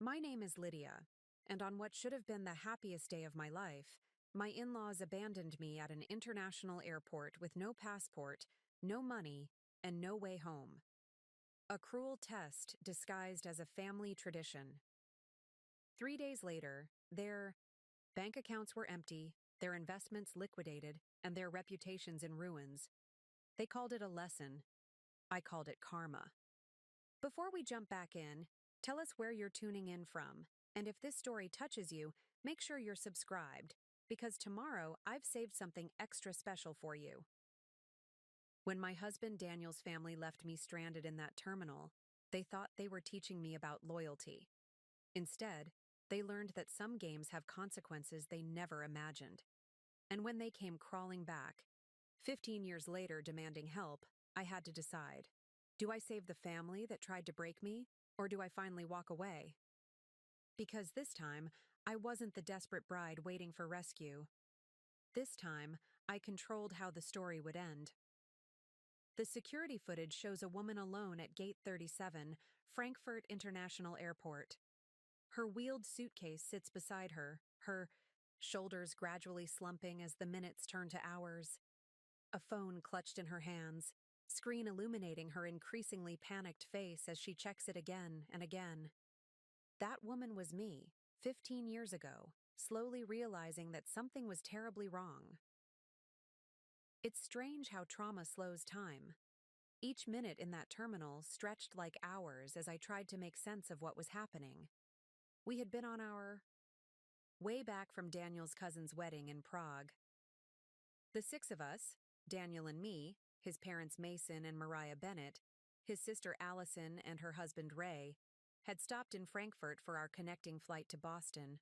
My name is Lydia, and on what should have been the happiest day of my life, my in-laws abandoned me at an international airport with no passport, no money, and no way home. A cruel test disguised as a family tradition. 3 days later, their bank accounts were empty, their investments liquidated, and their reputations in ruins. They called it a lesson. I called it karma. Before we jump back in, tell us where you're tuning in from, and if this story touches you, make sure you're subscribed, because tomorrow I've saved something extra special for you. When my husband Daniel's family left me stranded in that terminal, they thought they were teaching me about loyalty. Instead, they learned that some games have consequences they never imagined. And when they came crawling back, 15 years later demanding help, I had to decide. Do I save the family that tried to break me, or do I finally walk away? Because this time, I wasn't the desperate bride waiting for rescue. This time, I controlled how the story would end. The security footage shows a woman alone at Gate 37, Frankfurt International Airport. Her wheeled suitcase sits beside her, her shoulders gradually slumping as the minutes turn to hours. A phone clutched in her hands, screen illuminating her increasingly panicked face as she checks it again and again. That woman was me, 15 years ago, slowly realizing that something was terribly wrong. It's strange how trauma slows time. Each minute in that terminal stretched like hours as I tried to make sense of what was happening. We had been on our way back from Daniel's cousin's wedding in Prague. The six of us, Daniel and me, his parents Mason and Mariah Bennett, his sister Allison and her husband Ray, had stopped in Frankfurt for our connecting flight to Boston.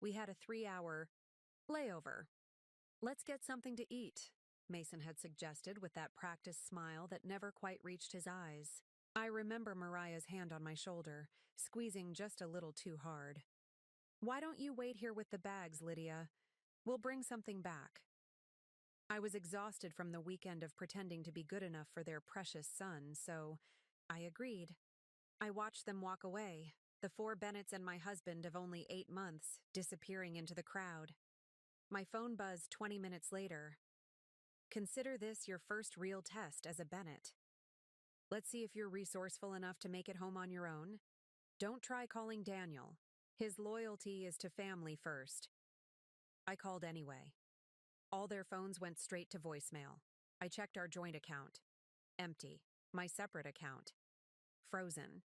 We had a 3-hour layover. Let's get something to eat, Mason had suggested with that practiced smile that never quite reached his eyes. I remember Mariah's hand on my shoulder, squeezing just a little too hard. Why don't you wait here with the bags, Lydia? We'll bring something back. I was exhausted from the weekend of pretending to be good enough for their precious son, so I agreed. I watched them walk away, the four Bennetts and my husband of only 8 months, disappearing into the crowd. My phone buzzed 20 minutes later. Consider this your first real test as a Bennett. Let's see if you're resourceful enough to make it home on your own. Don't try calling Daniel. His loyalty is to family first. I called anyway. All their phones went straight to voicemail. I checked our joint account. Empty. My separate account. Frozen.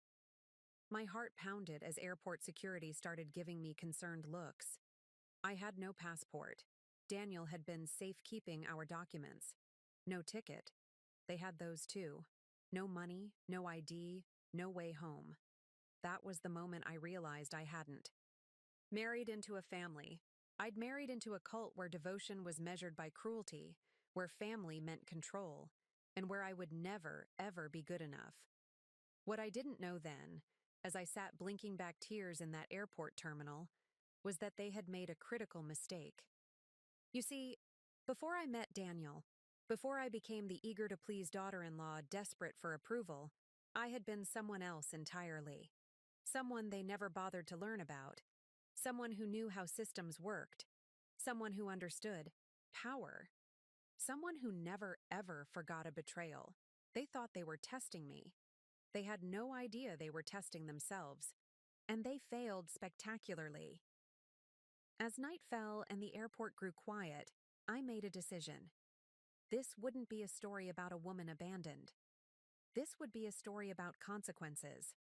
My heart pounded as airport security started giving me concerned looks. I had no passport. Daniel had been safekeeping our documents. No ticket. They had those too. No money, no ID, no way home. That was the moment I realized I hadn't. Married into a family. I'd married into a cult where devotion was measured by cruelty, where family meant control, and where I would never, ever be good enough. What I didn't know then, as I sat blinking back tears in that airport terminal, was that they had made a critical mistake. You see, before I met Daniel, before I became the eager-to-please daughter-in-law desperate for approval, I had been someone else entirely. Someone they never bothered to learn about. Someone who knew how systems worked. Someone who understood power. Someone who never, ever forgot a betrayal. They thought they were testing me. They had no idea they were testing themselves. And they failed spectacularly. As night fell and the airport grew quiet, I made a decision. This wouldn't be a story about a woman abandoned. This would be a story about consequences.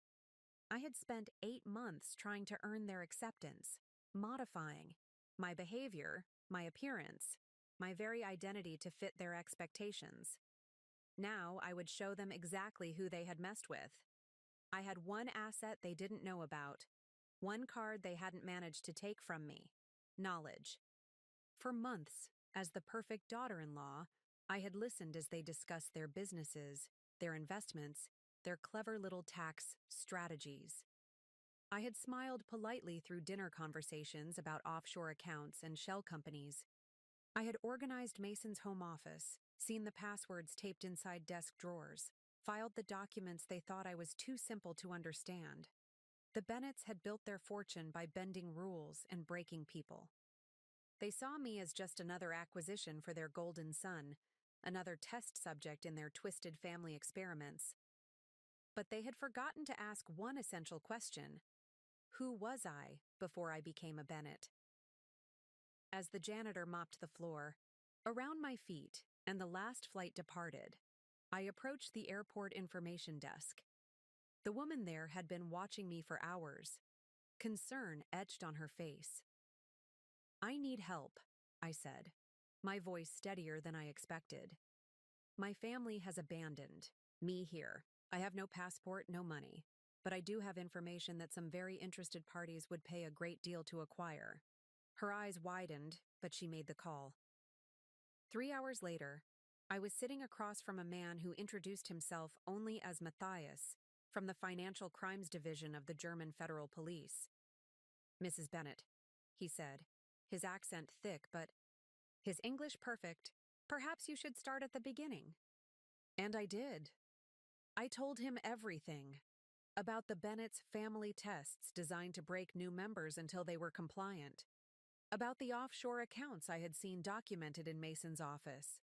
I had spent 8 months trying to earn their acceptance, modifying my behavior, my appearance, my very identity to fit their expectations. Now I would show them exactly who they had messed with. I had one asset they didn't know about, one card they hadn't managed to take from me: knowledge. For months, as the perfect daughter-in-law, I had listened as they discussed their businesses, their investments, their clever little tax strategies. I had smiled politely through dinner conversations about offshore accounts and shell companies. I had organized Mason's home office, seen the passwords taped inside desk drawers, filed the documents they thought I was too simple to understand. The Bennetts had built their fortune by bending rules and breaking people. They saw me as just another acquisition for their golden son, another test subject in their twisted family experiments. But they had forgotten to ask one essential question: who was I before I became a Bennett? As the janitor mopped the floor, around my feet, and the last flight departed, I approached the airport information desk. The woman there had been watching me for hours, concern etched on her face. "I need help," I said, my voice steadier than I expected. "My family has abandoned me here. I have no passport, no money, but I do have information that some very interested parties would pay a great deal to acquire." Her eyes widened, but she made the call. 3 hours later, I was sitting across from a man who introduced himself only as Matthias, from the Financial Crimes Division of the German Federal Police. "Mrs. Bennett," he said, his accent thick but his English perfect. "Perhaps you should start at the beginning." And I did. I told him everything about the Bennett's family tests designed to break new members until they were compliant, about the offshore accounts I had seen documented in Mason's office,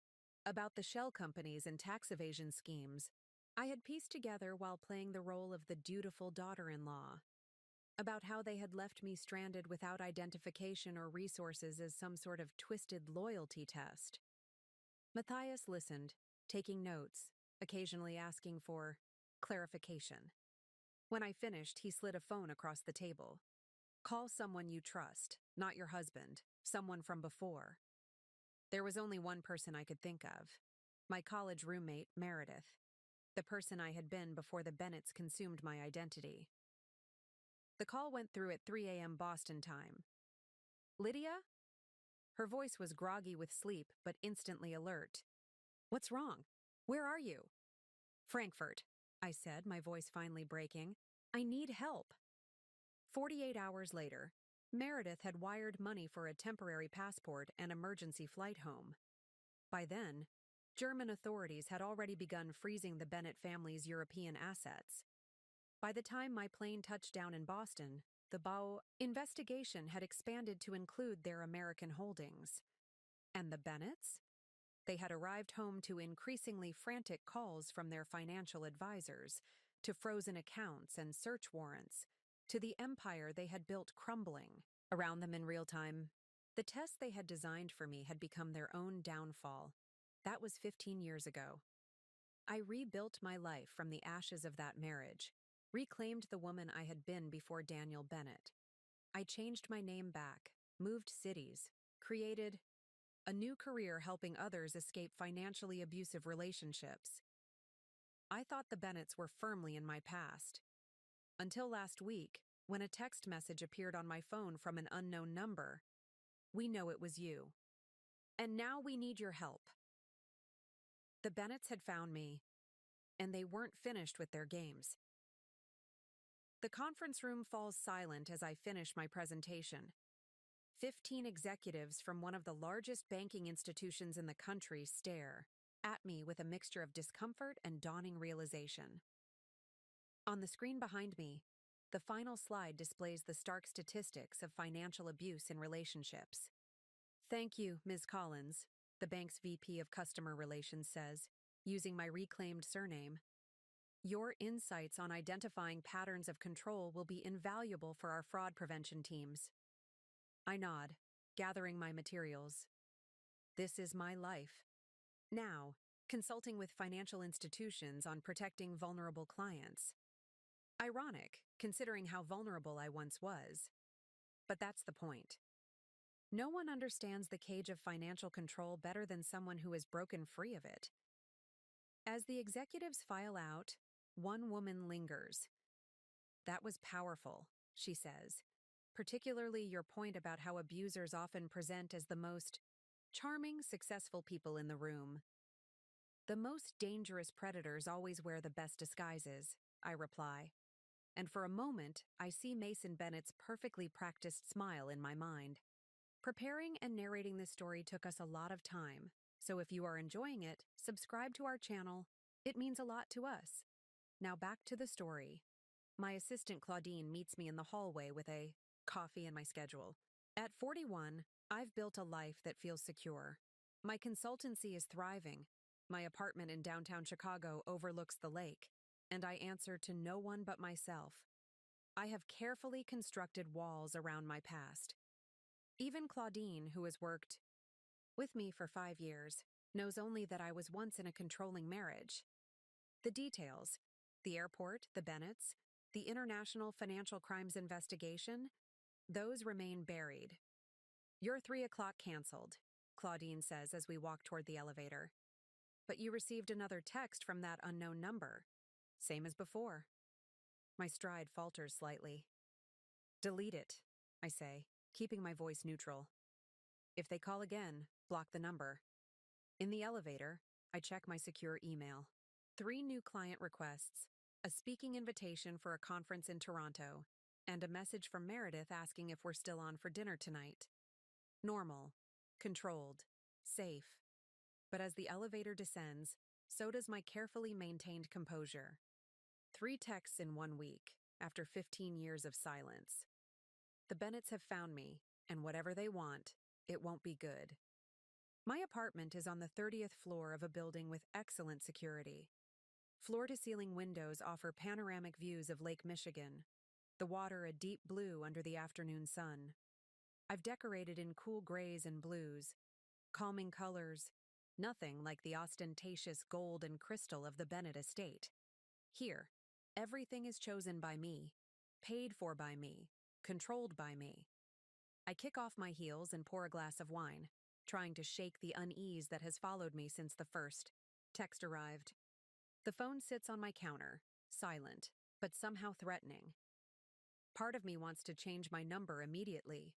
about the shell companies and tax evasion schemes I had pieced together while playing the role of the dutiful daughter-in-law, about how they had left me stranded without identification or resources as some sort of twisted loyalty test. Matthias listened, taking notes, occasionally asking for clarification. When I finished, he slid a phone across the table. "Call someone you trust, not your husband, someone from before." There was only one person I could think of: my college roommate, Meredith, the person I had been before the Bennetts consumed my identity. The call went through at 3 a.m. Boston time. "Lydia?" Her voice was groggy with sleep, but instantly alert. "What's wrong? Where are you?" "Frankfurt," I said, my voice finally breaking. "I need help." 48 hours later, Meredith had wired money for a temporary passport and emergency flight home. By then, German authorities had already begun freezing the Bennett family's European assets. By the time my plane touched down in Boston, the BAO investigation had expanded to include their American holdings. And the Bennetts? They had arrived home to increasingly frantic calls from their financial advisors, to frozen accounts and search warrants, to the empire they had built crumbling around them in real time. The test they had designed for me had become their own downfall. That was 15 years ago. I rebuilt my life from the ashes of that marriage, reclaimed the woman I had been before Daniel Bennett. I changed my name back, moved cities, created a new career helping others escape financially abusive relationships. I thought the Bennetts were firmly in my past. Until last week, when a text message appeared on my phone from an unknown number. "We know it was you. And now we need your help." The Bennetts had found me, and they weren't finished with their games. The conference room falls silent as I finish my presentation. 15 executives from one of the largest banking institutions in the country stare at me with a mixture of discomfort and dawning realization. On the screen behind me, the final slide displays the stark statistics of financial abuse in relationships. "Thank you, Ms. Collins," the bank's VP of Customer Relations says, using my reclaimed surname. "Your insights on identifying patterns of control will be invaluable for our fraud prevention teams." I nod, gathering my materials. This is my life. Now, consulting with financial institutions on protecting vulnerable clients. Ironic, considering how vulnerable I once was. But that's the point. No one understands the cage of financial control better than someone who has broken free of it. As the executives file out, one woman lingers. "That was powerful," she says, "particularly your point about how abusers often present as the most charming, successful people in the room." "The most dangerous predators always wear the best disguises," I reply. And for a moment, I see Mason Bennett's perfectly practiced smile in my mind. Preparing and narrating this story took us a lot of time, so if you are enjoying it, subscribe to our channel. It means a lot to us. Now back to the story. My assistant Claudine meets me in the hallway with a coffee in my schedule. At 41, I've built a life that feels secure. My consultancy is thriving. My apartment in downtown Chicago overlooks the lake, and I answer to no one but myself. I have carefully constructed walls around my past. Even Claudine, who has worked with me for 5 years, knows only that I was once in a controlling marriage. The details, the airport, the Bennetts, the international financial crimes investigation, those remain buried. Your 3 o'clock canceled, Claudine says as we walk toward the elevator. But you received another text from that unknown number. Same as before. My stride falters slightly. Delete it, I say, keeping my voice neutral. If they call again, block the number. In the elevator, I check my secure email. 3 new client requests, a speaking invitation for a conference in Toronto, and a message from Meredith asking if we're still on for dinner tonight. Normal, controlled, safe. But as the elevator descends, so does my carefully maintained composure. 3 texts in 1 week, after 15 years of silence. The Bennetts have found me, and whatever they want, it won't be good. My apartment is on the 30th floor of a building with excellent security. Floor-to-ceiling windows offer panoramic views of Lake Michigan, the water a deep blue under the afternoon sun. I've decorated in cool grays and blues, calming colors, nothing like the ostentatious gold and crystal of the Bennett estate. Here, everything is chosen by me, paid for by me, controlled by me. I kick off my heels and pour a glass of wine, trying to shake the unease that has followed me since the first text arrived. The phone sits on my counter, silent, but somehow threatening. Part of me wants to change my number immediately.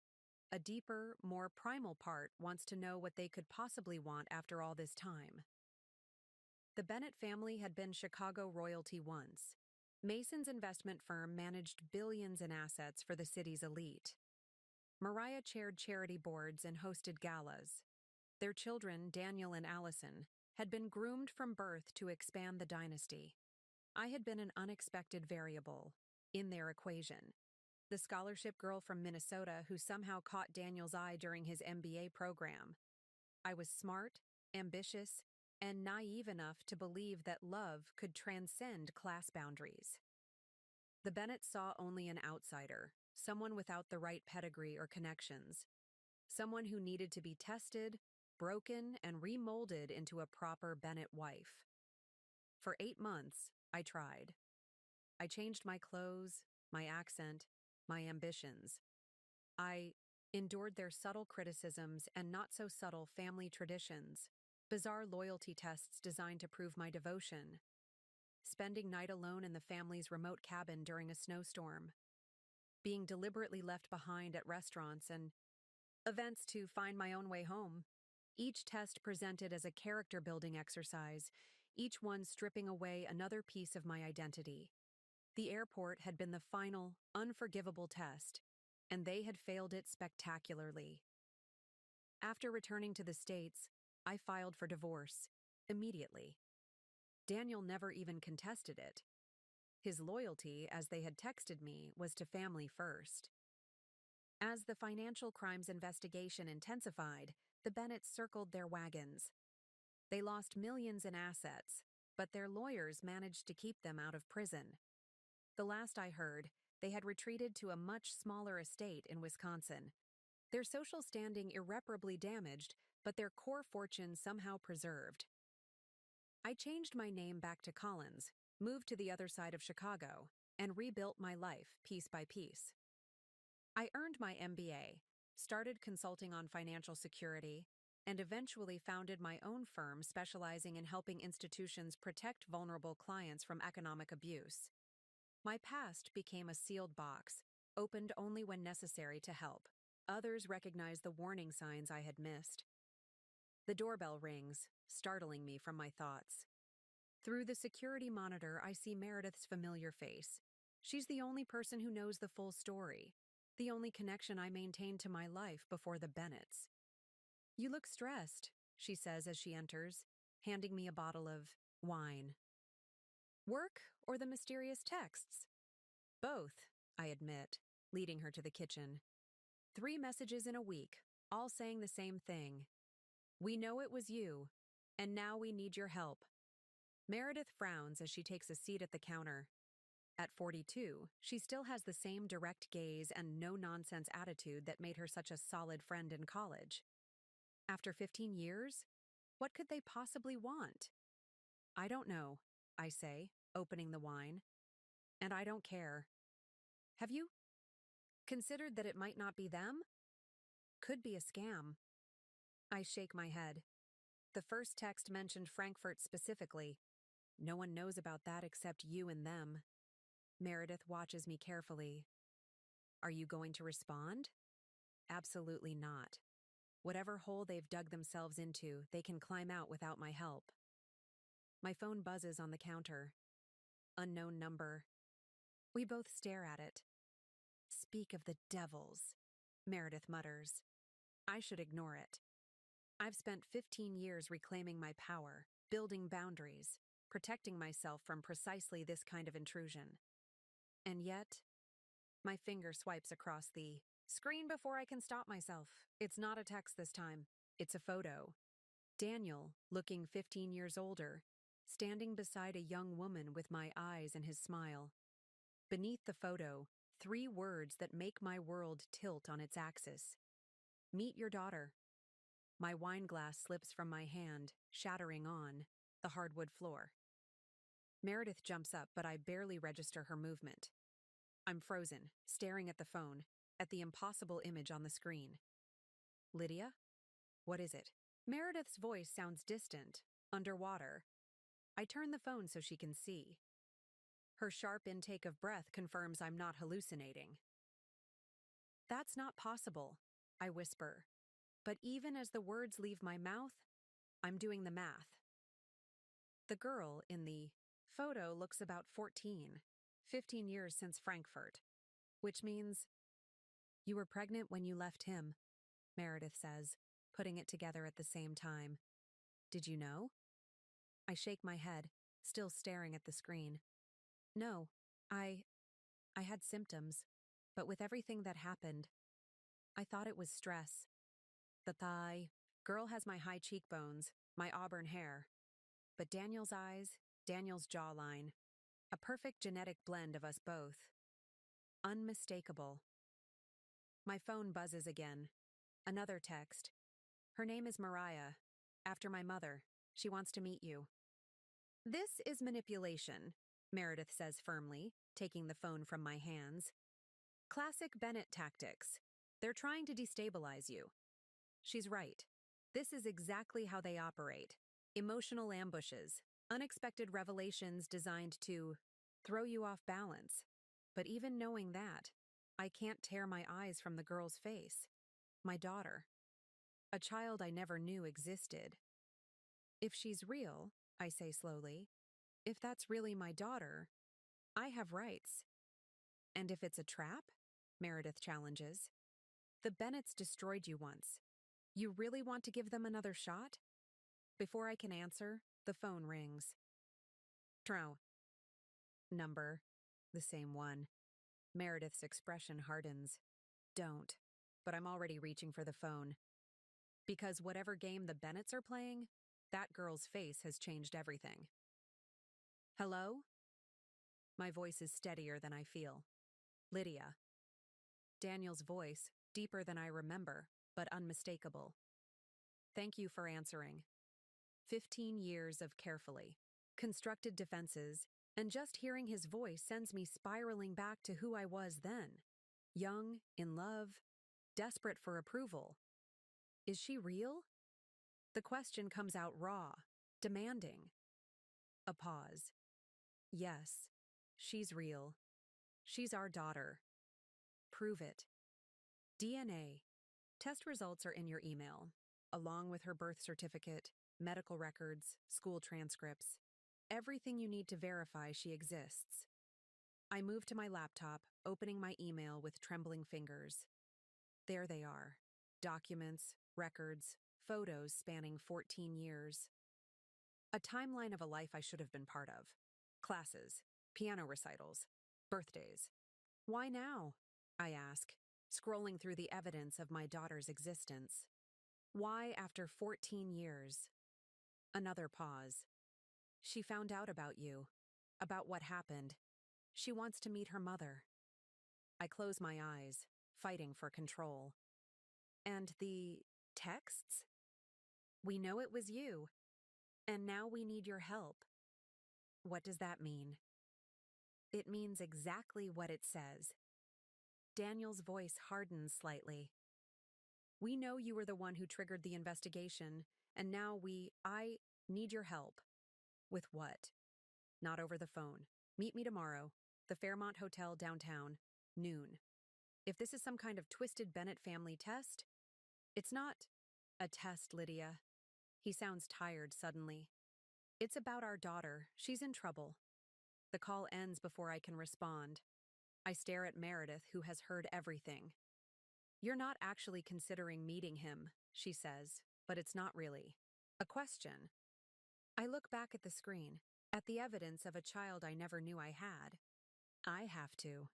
A deeper, more primal part wants to know what they could possibly want after all this time. The Bennett family had been Chicago royalty once. Mason's investment firm managed billions in assets for the city's elite. Mariah chaired charity boards and hosted galas. Their children, Daniel and Allison, had been groomed from birth to expand the dynasty. I had been an unexpected variable in their equation. The scholarship girl from Minnesota who somehow caught Daniel's eye during his MBA program. I was smart, ambitious, and naive enough to believe that love could transcend class boundaries. The Bennetts saw only an outsider, someone without the right pedigree or connections, someone who needed to be tested, broken, and remolded into a proper Bennett wife. For 8 months, I tried. I changed my clothes, my accent, my ambitions. I endured their subtle criticisms and not-so-subtle family traditions, bizarre loyalty tests designed to prove my devotion, spending night alone in the family's remote cabin during a snowstorm, being deliberately left behind at restaurants and events to find my own way home. Each test presented as a character-building exercise, each one stripping away another piece of my identity. The airport had been the final, unforgivable test, and they had failed it spectacularly. After returning to the States, I filed for divorce, immediately. Daniel never even contested it. His loyalty, as they had texted me, was to family first. As the financial crimes investigation intensified, the Bennetts circled their wagons. They lost millions in assets, but their lawyers managed to keep them out of prison. The last I heard, they had retreated to a much smaller estate in Wisconsin. Their social standing irreparably damaged, but their core fortune somehow preserved. I changed my name back to Collins, moved to the other side of Chicago, and rebuilt my life piece by piece. I earned my MBA, started consulting on financial security, and eventually founded my own firm specializing in helping institutions protect vulnerable clients from economic abuse. My past became a sealed box, opened only when necessary to help. Others recognized the warning signs I had missed. The doorbell rings, startling me from my thoughts. Through the security monitor, I see Meredith's familiar face. She's the only person who knows the full story, the only connection I maintained to my life before the Bennetts. "You look stressed," she says as she enters, handing me a bottle of wine. "Work or the mysterious texts?" Both, I admit, leading her to the kitchen. 3 messages in a week, all saying the same thing. We know it was you, and now we need your help. Meredith frowns as she takes a seat at the counter. At 42, she still has the same direct gaze and no-nonsense attitude that made her such a solid friend in college. After 15 years, what could they possibly want? I don't know, I say, opening the wine. And I don't care. Have you considered that it might not be them? Could be a scam. I shake my head. The first text mentioned Frankfurt specifically. No one knows about that except you and them. Meredith watches me carefully. Are you going to respond? Absolutely not. Whatever hole they've dug themselves into, they can climb out without my help. My phone buzzes on the counter. Unknown number. We both stare at it. Speak of the devils, Meredith mutters. I should ignore it. I've spent 15 years reclaiming my power, building boundaries, protecting myself from precisely this kind of intrusion. And yet, my finger swipes across the screen before I can stop myself. It's not a text this time. It's a photo. Daniel, looking 15 years older, standing beside a young woman with my eyes and his smile. Beneath the photo, 3 words that make my world tilt on its axis. Meet your daughter. My wine glass slips from my hand, shattering on the hardwood floor. Meredith jumps up, but I barely register her movement. I'm frozen, staring at the phone, at the impossible image on the screen. Lydia? What is it? Meredith's voice sounds distant, underwater. I turn the phone so she can see. Her sharp intake of breath confirms I'm not hallucinating. That's not possible, I whisper. But even as the words leave my mouth, I'm doing the math. The girl in the photo looks about 14, 15 years since Frankfurt, which means you were pregnant when you left him, Meredith says, putting it together at the same time. Did you know? I shake my head, still staring at the screen. No, I had symptoms, but with everything that happened, I thought it was stress. The thigh, girl has my high cheekbones, my auburn hair. But Daniel's eyes, Daniel's jawline, a perfect genetic blend of us both. Unmistakable. My phone buzzes again. Another text. Her name is Mariah. After my mother. She wants to meet you. This is manipulation, Meredith says firmly, taking the phone from my hands. Classic Bennett tactics. They're trying to destabilize you. She's right. This is exactly how they operate. Emotional ambushes, unexpected revelations designed to throw you off balance. But even knowing that, I can't tear my eyes from the girl's face. My daughter. A child I never knew existed. If she's real, I say slowly, if that's really my daughter, I have rights. And if it's a trap? Meredith challenges. The Bennetts destroyed you once. You really want to give them another shot? Before I can answer, the phone rings. Trow. Number. The same one. Meredith's expression hardens. Don't. But I'm already reaching for the phone. Because whatever game the Bennetts are playing, that girl's face has changed everything. Hello? My voice is steadier than I feel. Lydia. Daniel's voice, deeper than I remember, but unmistakable. Thank you for answering. 15 years of carefully constructed defenses, and just hearing his voice sends me spiraling back to who I was then. Young, in love, desperate for approval. Is she real? The question comes out raw, demanding. A pause. Yes, she's real. She's our daughter. Prove it. DNA. Test results are in your email, along with her birth certificate, medical records, school transcripts, everything you need to verify she exists. I move to my laptop, opening my email with trembling fingers. There they are. Documents, records, photos spanning 14 years. A timeline of a life I should have been part of. Classes, piano recitals, birthdays, Why now? I ask, scrolling through the evidence of my daughter's existence. Why after 14 years? Another pause. She found out about you, about what happened. She wants to meet her mother. I close my eyes, fighting for control. And the texts? We know it was you, and now we need your help. What does that mean? It means exactly what it says. Daniel's voice hardens slightly. We know you were the one who triggered the investigation, and now I need your help. With what? Not over the phone. Meet me tomorrow. The Fairmont Hotel downtown. Noon. If this is some kind of twisted Bennett family test, it's not a test, Lydia. He sounds tired suddenly. It's about our daughter. She's in trouble. The call ends before I can respond. I stare at Meredith, who has heard everything. You're not actually considering meeting him, she says, but it's not really a question. I look back at the screen, at the evidence of a child I never knew I had. I have to.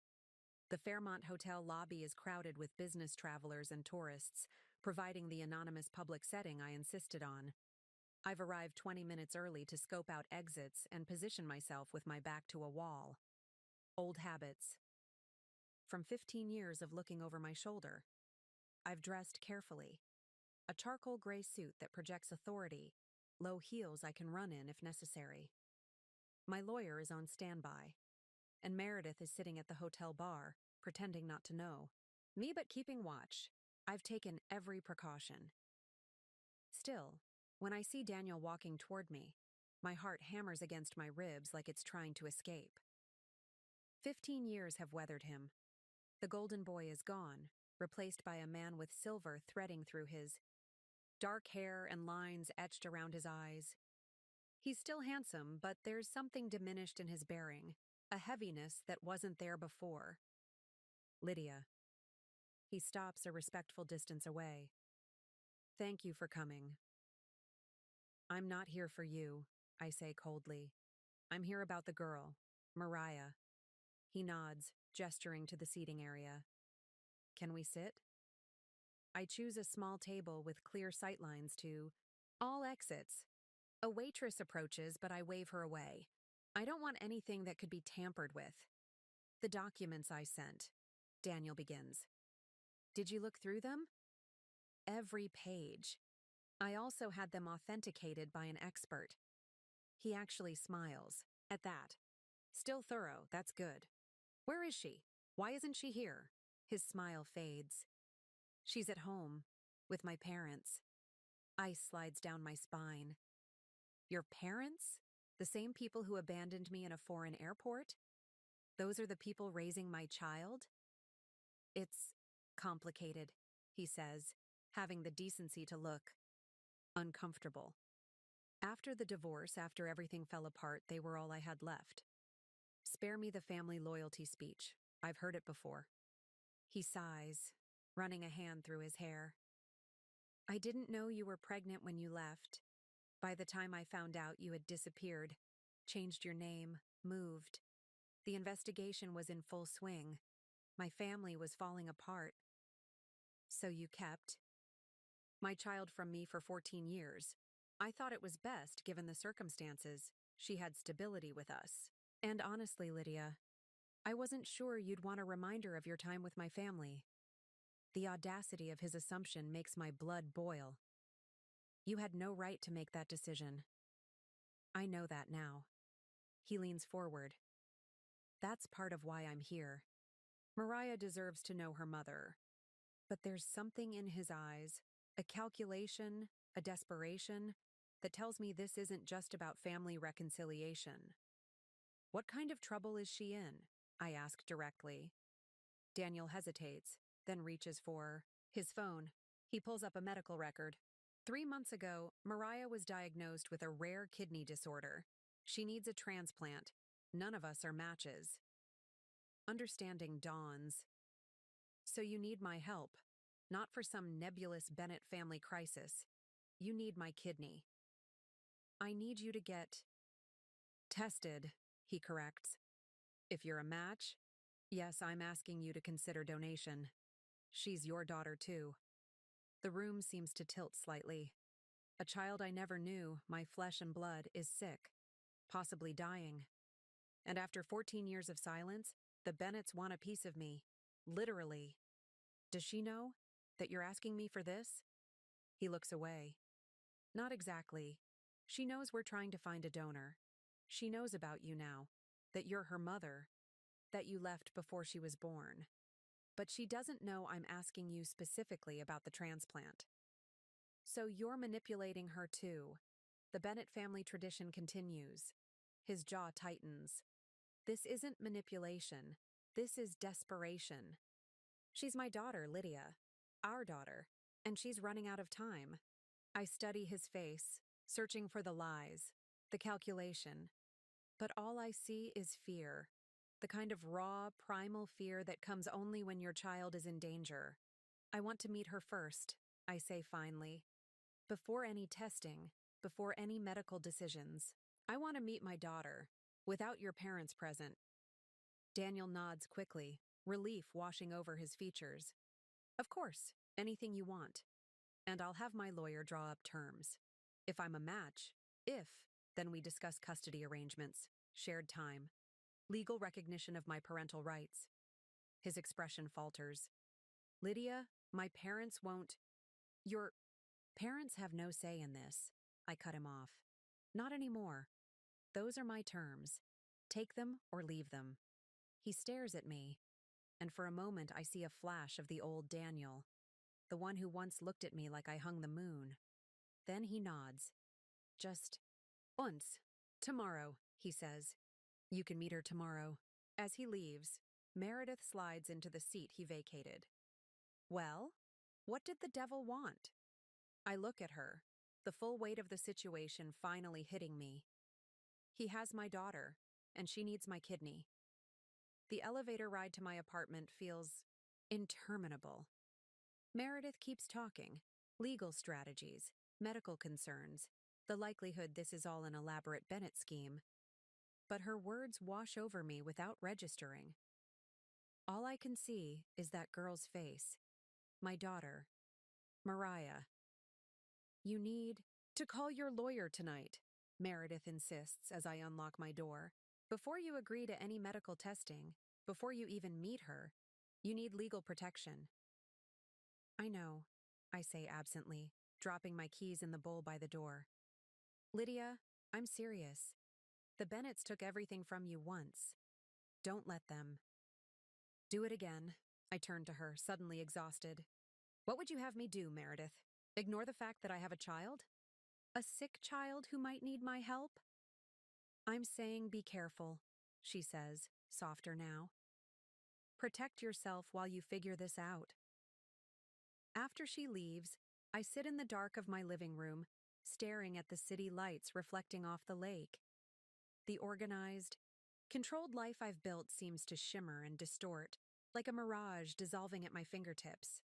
The Fairmont Hotel lobby is crowded with business travelers and tourists, providing the anonymous public setting I insisted on. I've arrived 20 minutes early to scope out exits and position myself with my back to a wall. Old habits. From 15 years of looking over my shoulder. I've dressed carefully. A charcoal gray suit that projects authority, low heels I can run in if necessary. My lawyer is on standby, and Meredith is sitting at the hotel bar, pretending not to know. Me but keeping watch. I've taken every precaution. Still, when I see Daniel walking toward me, my heart hammers against my ribs like it's trying to escape. 15 years have weathered him. The golden boy is gone, replaced by a man with silver threading through his dark hair and lines etched around his eyes. He's still handsome, but there's something diminished in his bearing, a heaviness that wasn't there before. Lydia. He stops a respectful distance away. Thank you for coming. I'm not here for you, I say coldly. I'm here about the girl, Mariah. He nods, gesturing to the seating area. Can we sit? I choose a small table with clear sightlines to all exits. A waitress approaches, but I wave her away. I don't want anything that could be tampered with. The documents I sent. Daniel begins. Did you look through them? Every page. I also had them authenticated by an expert. He actually smiles. At that. Still thorough, that's good. Where is she? Why isn't she here? His smile fades. She's at home, with my parents. Ice slides down my spine. Your parents? The same people who abandoned me in a foreign airport? Those are the people raising my child? It's complicated, he says, having the decency to look uncomfortable. After the divorce, after everything fell apart, they were all I had left. Spare me the family loyalty speech. I've heard it before. He sighs, running a hand through his hair. I didn't know you were pregnant when you left. By the time I found out, you had disappeared, changed your name, moved. The investigation was in full swing. My family was falling apart. So you kept my child from me for 14 years. I thought it was best, given the circumstances. She had stability with us. And honestly, Lydia, I wasn't sure you'd want a reminder of your time with my family. The audacity of his assumption makes my blood boil. You had no right to make that decision. I know that now. He leans forward. That's part of why I'm here. Mariah deserves to know her mother. But there's something in his eyes, a calculation, a desperation, that tells me this isn't just about family reconciliation. What kind of trouble is she in? I ask directly. Daniel hesitates, then reaches for his phone. He pulls up a medical record. 3 months ago, Mariah was diagnosed with a rare kidney disorder. She needs a transplant. None of us are matches. Understanding dawns. So you need my help. Not for some nebulous Bennett family crisis. You need my kidney. I need you to get tested, he corrects. If you're a match, Yes, I'm asking you to consider donation. She's your daughter, too. The room seems to tilt slightly. A child I never knew, my flesh and blood, is sick, possibly dying. And after 14 years of silence, the Bennetts want a piece of me. Literally. Does she know that you're asking me for this? He looks away. Not exactly. She knows we're trying to find a donor. She knows about you now, that you're her mother, that you left before she was born. But she doesn't know I'm asking you specifically about the transplant. So you're manipulating her too. The Bennett family tradition continues. His jaw tightens. This isn't manipulation. This is desperation. She's my daughter, Lydia. Our daughter. And she's running out of time. I study his face, searching for the lies, the calculation. But all I see is fear. The kind of raw, primal fear that comes only when your child is in danger. I want to meet her first, I say finally. Before any testing, before any medical decisions. I want to meet my daughter, without your parents present. Daniel nods quickly, relief washing over his features. Of course, anything you want. And I'll have my lawyer draw up terms. If I'm a match, then we discuss custody arrangements, shared time, legal recognition of my parental rights. His expression falters. Lydia, my parents won't. Your parents have no say in this. I cut him off. Not anymore. Those are my terms. Take them or leave them. He stares at me, and for a moment I see a flash of the old Daniel, the one who once looked at me like I hung the moon. Then he nods. Just, uns. Tomorrow, he says. You can meet her tomorrow. As he leaves, Meredith slides into the seat he vacated. Well, what did the devil want? I look at her, the full weight of the situation finally hitting me. He has my daughter, and she needs my kidney. The elevator ride to my apartment feels interminable. Meredith keeps talking. Legal strategies, medical concerns, the likelihood this is all an elaborate Bennett scheme. But her words wash over me without registering. All I can see is that girl's face. My daughter. Mariah. You need to call your lawyer tonight, Meredith insists as I unlock my door. Before you agree to any medical testing, before you even meet her, you need legal protection. I know, I say absently, dropping my keys in the bowl by the door. Lydia, I'm serious. The Bennetts took everything from you once. Don't let them. Do it again. I turn to her, suddenly exhausted. What would you have me do, Meredith? Ignore the fact that I have a child? A sick child who might need my help? I'm saying be careful, she says, softer now. Protect yourself while you figure this out. After she leaves, I sit in the dark of my living room, staring at the city lights reflecting off the lake. The organized, controlled life I've built seems to shimmer and distort, like a mirage dissolving at my fingertips.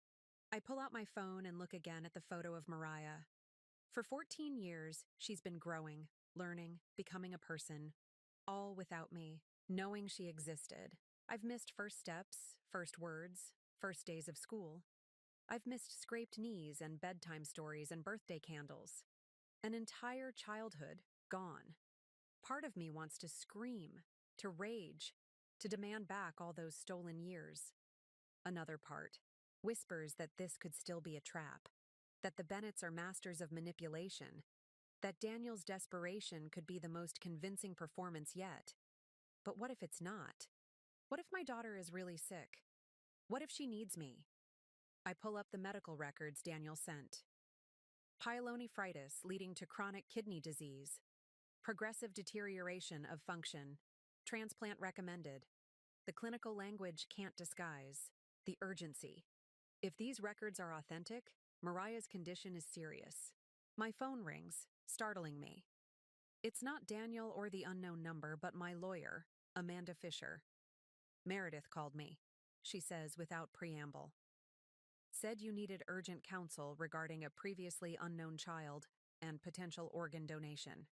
I pull out my phone and look again at the photo of Mariah. For 14 years, she's been growing, learning, becoming a person, all without me, knowing she existed. I've missed first steps, first words, first days of school. I've missed scraped knees and bedtime stories and birthday candles. An entire childhood gone. Part of me wants to scream, to rage, to demand back all those stolen years. Another part whispers that this could still be a trap, that the Bennetts are masters of manipulation, that Daniel's desperation could be the most convincing performance yet. But what if it's not? What if my daughter is really sick? What if she needs me? I pull up the medical records Daniel sent. Pyelonephritis leading to chronic kidney disease. Progressive deterioration of function. Transplant recommended. The clinical language can't disguise the urgency. If these records are authentic, Mariah's condition is serious. My phone rings, startling me. It's not Daniel or the unknown number, but my lawyer, Amanda Fisher. Meredith called me, she says without preamble. Said you needed urgent counsel regarding a previously unknown child and potential organ donation.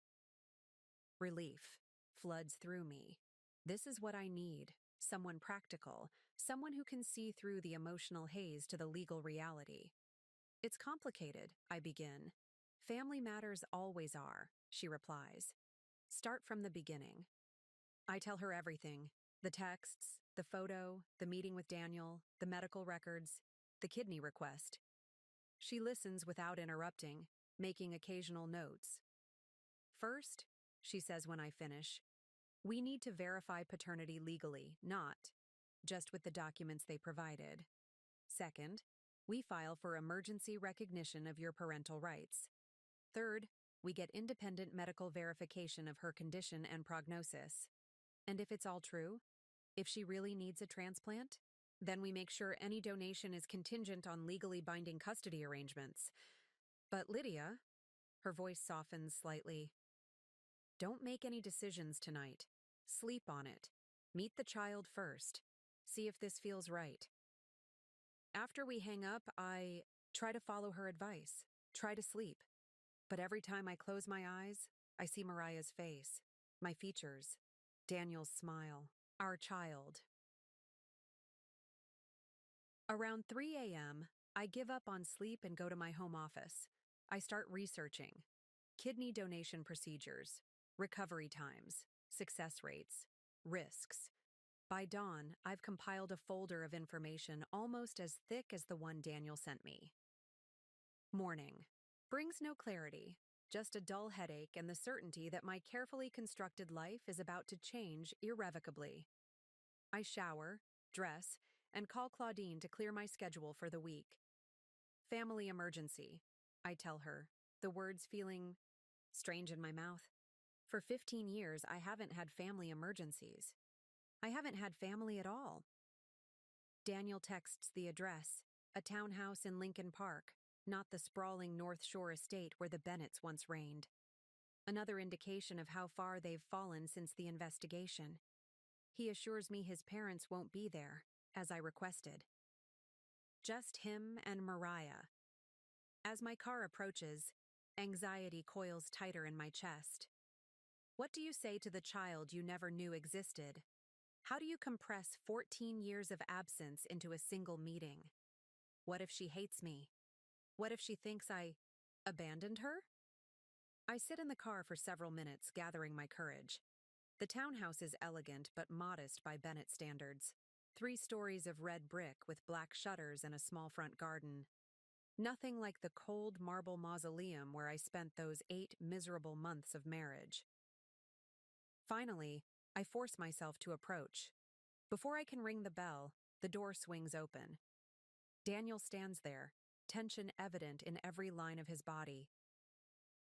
Relief floods through me. This is what I need, someone practical, someone who can see through the emotional haze to the legal reality. It's complicated, I begin. Family matters always are, she replies. Start from the beginning. I tell her everything: the texts, the photo, the meeting with Daniel, the medical records, the kidney request. She listens without interrupting, making occasional notes. First, she says when I finish, we need to verify paternity legally, not just with the documents they provided. Second, we file for emergency recognition of your parental rights. Third, we get independent medical verification of her condition and prognosis. And if it's all true, if she really needs a transplant, then we make sure any donation is contingent on legally binding custody arrangements. But Lydia, her voice softens slightly, don't make any decisions tonight. Sleep on it. Meet the child first. See if this feels right. After we hang up, I try to follow her advice, try to sleep. But every time I close my eyes, I see Mariah's face, my features, Daniel's smile, our child. Around 3 a.m., I give up on sleep and go to my home office. I start researching kidney donation procedures, recovery times, success rates, risks. By dawn, I've compiled a folder of information almost as thick as the one Daniel sent me. Morning. Brings no clarity, just a dull headache and the certainty that my carefully constructed life is about to change irrevocably. I shower, dress, and call Claudine to clear my schedule for the week. Family emergency, I tell her, the words feeling strange in my mouth. For 15 years, I haven't had family emergencies. I haven't had family at all. Daniel texts the address, a townhouse in Lincoln Park, not the sprawling North Shore estate where the Bennetts once reigned. Another indication of how far they've fallen since the investigation. He assures me his parents won't be there, as I requested. Just him and Mariah. As my car approaches, anxiety coils tighter in my chest. What do you say to the child you never knew existed? How do you compress 14 years of absence into a single meeting? What if she hates me? What if she thinks I abandoned her? I sit in the car for several minutes, gathering my courage. The townhouse is elegant but modest by Bennett standards. 3 stories of red brick with black shutters and a small front garden. Nothing like the cold marble mausoleum where I spent those 8 miserable months of marriage. Finally, I force myself to approach. Before I can ring the bell, the door swings open. Daniel stands there, tension evident in every line of his body.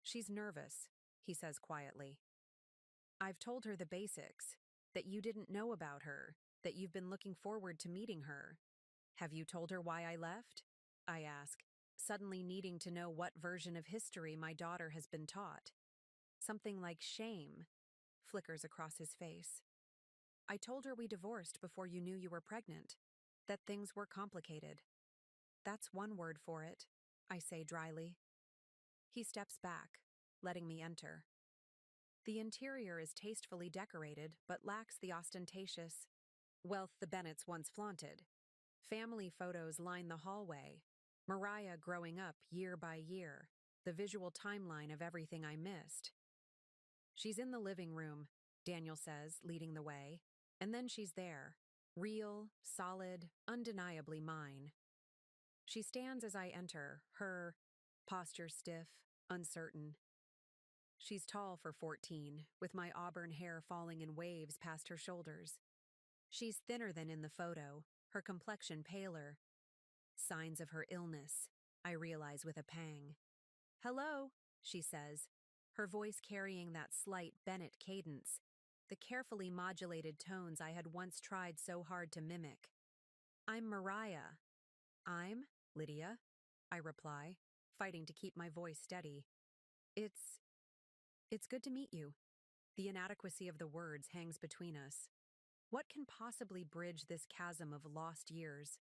She's nervous, he says quietly. I've told her the basics, that you didn't know about her, that you've been looking forward to meeting her. Have you told her why I left? I ask, suddenly needing to know what version of history my daughter has been taught. Something like shame flickers across his face. I told her we divorced before you knew you were pregnant, that things were complicated. That's one word for it, I say dryly. He steps back, letting me enter. The interior is tastefully decorated but lacks the ostentatious wealth the Bennetts once flaunted. Family photos line the hallway, Mariah growing up year by year, the visual timeline of everything I missed. She's in the living room, Daniel says, leading the way, and then she's there, real, solid, undeniably mine. She stands as I enter, her posture stiff, uncertain. She's tall for 14, with my auburn hair falling in waves past her shoulders. She's thinner than in the photo, her complexion paler. Signs of her illness, I realize with a pang. Hello, she says, her voice carrying that slight Bennett cadence, the carefully modulated tones I had once tried so hard to mimic. I'm Mariah. I'm Lydia, I reply, fighting to keep my voice steady. It's good to meet you. The inadequacy of the words hangs between us. What can possibly bridge this chasm of lost years?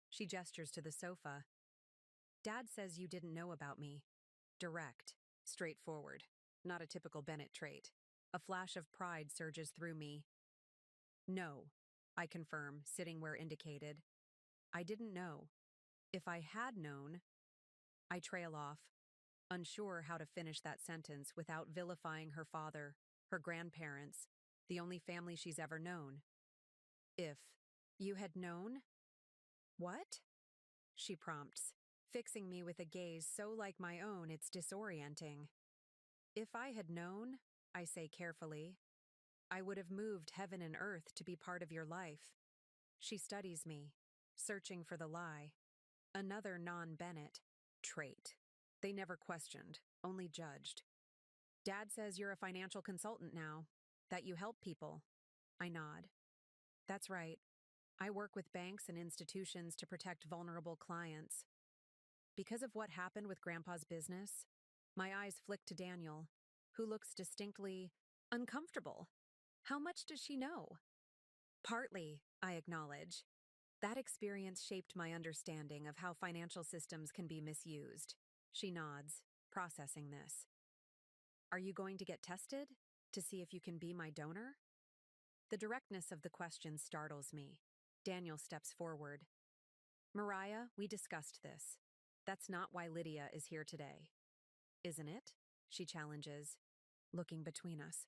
She gestures to the sofa. Dad says you didn't know about me. Direct, straightforward, not a typical Bennett trait. A flash of pride surges through me. No, I confirm, sitting where indicated. I didn't know. If I had known, I trail off, unsure how to finish that sentence without vilifying her father, her grandparents, the only family she's ever known. If you had known? What? She prompts, fixing me with a gaze so like my own it's disorienting. If I had known, I say carefully, I would have moved heaven and earth to be part of your life. She studies me, searching for the lie. Another non-Bennett trait. They never questioned, only judged. Dad says you're a financial consultant now, that you help people. I nod. That's right. I work with banks and institutions to protect vulnerable clients. Because of what happened with Grandpa's business, my eyes flick to Daniel, who looks distinctly uncomfortable. How much does she know? Partly, I acknowledge. That experience shaped my understanding of how financial systems can be misused. She nods, processing this. Are you going to get tested? To see if you can be my donor? The directness of the question startles me. Daniel steps forward. Mariah, we discussed this. That's not why Lydia is here today. Isn't it? She challenges, looking between us.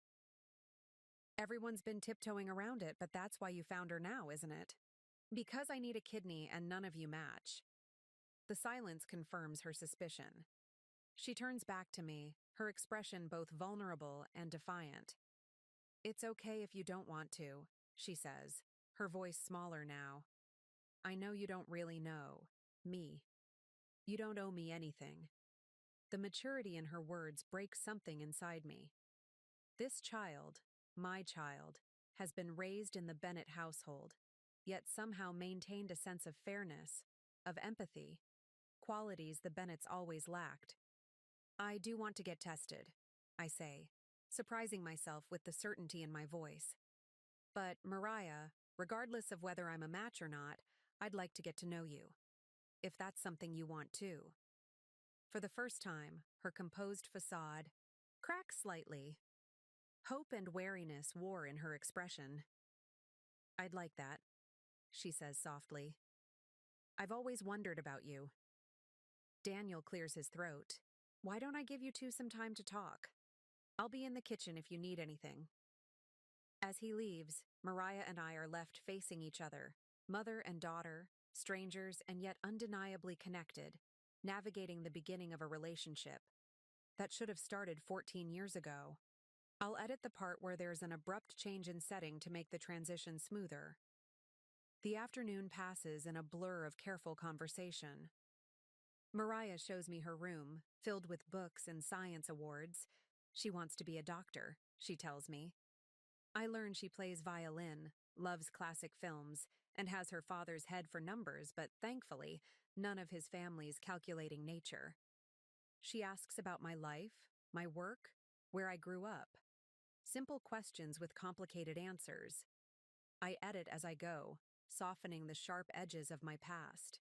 Everyone's been tiptoeing around it, but that's why you found her now, isn't it? Because I need a kidney and none of you match. The silence confirms her suspicion. She turns back to me, her expression both vulnerable and defiant. It's okay if you don't want to, she says, her voice smaller now. I know you don't really know. Me. You don't owe me anything. The maturity in her words breaks something inside me. This child, my child, has been raised in the Bennett household, yet somehow maintained a sense of fairness, of empathy, qualities the Bennetts always lacked. I do want to get tested, I say, surprising myself with the certainty in my voice. But, Mariah, regardless of whether I'm a match or not, I'd like to get to know you. If that's something you want too. For the first time, her composed facade cracks slightly. Hope and wariness war in her expression. I'd like that, she says softly. I've always wondered about you. Daniel clears his throat. Why don't I give you two some time to talk? I'll be in the kitchen if you need anything. As he leaves, Mariah and I are left facing each other, mother and daughter, strangers and yet undeniably connected, navigating the beginning of a relationship that should have started 14 years ago. I'll edit the part where there's an abrupt change in setting to make the transition smoother. The afternoon passes in a blur of careful conversation. Mariah shows me her room, filled with books and science awards. She wants to be a doctor, she tells me. I learn she plays violin, loves classic films, and has her father's head for numbers, but thankfully, none of his family's calculating nature. She asks about my life, my work, where I grew up. Simple questions with complicated answers. I edit as I go, softening the sharp edges of my past.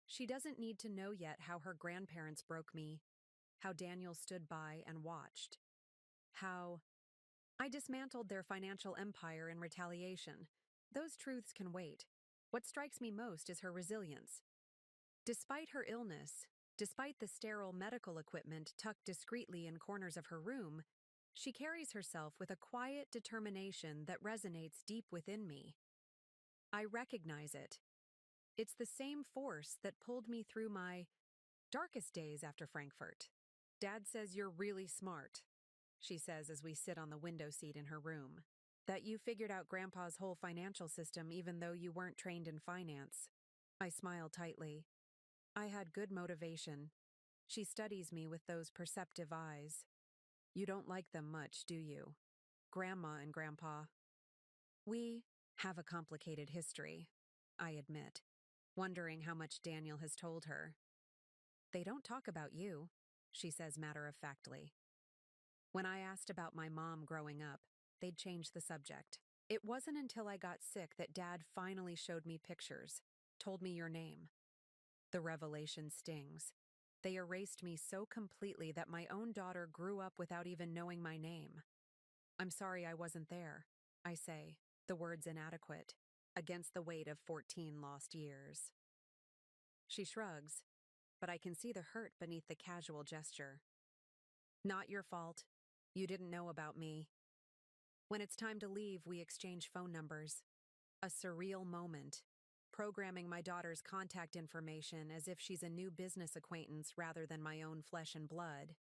She doesn't need to know yet how her grandparents broke me, how Daniel stood by and watched, how I dismantled their financial empire in retaliation. Those truths can wait. What strikes me most is her resilience. Despite her illness, despite the sterile medical equipment tucked discreetly in corners of her room, she carries herself with a quiet determination that resonates deep within me. I recognize it. It's the same force that pulled me through my darkest days after Frankfurt. Dad says you're really smart, she says as we sit on the window seat in her room. That you figured out Grandpa's whole financial system even though you weren't trained in finance. I smile tightly. I had good motivation. She studies me with those perceptive eyes. You don't like them much, do you? Grandma and Grandpa. We have a complicated history, I admit, wondering how much Daniel has told her. They don't talk about you, she says matter-of-factly. When I asked about my mom growing up, they'd change the subject. It wasn't until I got sick that Dad finally showed me pictures, told me your name. The revelation stings. They erased me so completely that my own daughter grew up without even knowing my name. I'm sorry I wasn't there, I say, the words inadequate. against the weight of 14 lost years. She shrugs, but I can see the hurt beneath the casual gesture. Not your fault. You didn't know about me. When it's time to leave, we exchange phone numbers. A surreal moment, programming my daughter's contact information as if she's a new business acquaintance rather than my own flesh and blood.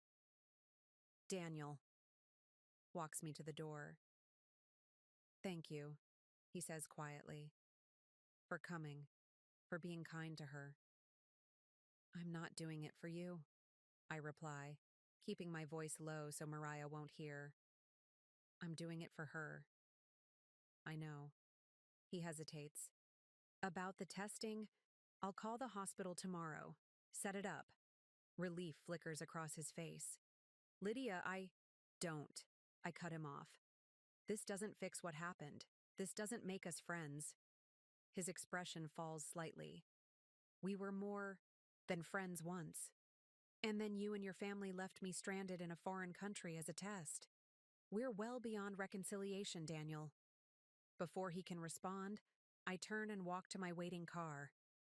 Daniel walks me to the door. Thank you, he says quietly, for coming, for being kind to her. I'm not doing it for you, I reply, keeping my voice low so Mariah won't hear. I'm doing it for her. I know. He hesitates. About the testing, I'll call the hospital tomorrow. Set it up. Relief flickers across his face. Lydia, Don't. I cut him off. This doesn't fix what happened. This doesn't make us friends. His expression falls slightly. We were more than friends once. And then you and your family left me stranded in a foreign country as a test. We're well beyond reconciliation, Daniel. Before he can respond, I turn and walk to my waiting car,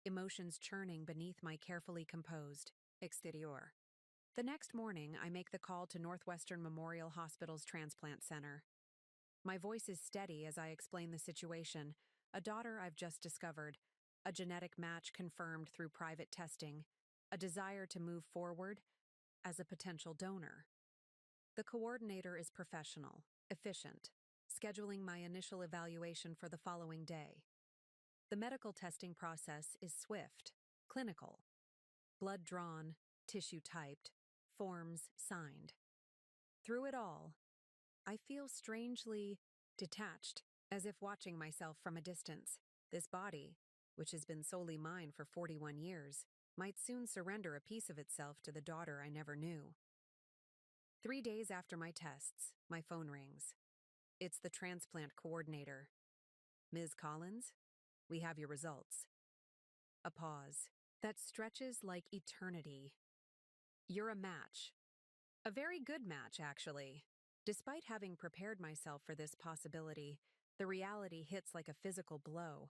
emotions churning beneath my carefully composed exterior. The next morning, I make the call to Northwestern Memorial Hospital's transplant center. My voice is steady as I explain the situation: a daughter I've just discovered, a genetic match confirmed through private testing, a desire to move forward as a potential donor. The coordinator is professional, efficient, scheduling my initial evaluation for the following day. The medical testing process is swift, clinical. Blood drawn, tissue typed, forms signed. Through it all, I feel strangely detached, as if watching myself from a distance. This body, which has been solely mine for 41 years, might soon surrender a piece of itself to the daughter I never knew. 3 days after my tests, my phone rings. It's the transplant coordinator. Ms. Collins, we have your results. A pause that stretches like eternity. You're a match. A very good match, actually. Despite having prepared myself for this possibility, the reality hits like a physical blow.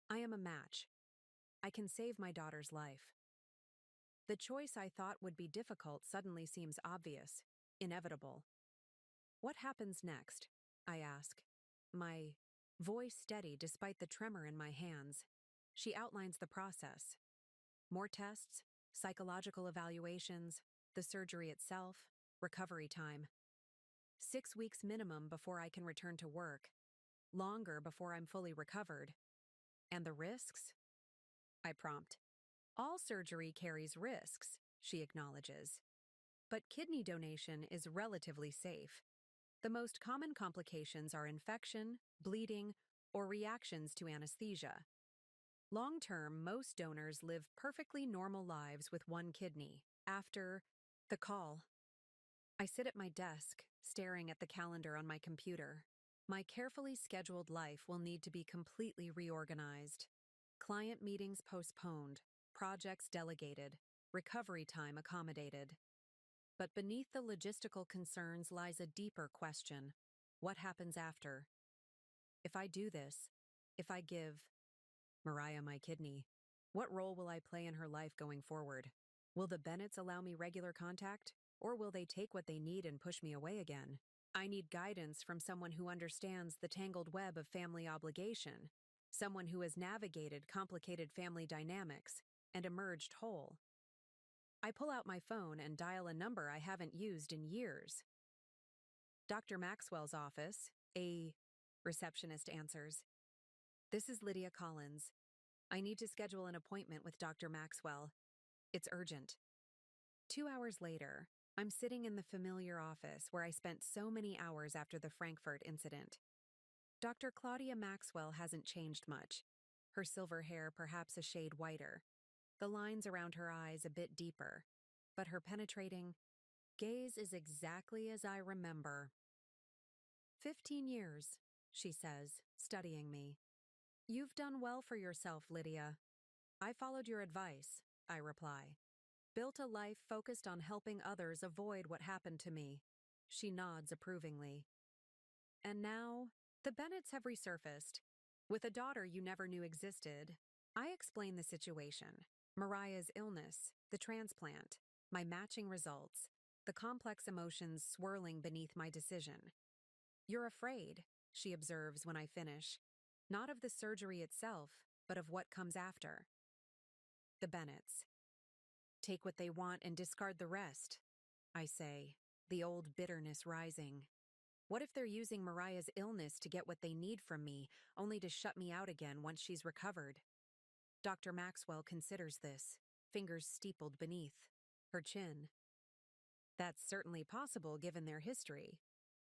I am a match. I can save my daughter's life. The choice I thought would be difficult suddenly seems obvious, inevitable. What happens next? I ask, my voice steady despite the tremor in my hands. She outlines the process. More tests, psychological evaluations, the surgery itself, recovery time. 6 weeks minimum before I can return to work. Longer before I'm fully recovered. And the risks? I prompt. All surgery carries risks, she acknowledges. But kidney donation is relatively safe. The most common complications are infection, bleeding, or reactions to anesthesia. Long-term, most donors live perfectly normal lives with one kidney. After the call, I sit at my desk, staring at the calendar on my computer. My carefully scheduled life will need to be completely reorganized. Client meetings postponed, projects delegated, recovery time accommodated. But beneath the logistical concerns lies a deeper question. What happens after? If I do this, if I give Mariah my kidney, what role will I play in her life going forward? Will the Bennetts allow me regular contact, or will they take what they need and push me away again? I need guidance from someone who understands the tangled web of family obligation, someone who has navigated complicated family dynamics and emerged whole. I pull out my phone and dial a number I haven't used in years. Dr. Maxwell's office, a receptionist answers. This is Lydia Collins. I need to schedule an appointment with Dr. Maxwell. It's urgent. 2 hours later, I'm sitting in the familiar office where I spent so many hours after the Frankfurt incident. Dr. Claudia Maxwell hasn't changed much. Her silver hair perhaps a shade whiter, the lines around her eyes a bit deeper, but her penetrating gaze is exactly as I remember. 15 years, she says, studying me. You've done well for yourself, Lydia. I followed your advice, I reply. Built a life focused on helping others avoid what happened to me. She nods approvingly. And now, the Bennetts have resurfaced. With a daughter you never knew existed, I explain the situation. Mariah's illness, the transplant, my matching results, the complex emotions swirling beneath my decision. You're afraid, she observes when I finish, not of the surgery itself, but of what comes after. The Bennetts. Take what they want and discard the rest, I say, the old bitterness rising. What if they're using Mariah's illness to get what they need from me, only to shut me out again once she's recovered? Dr. Maxwell considers this, fingers steepled beneath her chin. That's certainly possible given their history,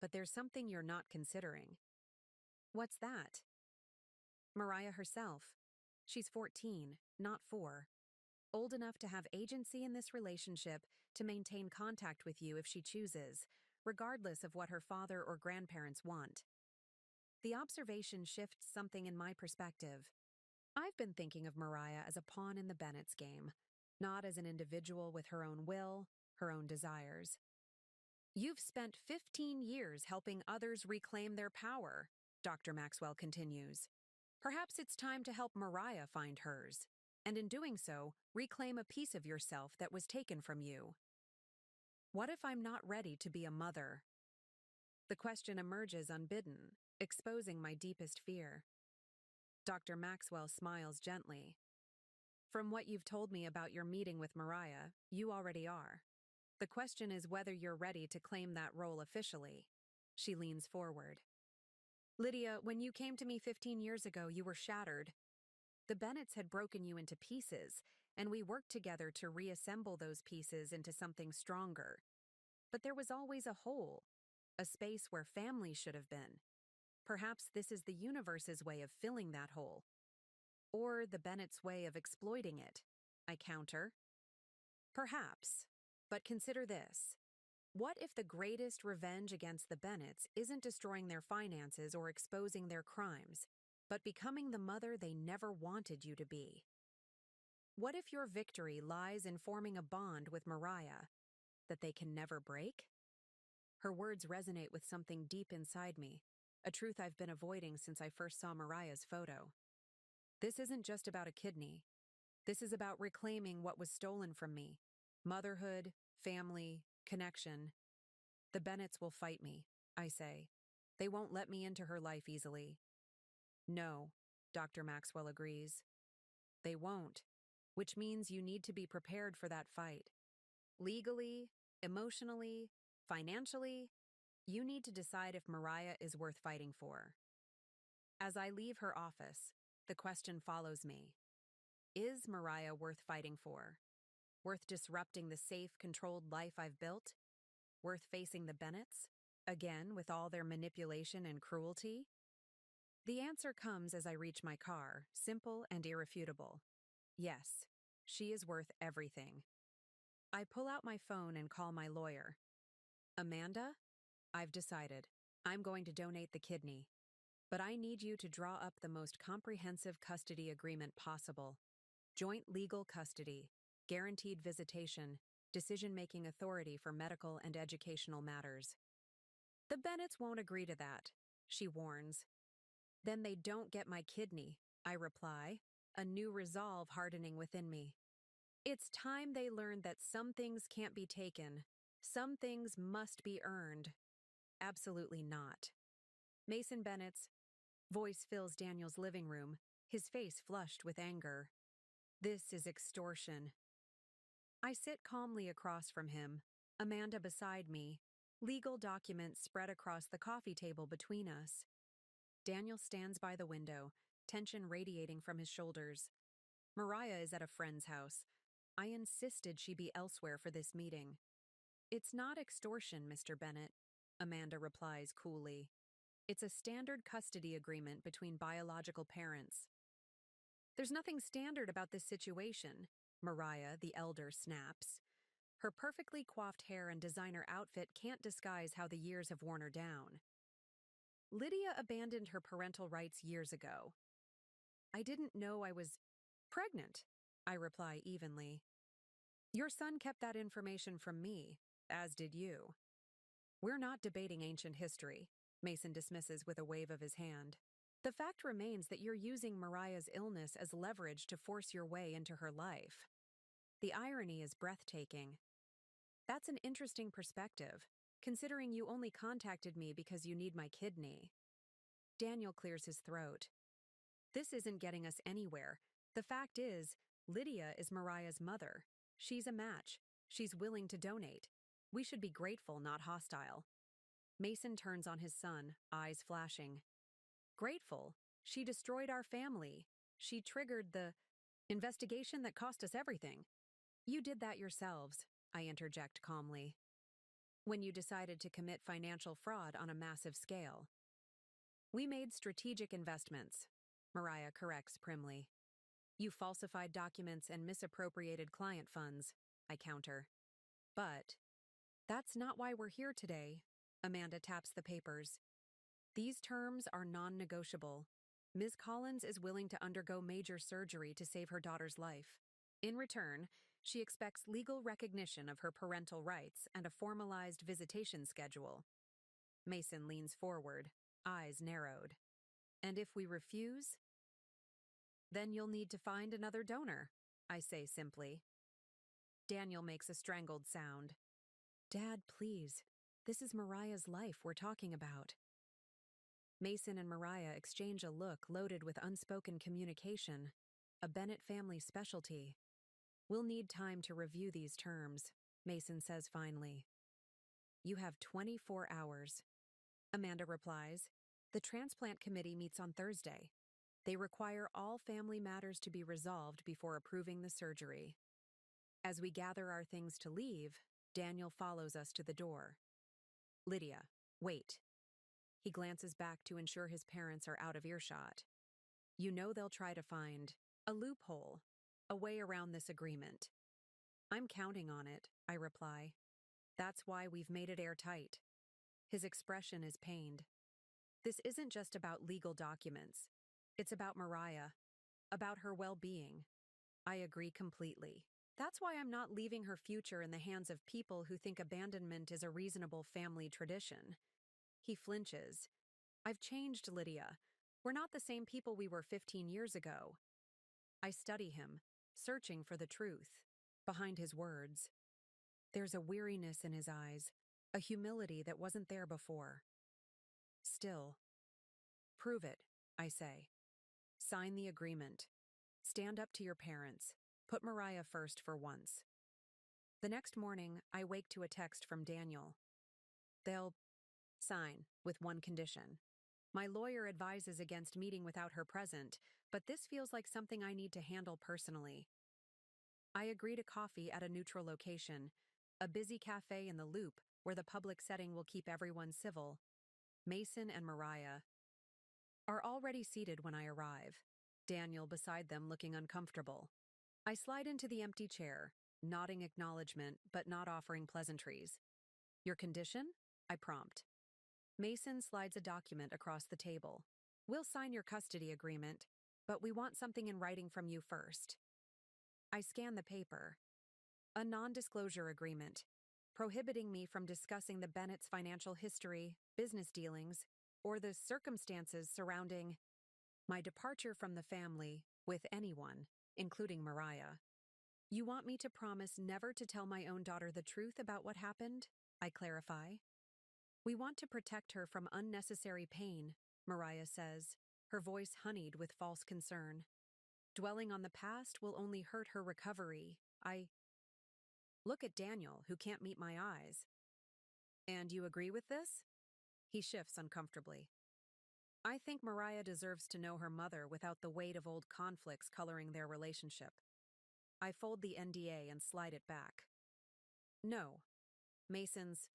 but there's something you're not considering. What's that? Mariah herself. She's 14, not 4. Old enough to have agency in this relationship to maintain contact with you if she chooses, regardless of what her father or grandparents want. The observation shifts something in my perspective. I've been thinking of Mariah as a pawn in the Bennett's game, not as an individual with her own will, her own desires. You've spent 15 years helping others reclaim their power, Dr. Maxwell continues. Perhaps it's time to help Mariah find hers, and in doing so, reclaim a piece of yourself that was taken from you. What if I'm not ready to be a mother? The question emerges unbidden, exposing my deepest fear. Dr. Maxwell smiles gently. From what you've told me about your meeting with Mariah, you already are. The question is whether you're ready to claim that role officially. She leans forward. Lydia, when you came to me 15 years ago, you were shattered. The Bennetts had broken you into pieces, and we worked together to reassemble those pieces into something stronger. But there was always a hole, a space where family should have been. Perhaps this is the universe's way of filling that hole. Or the Bennetts' way of exploiting it, I counter. Perhaps. But consider this. What if the greatest revenge against the Bennetts isn't destroying their finances or exposing their crimes, but becoming the mother they never wanted you to be? What if your victory lies in forming a bond with Mariah that they can never break? Her words resonate with something deep inside me, a truth I've been avoiding since I first saw Mariah's photo. This isn't just about a kidney. This is about reclaiming what was stolen from me. Motherhood, family, connection. The Bennetts will fight me, I say. They won't let me into her life easily. No, Dr. Maxwell agrees. They won't, which means you need to be prepared for that fight. Legally, emotionally, financially, you need to decide if Mariah is worth fighting for. As I leave her office, the question follows me. Is Mariah worth fighting for? Worth disrupting the safe, controlled life I've built? Worth facing the Bennetts? Again, with all their manipulation and cruelty? The answer comes as I reach my car, simple and irrefutable. Yes, she is worth everything. I pull out my phone and call my lawyer. Amanda? I've decided. I'm going to donate the kidney. But I need you to draw up the most comprehensive custody agreement possible. Joint legal custody, guaranteed visitation, decision-making authority for medical and educational matters. The Bennetts won't agree to that, she warns. Then they don't get my kidney, I reply, a new resolve hardening within me. It's time they learned that some things can't be taken. Some things must be earned. Absolutely not. Mason Bennett's voice fills Daniel's living room, his face flushed with anger. This is extortion. I sit calmly across from him, Amanda beside me, legal documents spread across the coffee table between us. Daniel stands by the window, tension radiating from his shoulders. Mariah is at a friend's house. I insisted she be elsewhere for this meeting. It's not extortion, Mr. Bennett, Amanda replies coolly. It's a standard custody agreement between biological parents. There's nothing standard about this situation, Mariah, the elder, snaps. Her perfectly coiffed hair and designer outfit can't disguise how the years have worn her down. Lydia abandoned her parental rights years ago. I didn't know I was pregnant, I reply evenly. Your son kept that information from me, as did you. We're not debating ancient history, Mason dismisses with a wave of his hand. The fact remains that you're using Mariah's illness as leverage to force your way into her life. The irony is breathtaking. That's an interesting perspective, considering you only contacted me because you need my kidney. Daniel clears his throat. This isn't getting us anywhere. The fact is, Lydia is Mariah's mother. She's a match. She's willing to donate. We should be grateful, not hostile. Mason turns on his son, eyes flashing. Grateful? She destroyed our family. She triggered the investigation that cost us everything. You did that yourselves, I interject calmly. When you decided to commit financial fraud on a massive scale. We made strategic investments, Mariah corrects primly. You falsified documents and misappropriated client funds, I counter. But that's not why we're here today, Amanda taps the papers. These terms are non-negotiable. Ms. Collins is willing to undergo major surgery to save her daughter's life. In return, she expects legal recognition of her parental rights and a formalized visitation schedule. Mason leans forward, eyes narrowed. And if we refuse? Then you'll need to find another donor, I say simply. Daniel makes a strangled sound. Dad, please. This is Mariah's life we're talking about. Mason and Mariah exchange a look loaded with unspoken communication, a Bennett family specialty. We'll need time to review these terms, Mason says finally. You have 24 hours. Amanda replies. The transplant committee meets on Thursday. They require all family matters to be resolved before approving the surgery. As we gather our things to leave, Daniel follows us to the door. Lydia, wait. He glances back to ensure his parents are out of earshot. You know they'll try to find a loophole, a way around this agreement. I'm counting on it, I reply. That's why we've made it airtight. His expression is pained. This isn't just about legal documents. It's about Mariah, about her well-being. I agree completely. That's why I'm not leaving her future in the hands of people who think abandonment is a reasonable family tradition. He flinches. I've changed, Lydia. We're not the same people we were 15 years ago. I study him, searching for the truth, behind his words. There's a weariness in his eyes, a humility that wasn't there before. Still. Prove it, I say. Sign the agreement. Stand up to your parents. Put Mariah first for once. The next morning, I wake to a text from Daniel. They'll sign, with one condition. My lawyer advises against meeting without her present, but this feels like something I need to handle personally. I agree to coffee at a neutral location, a busy cafe in the Loop where the public setting will keep everyone civil. Mason and Mariah are already seated when I arrive, Daniel beside them looking uncomfortable. I slide into the empty chair, nodding acknowledgement but not offering pleasantries. Your condition? I prompt. Mason slides a document across the table. We'll sign your custody agreement, but we want something in writing from you first. I scan the paper. A non-disclosure agreement, prohibiting me from discussing the Bennett's financial history, business dealings, or the circumstances surrounding my departure from the family with anyone, including Mariah. You want me to promise never to tell my own daughter the truth about what happened? I clarify. We want to protect her from unnecessary pain, Mariah says, her voice honeyed with false concern. Dwelling on the past will only hurt her recovery. I look at Daniel, who can't meet my eyes. And you agree with this? He shifts uncomfortably. I think Mariah deserves to know her mother without the weight of old conflicts coloring their relationship. I fold the NDA and slide it back. No. Mason's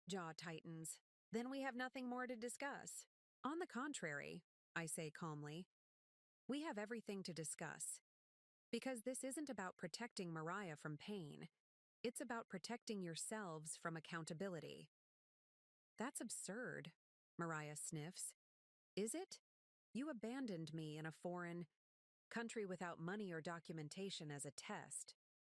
jaw tightens. Then we have nothing more to discuss. On the contrary, I say calmly, we have everything to discuss. Because this isn't about protecting Mariah from pain. It's about protecting yourselves from accountability. That's absurd, Mariah sniffs. Is it? You abandoned me in a foreign country without money or documentation as a test.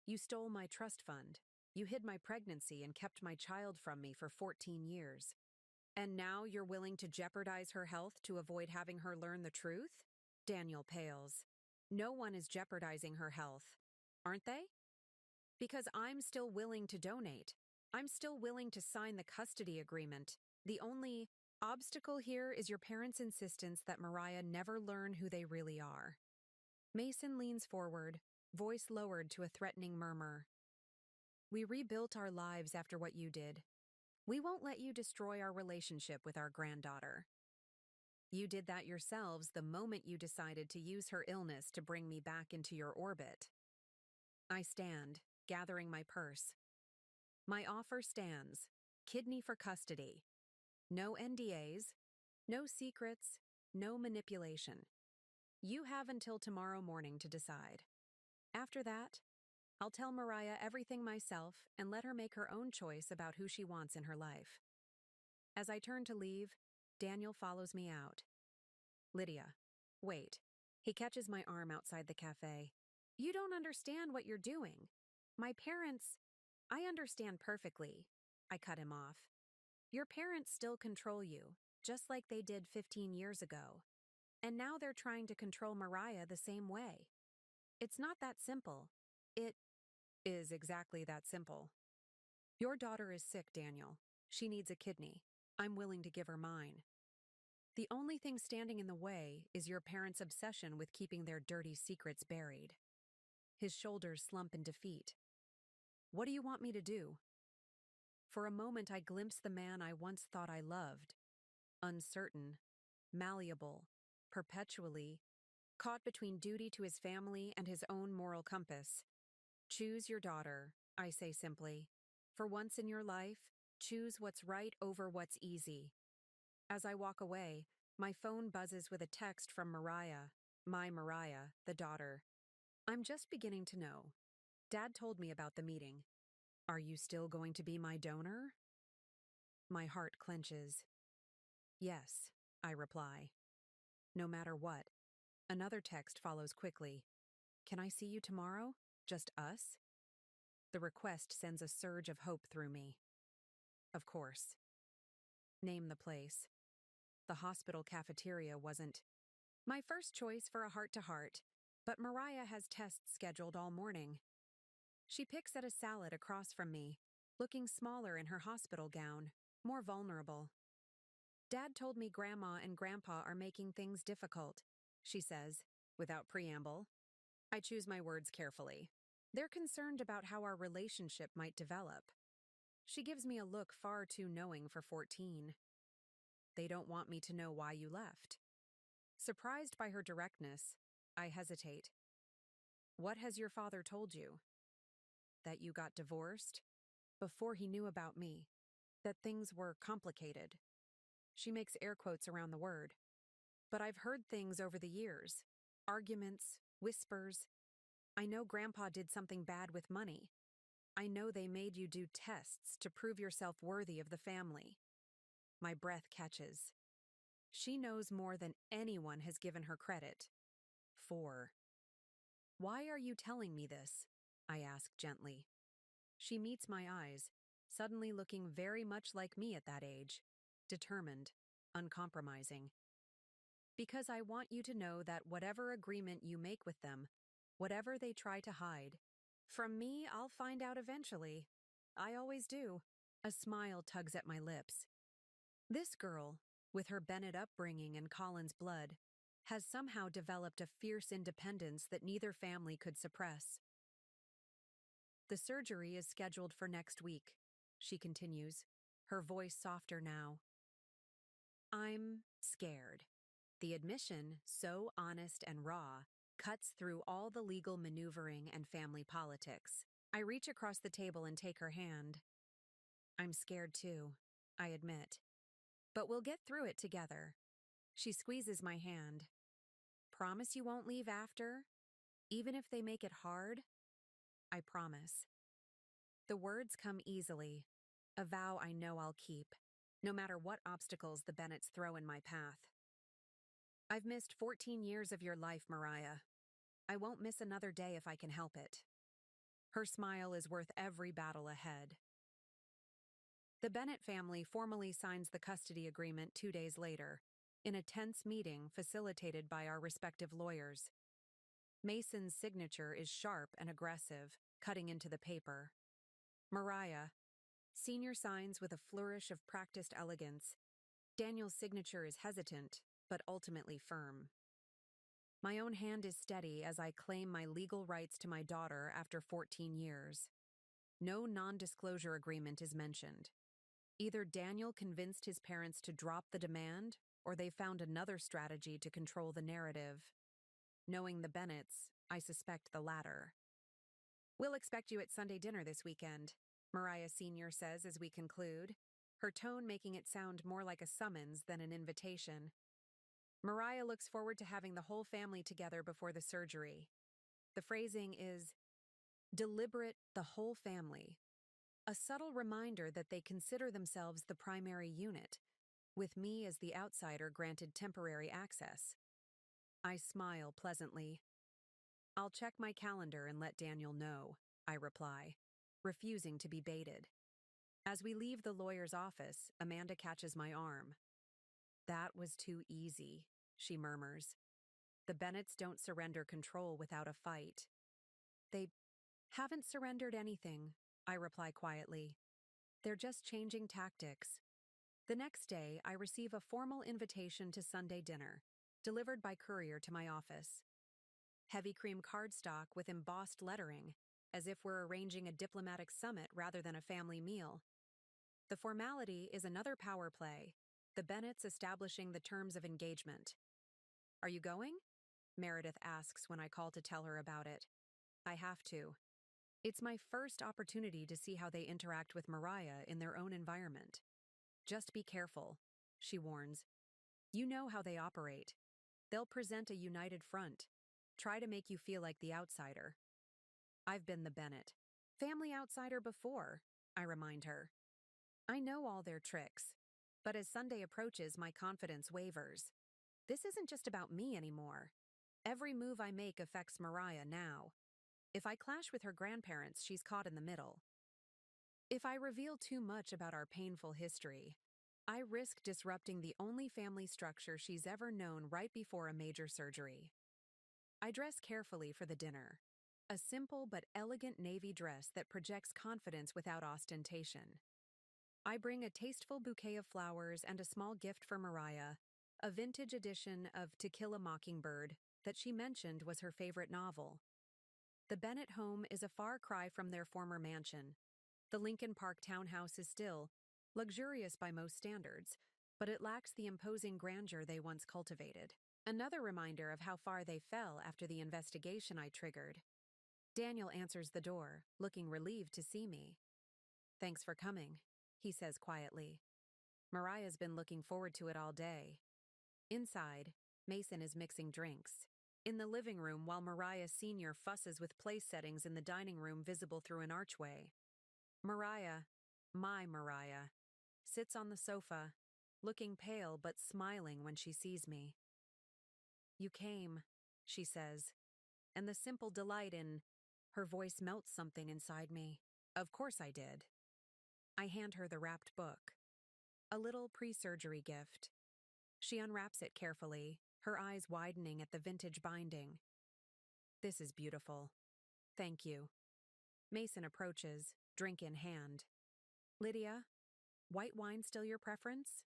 You stole my trust fund. You hid my pregnancy and kept my child from me for 14 years. And now you're willing to jeopardize her health to avoid having her learn the truth? Daniel pales. No one is jeopardizing her health, aren't they? Because I'm still willing to donate. I'm still willing to sign the custody agreement. The only obstacle here is your parents' insistence that Mariah never learn who they really are. Mason leans forward, voice lowered to a threatening murmur. We rebuilt our lives after what you did. We won't let you destroy our relationship with our granddaughter. You did that yourselves the moment you decided to use her illness to bring me back into your orbit. I stand, gathering my purse. My offer stands. Kidney for custody. No NDAs, no secrets, no manipulation. You have until tomorrow morning to decide. After that, I'll tell Mariah everything myself and let her make her own choice about who she wants in her life. As I turn to leave, Daniel follows me out. Lydia, wait. He catches my arm outside the cafe. You don't understand what you're doing. My parents, I understand perfectly. I cut him off. Your parents still control you, just like they did 15 years ago. And now they're trying to control Mariah the same way. It's not that simple. It is exactly that simple. Your daughter is sick, Daniel. She needs a kidney. I'm willing to give her mine. The only thing standing in the way is your parents' obsession with keeping their dirty secrets buried. His shoulders slump in defeat. What do you want me to do? For a moment I glimpse the man I once thought I loved. Uncertain, malleable, perpetually, caught between duty to his family and his own moral compass. Choose your daughter, I say simply. For once in your life, choose what's right over what's easy. As I walk away, my phone buzzes with a text from Mariah, my Mariah, the daughter. I'm just beginning to know. Dad told me about the meeting. Are you still going to be my donor? My heart clenches. Yes, I reply. No matter what. Another text follows quickly. Can I see you tomorrow? Just us? The request sends a surge of hope through me. Of course. Name the place. The hospital cafeteria wasn't my first choice for a heart-to-heart, but Mariah has tests scheduled all morning. She picks at a salad across from me, looking smaller in her hospital gown, more vulnerable. Dad told me Grandma and Grandpa are making things difficult, she says, without preamble. I choose my words carefully. They're concerned about how our relationship might develop. She gives me a look far too knowing for 14. They don't want me to know why you left. Surprised by her directness, I hesitate. What has your father told you? That you got divorced? Before he knew about me. That things were complicated. She makes air quotes around the word. But I've heard things over the years. Arguments, whispers. I know Grandpa did something bad with money. I know they made you do tests to prove yourself worthy of the family. My breath catches. She knows more than anyone has given her credit for. Why are you telling me this? I ask gently. She meets my eyes, suddenly looking very much like me at that age, determined, uncompromising. Because I want you to know that whatever agreement you make with them, whatever they try to hide, from me I'll find out eventually. I always do. A smile tugs at my lips. This girl, with her Bennett upbringing and Collins blood, has somehow developed a fierce independence that neither family could suppress. The surgery is scheduled for next week, she continues, her voice softer now. I'm scared. The admission, so honest and raw, cuts through all the legal maneuvering and family politics. I reach across the table and take her hand. I'm scared too, I admit. But we'll get through it together. She squeezes my hand. Promise you won't leave after? Even if they make it hard? I promise. The words come easily, a vow I know I'll keep, no matter what obstacles the Bennetts throw in my path. I've missed 14 years of your life, Mariah. I won't miss another day if I can help it. Her smile is worth every battle ahead. The Bennett family formally signs the custody agreement 2 days later, in a tense meeting facilitated by our respective lawyers. Mason's signature is sharp and aggressive, cutting into the paper. Mariah, Senior signs with a flourish of practiced elegance. Daniel's signature is hesitant, but ultimately firm. My own hand is steady as I claim my legal rights to my daughter after 14 years. No non-disclosure agreement is mentioned. Either Daniel convinced his parents to drop the demand, or they found another strategy to control the narrative. Knowing the Bennetts, I suspect the latter. "We'll expect you at Sunday dinner this weekend," Mariah Sr. says as we conclude, her tone making it sound more like a summons than an invitation. Mariah looks forward to having the whole family together before the surgery. The phrasing is deliberate, the whole family. A subtle reminder that they consider themselves the primary unit, with me as the outsider granted temporary access. I smile pleasantly. "I'll check my calendar and let Daniel know," I reply, refusing to be baited. As we leave the lawyer's office, Amanda catches my arm. "That was too easy," she murmurs. "The Bennetts don't surrender control without a fight." "They haven't surrendered anything," I reply quietly. "They're just changing tactics." The next day, I receive a formal invitation to Sunday dinner, delivered by courier to my office. Heavy cream cardstock with embossed lettering, as if we're arranging a diplomatic summit rather than a family meal. The formality is another power play, the Bennetts establishing the terms of engagement. "Are you going?" Meredith asks when I call to tell her about it. I have to. It's my first opportunity to see how they interact with Mariah in their own environment. "Just be careful," she warns. "You know how they operate. They'll present a united front, try to make you feel like the outsider." I've been the Bennett family outsider before, I remind her. I know all their tricks, but as Sunday approaches, my confidence wavers. This isn't just about me anymore. Every move I make affects Mariah now. If I clash with her grandparents, she's caught in the middle. If I reveal too much about our painful history, I risk disrupting the only family structure she's ever known right before a major surgery. I dress carefully for the dinner. A simple but elegant navy dress that projects confidence without ostentation. I bring a tasteful bouquet of flowers and a small gift for Mariah, a vintage edition of To Kill a Mockingbird that she mentioned was her favorite novel. The Bennett home is a far cry from their former mansion. The Lincoln Park townhouse is still luxurious by most standards, but it lacks the imposing grandeur they once cultivated. Another reminder of how far they fell after the investigation I triggered. Daniel answers the door, looking relieved to see me. "Thanks for coming," he says quietly. "Mariah's been looking forward to it all day." Inside, Mason is mixing drinks. In the living room, while Mariah Sr. fusses with place settings in the dining room visible through an archway. Mariah, my Mariah, sits on the sofa, looking pale but smiling when she sees me. "You came," she says, and the simple delight in her voice melts something inside me. "Of course I did." I hand her the wrapped book. A little pre-surgery gift. She unwraps it carefully, her eyes widening at the vintage binding. "This is beautiful. Thank you." Mason approaches, drink in hand. "Lydia, white wine still your preference?"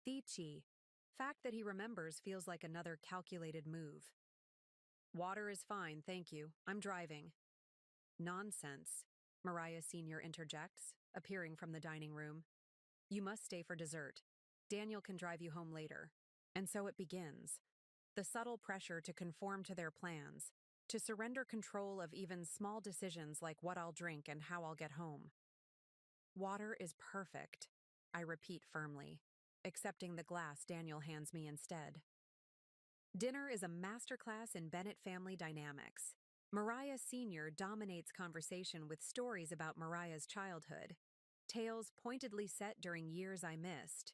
Vici. Fact that he remembers feels like another calculated move. "Water is fine, thank you. I'm driving." "Nonsense," Mariah Sr. interjects, appearing from the dining room. "You must stay for dessert. Daniel can drive you home later." And so it begins. The subtle pressure to conform to their plans, to surrender control of even small decisions like what I'll drink and how I'll get home. "Water is perfect," I repeat firmly, accepting the glass Daniel hands me instead. Dinner is a masterclass in Bennett family dynamics. Mariah Sr. dominates conversation with stories about Mariah's childhood, tales pointedly set during years I missed.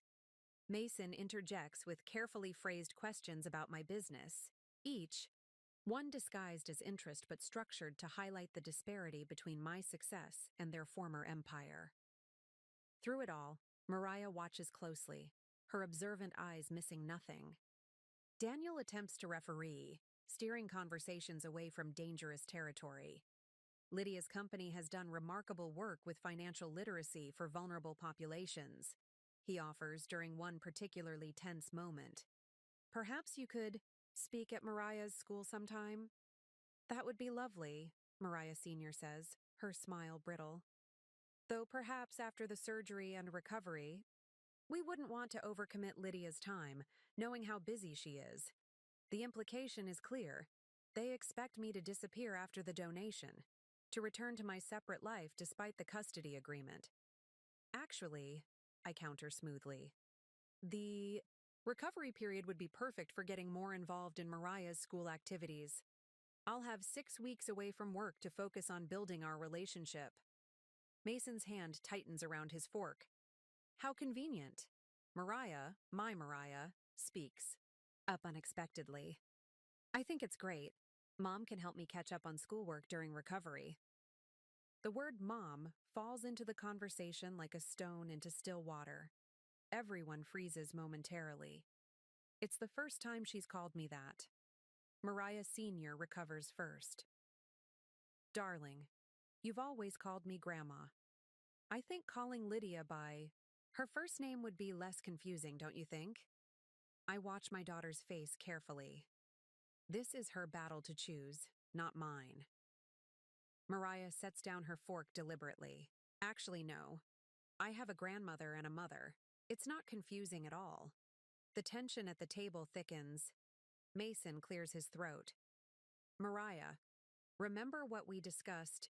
Mason interjects with carefully phrased questions about my business, each, one disguised as interest but structured to highlight the disparity between my success and their former empire. Through it all, Mariah watches closely, her observant eyes missing nothing. Daniel attempts to referee, steering conversations away from dangerous territory. Lydia's company has done remarkable work with financial literacy for vulnerable populations, he offers during one particularly tense moment. Perhaps you could speak at Mariah's school sometime? That would be lovely, Mariah Sr. says, her smile brittle. Though perhaps after the surgery and recovery, we wouldn't want to overcommit Lydia's time, knowing how busy she is. The implication is clear. They expect me to disappear after the donation, to return to my separate life despite the custody agreement. Actually, I counter smoothly, the recovery period would be perfect for getting more involved in Mariah's school activities. I'll have 6 weeks away from work to focus on building our relationship. Mason's hand tightens around his fork. How convenient. Mariah, my Mariah, speaks, up unexpectedly. I think it's great. Mom can help me catch up on schoolwork during recovery. The word mom falls into the conversation like a stone into still water. Everyone freezes momentarily. It's the first time she's called me that. Mariah Sr. recovers first. Darling, you've always called me Grandma. I think calling Lydia by her first name would be less confusing, don't you think? I watch my daughter's face carefully. This is her battle to choose, not mine. Mariah sets down her fork deliberately. Actually, no. I have a grandmother and a mother. It's not confusing at all. The tension at the table thickens. Mason clears his throat. Mariah, remember what we discussed?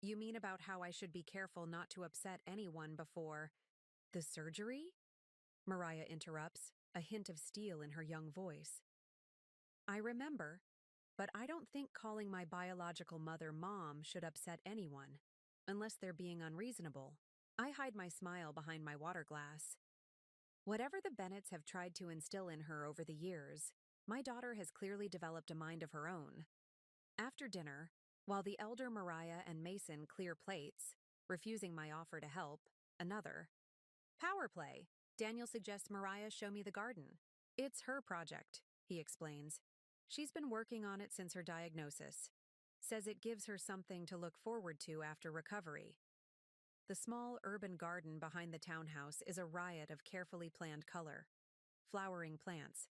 You mean about how I should be careful not to upset anyone before the surgery? Mariah interrupts, a hint of steel in her young voice. I remember, but I don't think calling my biological mother Mom should upset anyone, unless they're being unreasonable. I hide my smile behind my water glass. Whatever the Bennetts have tried to instill in her over the years, my daughter has clearly developed a mind of her own. After dinner, while the elder Mariah and Mason clear plates, refusing my offer to help, another. Power play. Daniel suggests Mariah show me the garden. It's her project, he explains. She's been working on it since her diagnosis. Says it gives her something to look forward to after recovery. The small urban garden behind the townhouse is a riot of carefully planned color. Flowering plants,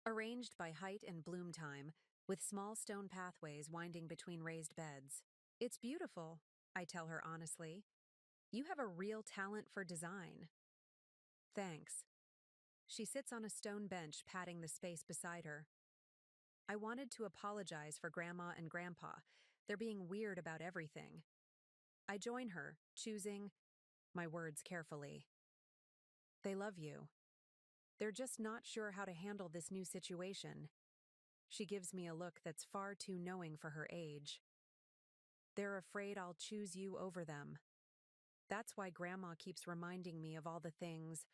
arranged by height and bloom time, with small stone pathways winding between raised beds. It's beautiful, I tell her honestly. You have a real talent for design. Thanks. She sits on a stone bench patting the space beside her. I wanted to apologize for Grandma and Grandpa. They're being weird about everything. I join her, choosing my words carefully. They love you. They're just not sure how to handle this new situation. She gives me a look that's far too knowing for her age. They're afraid I'll choose you over them. That's why Grandma keeps reminding me of all the things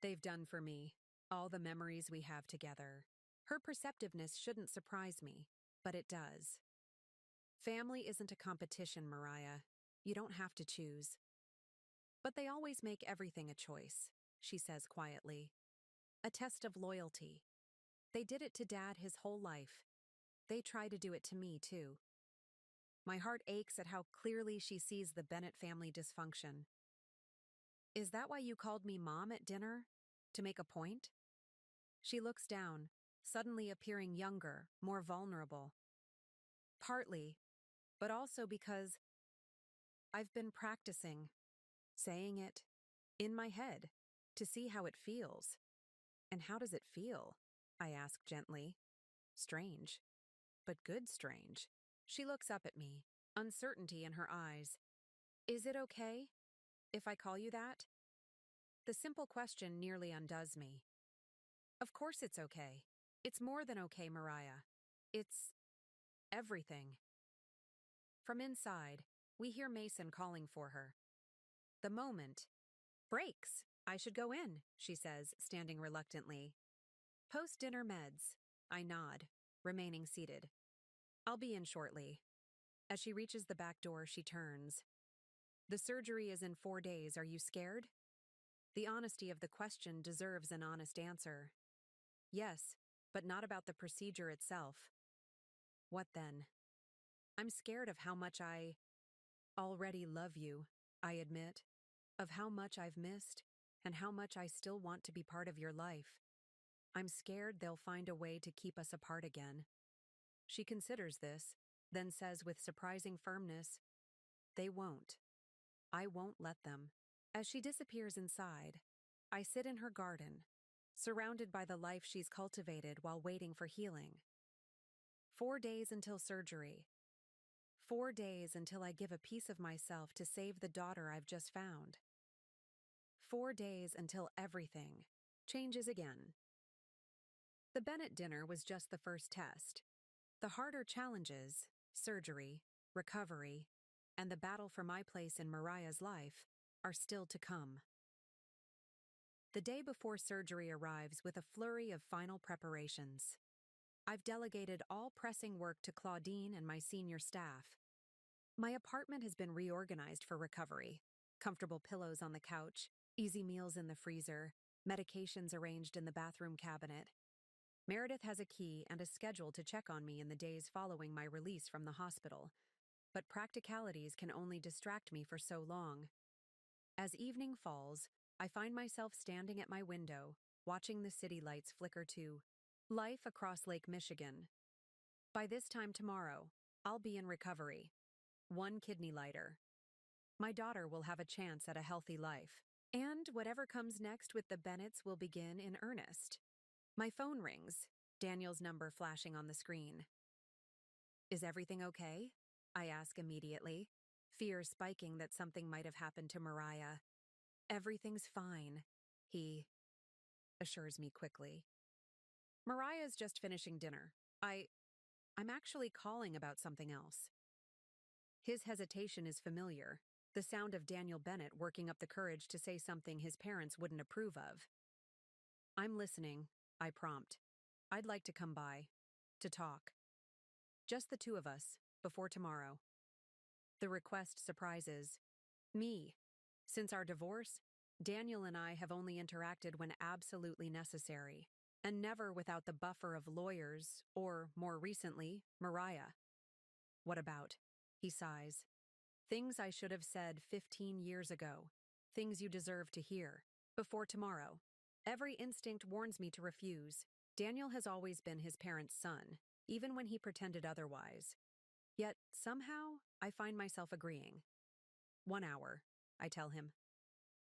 they've done for me, all the memories we have together. Her perceptiveness shouldn't surprise me, but it does. Family isn't a competition, Mariah. You don't have to choose. But they always make everything a choice, she says quietly. A test of loyalty. They did it to Dad his whole life. They try to do it to me, too. My heart aches at how clearly she sees the Bennett family dysfunction. Is that why you called me Mom at dinner? To make a point? She looks down, suddenly appearing younger, more vulnerable. Partly, but also because I've been practicing, saying it, in my head, to see how it feels. And how does it feel? I ask gently. Strange, but good strange. She looks up at me, uncertainty in her eyes. Is it okay if I call you that? The simple question nearly undoes me. Of course it's okay. It's more than okay, Mariah. It's everything. From inside, we hear Mason calling for her. The moment breaks. I should go in, she says, standing reluctantly. Post-dinner meds. I nod, remaining seated. I'll be in shortly. As she reaches the back door, she turns. The surgery is in 4 days. Are you scared? The honesty of the question deserves an honest answer. Yes, but not about the procedure itself. What then? I'm scared of how much I already love you, I admit, of how much I've missed, and how much I still want to be part of your life. I'm scared they'll find a way to keep us apart again. She considers this, then says with surprising firmness, they won't. I won't let them. As she disappears inside, I sit in her garden, surrounded by the life she's cultivated while waiting for healing. 4 days until surgery. 4 days until I give a piece of myself to save the daughter I've just found. 4 days until everything changes again. The Bennett dinner was just the first test. The harder challenges, surgery, recovery, and the battle for my place in Mariah's life, are still to come. The day before surgery arrives with a flurry of final preparations. I've delegated all pressing work to Claudine and my senior staff. My apartment has been reorganized for recovery. Comfortable pillows on the couch, easy meals in the freezer, medications arranged in the bathroom cabinet. Meredith has a key and a schedule to check on me in the days following my release from the hospital, but practicalities can only distract me for so long. As evening falls, I find myself standing at my window, watching the city lights flicker to life across Lake Michigan. By this time tomorrow, I'll be in recovery. 1 kidney lighter. My daughter will have a chance at a healthy life. And whatever comes next with the Bennetts will begin in earnest. My phone rings, Daniel's number flashing on the screen. Is everything okay? I ask immediately, fear spiking that something might have happened to Mariah. Everything's fine, he assures me quickly. Mariah's just finishing dinner. I'm actually calling about something else. His hesitation is familiar, the sound of Daniel Bennett working up the courage to say something his parents wouldn't approve of. I'm listening, I prompt. I'd like to come by. To talk. Just the 2 of us, before tomorrow. The request surprises me. Since our divorce, Daniel and I have only interacted when absolutely necessary, and never without the buffer of lawyers or, more recently, Mariah. What about? He sighs. Things I should have said 15 years ago. Things you deserve to hear. Before tomorrow. Every instinct warns me to refuse. Daniel has always been his parents' son, even when he pretended otherwise. Yet, somehow, I find myself agreeing. 1 hour, I tell him.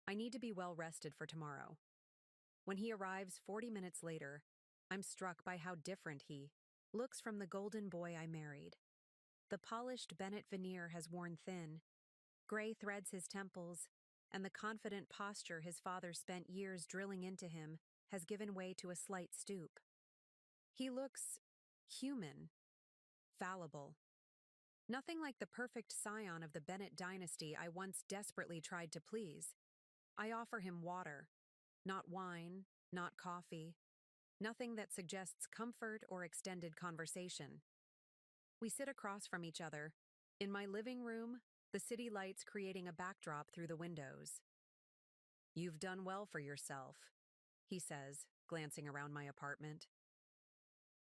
I need to be well rested for tomorrow. When he arrives 40 minutes later, I'm struck by how different he looks from the golden boy I married. The polished Bennett veneer has worn thin, gray threads his temples, and the confident posture his father spent years drilling into him has given way to a slight stoop. He looks human, fallible. Nothing like the perfect scion of the Bennett dynasty I once desperately tried to please. I offer him water, not wine, not coffee, nothing that suggests comfort or extended conversation. We sit across from each other, in my living room, the city lights creating a backdrop through the windows. You've done well for yourself, he says, glancing around my apartment.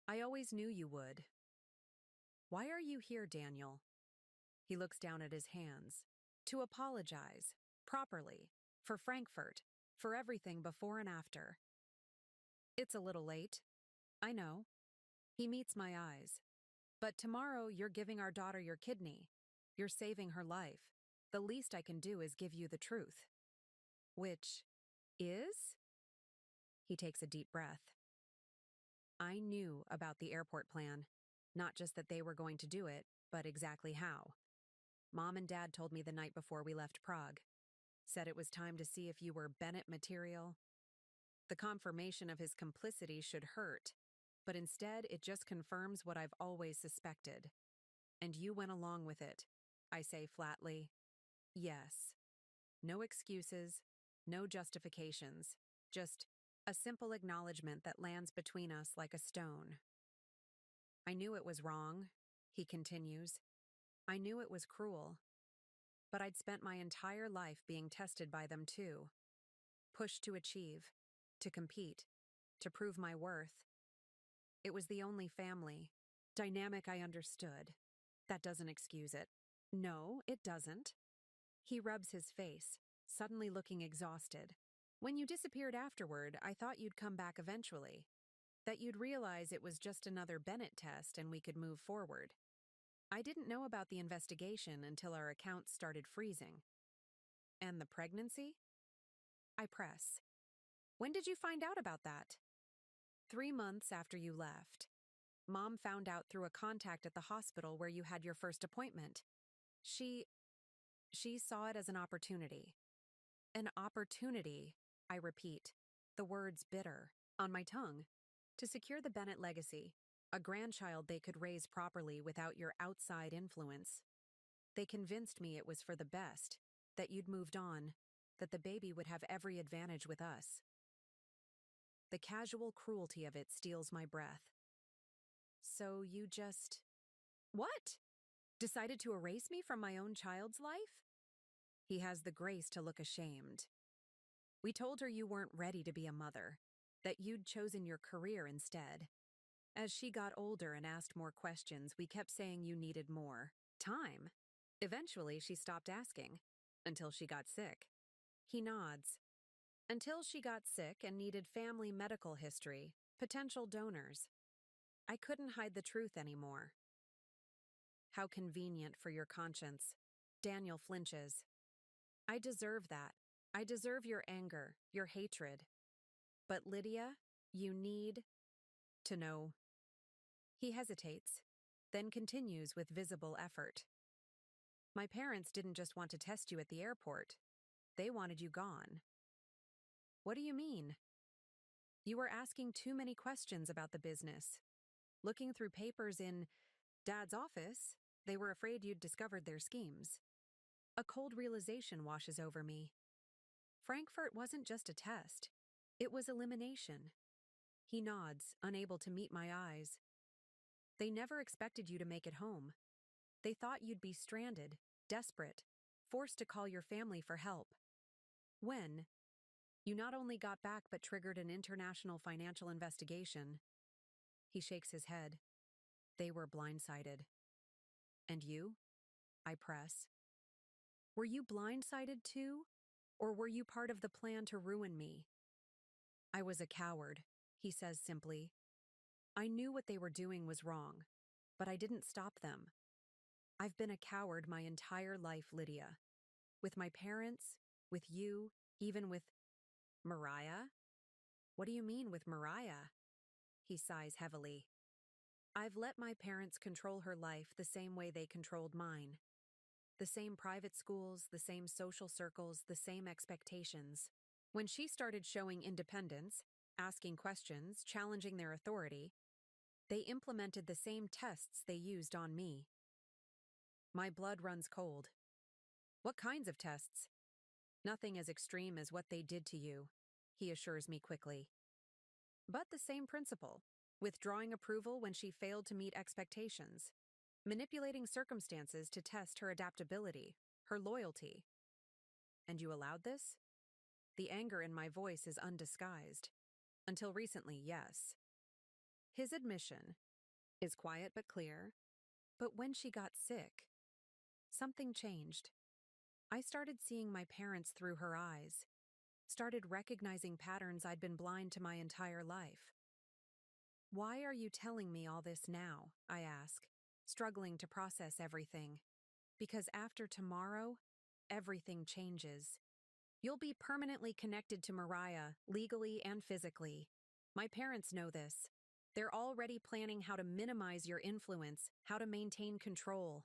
I always knew you would. Why are you here, Daniel? He looks down at his hands. To apologize, properly, for Frankfurt, for everything before and after. It's a little late. I know. He meets my eyes. But tomorrow you're giving our daughter your kidney. You're saving her life. The least I can do is give you the truth. Which is? He takes a deep breath. I knew about the airport plan. Not just that they were going to do it, but exactly how. Mom and Dad told me the night before we left Prague. Said it was time to see if you were Bennett material. The confirmation of his complicity should hurt, but instead it just confirms what I've always suspected. And you went along with it, I say flatly. Yes. No excuses, no justifications, just a simple acknowledgement that lands between us like a stone. I knew it was wrong, he continues. I knew it was cruel. But I'd spent my entire life being tested by them too. push to achieve, to compete, to prove my worth. It was the only family dynamic I understood. That doesn't excuse it. No, it doesn't. He rubs his face, suddenly looking exhausted. When you disappeared afterward, I thought you'd come back eventually. That you'd realize it was just another Bennett test and we could move forward. I didn't know about the investigation until our accounts started freezing. And the pregnancy? I press. When did you find out about that? 3 months after you left. Mom found out through a contact at the hospital where you had your first appointment. She saw it as an opportunity. An opportunity, I repeat, the words bitter, on my tongue, to secure the Bennett legacy, a grandchild they could raise properly without your outside influence. They convinced me it was for the best, that you'd moved on, that the baby would have every advantage with us. The casual cruelty of it steals my breath. So you just… What? Decided to erase me from my own child's life? He has the grace to look ashamed. We told her you weren't ready to be a mother, that you'd chosen your career instead. As she got older and asked more questions, we kept saying you needed more time. Eventually, she stopped asking, until she got sick. He nods. Until she got sick and needed family medical history, potential donors. I couldn't hide the truth anymore. How convenient for your conscience. Daniel flinches. I deserve that. I deserve your anger, your hatred. But Lydia, you need to know. He hesitates, then continues with visible effort. My parents didn't just want to test you at the airport. They wanted you gone. What do you mean? You were asking too many questions about the business. Looking through papers in Dad's office, they were afraid you'd discovered their schemes. A cold realization washes over me. Frankfurt wasn't just a test. It was elimination. He nods, unable to meet my eyes. They never expected you to make it home. They thought you'd be stranded, desperate, forced to call your family for help. When you not only got back but triggered an international financial investigation. He shakes his head. They were blindsided. And you? I press. Were you blindsided too? Or were you part of the plan to ruin me? I was a coward, he says simply. I knew what they were doing was wrong, but I didn't stop them. I've been a coward my entire life, Lydia. With my parents, with you, even with Mariah? What do you mean with Mariah? He sighs heavily. I've let my parents control her life the same way they controlled mine. The same private schools, the same social circles, the same expectations. When she started showing independence, asking questions, challenging their authority, they implemented the same tests they used on me. My blood runs cold. What kinds of tests? Nothing as extreme as what they did to you, he assures me quickly. But the same principle, withdrawing approval when she failed to meet expectations, manipulating circumstances to test her adaptability, her loyalty. And you allowed this? The anger in my voice is undisguised. Until recently, yes. His admission is quiet but clear. But when she got sick, something changed. I started seeing my parents through her eyes, started recognizing patterns I'd been blind to my entire life. Why are you telling me all this now? I ask, struggling to process everything. Because after tomorrow, everything changes. You'll be permanently connected to Mariah, legally and physically. My parents know this. They're already planning how to minimize your influence, how to maintain control.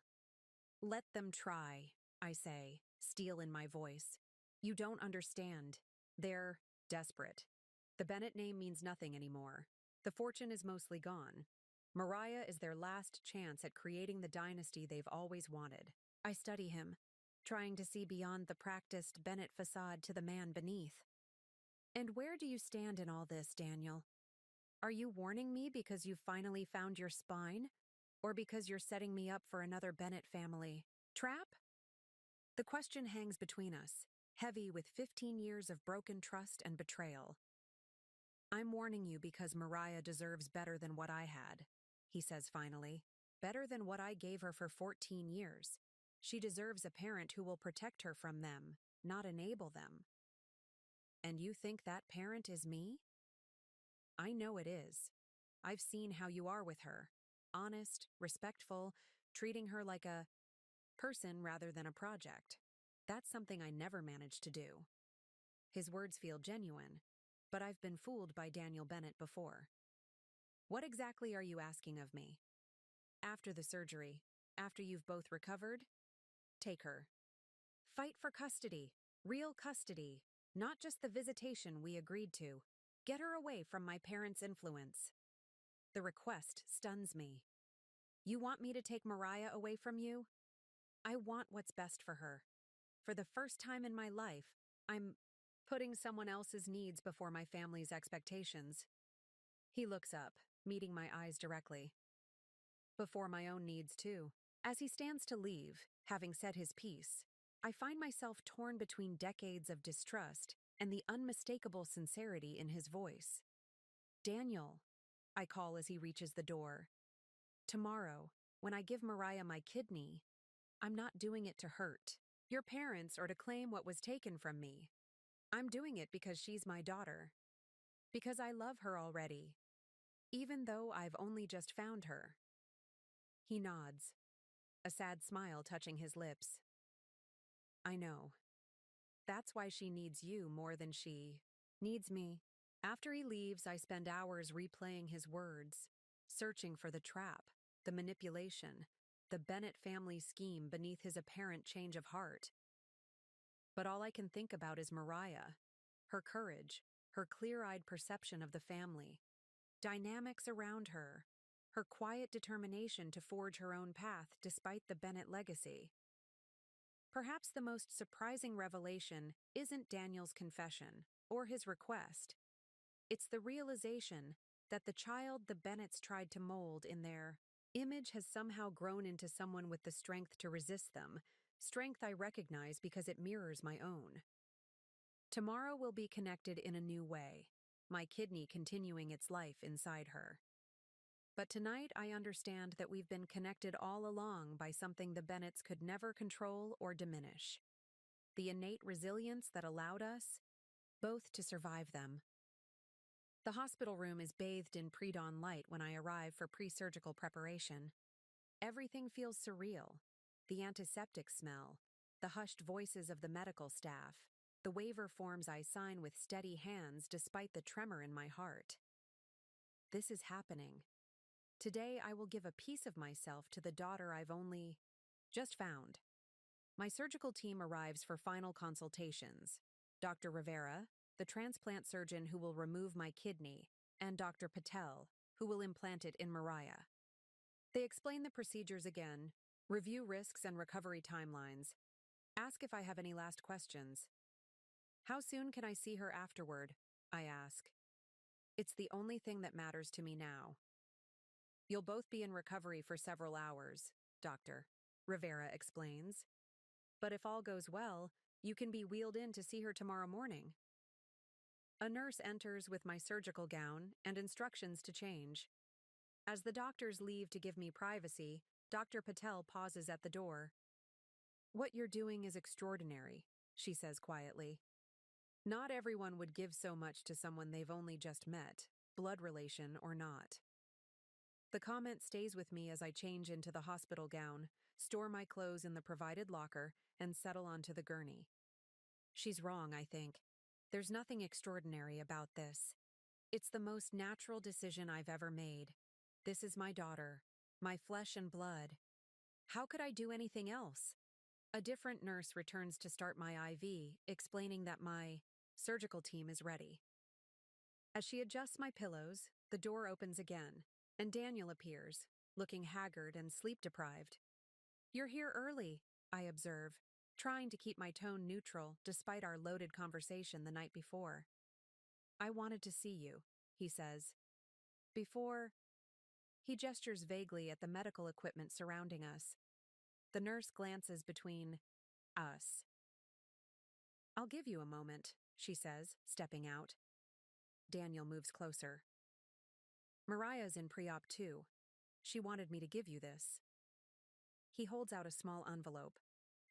Let them try, I say, steel in my voice. You don't understand. They're desperate. The Bennett name means nothing anymore. The fortune is mostly gone. Mariah is their last chance at creating the dynasty they've always wanted. I study him, trying to see beyond the practiced Bennett facade to the man beneath. And where do you stand in all this, Daniel? Are you warning me because you've finally found your spine? Or because you're setting me up for another Bennett family trap? The question hangs between us, heavy with 15 years of broken trust and betrayal. "I'm warning you because Mariah deserves better than what I had," he says finally. "Better than what I gave her for 14 years. She deserves a parent who will protect her from them, not enable them." "And you think that parent is me?" "I know it is. I've seen how you are with her. Honest, respectful, treating her like a person rather than a project. That's something I never managed to do." His words feel genuine, but I've been fooled by Daniel Bennett before. "What exactly are you asking of me?" "After the surgery, after you've both recovered, take her. Fight for custody, real custody, not just the visitation we agreed to. Get her away from my parents' influence." The request stuns me. "You want me to take Mariah away from you?" "I want what's best for her. For the first time in my life, I'm putting someone else's needs before my family's expectations." He looks up, meeting my eyes directly. "Before my own needs, too." As he stands to leave, having said his piece, I find myself torn between decades of distrust and the unmistakable sincerity in his voice. "Daniel," I call as he reaches the door. "Tomorrow, when I give Mariah my kidney, I'm not doing it to hurt your parents or to claim what was taken from me. I'm doing it because she's my daughter. Because I love her already, even though I've only just found her." He nods, a sad smile touching his lips. "I know. That's why she needs you more than she needs me." After he leaves, I spend hours replaying his words, searching for the trap, the manipulation, the Bennett family scheme beneath his apparent change of heart. But all I can think about is Mariah, her courage, her clear-eyed perception of the family, dynamics around her, her quiet determination to forge her own path despite the Bennett legacy. Perhaps the most surprising revelation isn't Daniel's confession or his request. It's the realization that the child the Bennetts tried to mold in their image has somehow grown into someone with the strength to resist them, strength I recognize because it mirrors my own. Tomorrow will be connected in a new way, my kidney continuing its life inside her. But tonight I understand that we've been connected all along by something the Bennetts could never control or diminish. The innate resilience that allowed us both to survive them. The hospital room is bathed in pre-dawn light when I arrive for pre-surgical preparation. Everything feels surreal. The antiseptic smell, the hushed voices of the medical staff, the waiver forms I sign with steady hands despite the tremor in my heart. This is happening. Today I will give a piece of myself to the daughter I've only just found. My surgical team arrives for final consultations. Dr. Rivera, the transplant surgeon who will remove my kidney, and Dr. Patel, who will implant it in Mariah. They explain the procedures again, review risks and recovery timelines, ask if I have any last questions. "How soon can I see her afterward?" I ask. "It's the only thing that matters to me now." "You'll both be in recovery for several hours," Dr. Rivera explains. "But if all goes well, you can be wheeled in to see her tomorrow morning." A nurse enters with my surgical gown and instructions to change. As the doctors leave to give me privacy, Dr. Patel pauses at the door. "What you're doing is extraordinary," she says quietly. "Not everyone would give so much to someone they've only just met, blood relation or not." The comment stays with me as I change into the hospital gown, store my clothes in the provided locker, and settle onto the gurney. She's wrong, I think. There's nothing extraordinary about this. It's the most natural decision I've ever made. This is my daughter, my flesh and blood. How could I do anything else? A different nurse returns to start my IV, explaining that my surgical team is ready. As she adjusts my pillows, the door opens again, and Daniel appears, looking haggard and sleep-deprived. "You're here early," I observe, trying to keep my tone neutral despite our loaded conversation the night before. "I wanted to see you," he says. "Before—" He gestures vaguely at the medical equipment surrounding us. The nurse glances between us. I'll give you a moment, she says, stepping out. Daniel moves closer. Mariah's in pre-op too. She wanted me to give you this. He holds out a small envelope.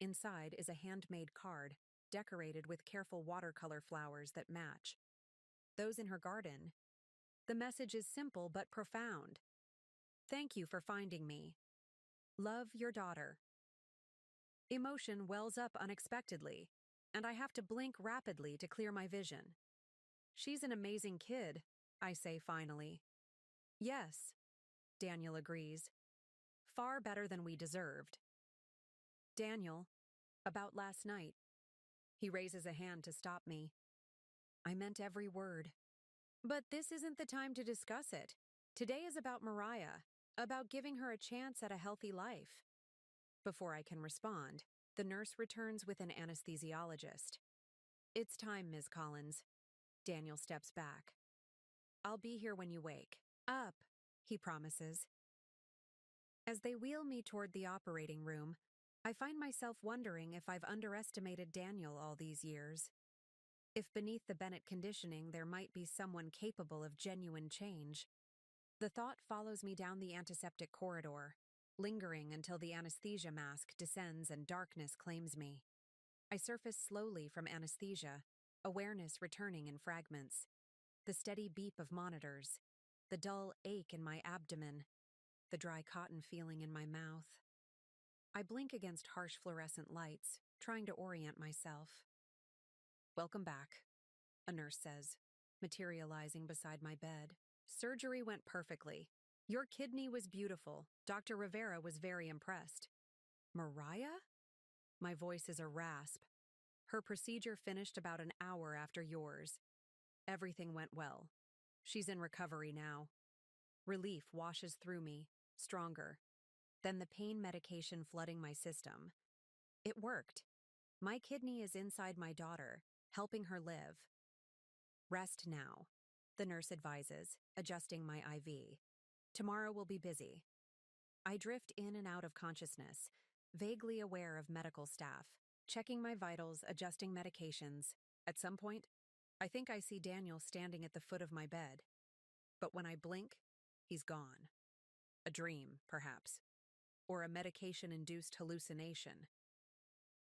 Inside is a handmade card, decorated with careful watercolor flowers that match those in her garden. The message is simple but profound. Thank you for finding me. Love, your daughter. Emotion wells up unexpectedly, and I have to blink rapidly to clear my vision. She's an amazing kid, I say finally. Yes, Daniel agrees. Far better than we deserved. Daniel, about last night. He raises a hand to stop me. I meant every word. But this isn't the time to discuss it. Today is about Mariah, about giving her a chance at a healthy life. Before I can respond, the nurse returns with an anesthesiologist. It's time, Ms. Collins. Daniel steps back. I'll be here when you wake. Up, he promises. As they wheel me toward the operating room, I find myself wondering if I've underestimated Daniel all these years. If beneath the Bennett conditioning there might be someone capable of genuine change. The thought follows me down the antiseptic corridor, lingering until the anesthesia mask descends and darkness claims me. I surface slowly from anesthesia, awareness returning in fragments. The steady beep of monitors, the dull ache in my abdomen, the dry cotton feeling in my mouth. I blink against harsh fluorescent lights, trying to orient myself. Welcome back, a nurse says, materializing beside my bed. Surgery went perfectly. Your kidney was beautiful. Dr. Rivera was very impressed. Mariah? My voice is a rasp. Her procedure finished about an hour after yours. Everything went well. She's in recovery now. Relief washes through me, stronger. Then the pain medication flooding my system. It worked. My kidney is inside my daughter, helping her live. Rest now, the nurse advises, adjusting my IV. Tomorrow will be busy. I drift in and out of consciousness, vaguely aware of medical staff, checking my vitals, adjusting medications. At some point, I think I see Daniel standing at the foot of my bed. But when I blink, he's gone. A dream, perhaps. Or a medication-induced hallucination.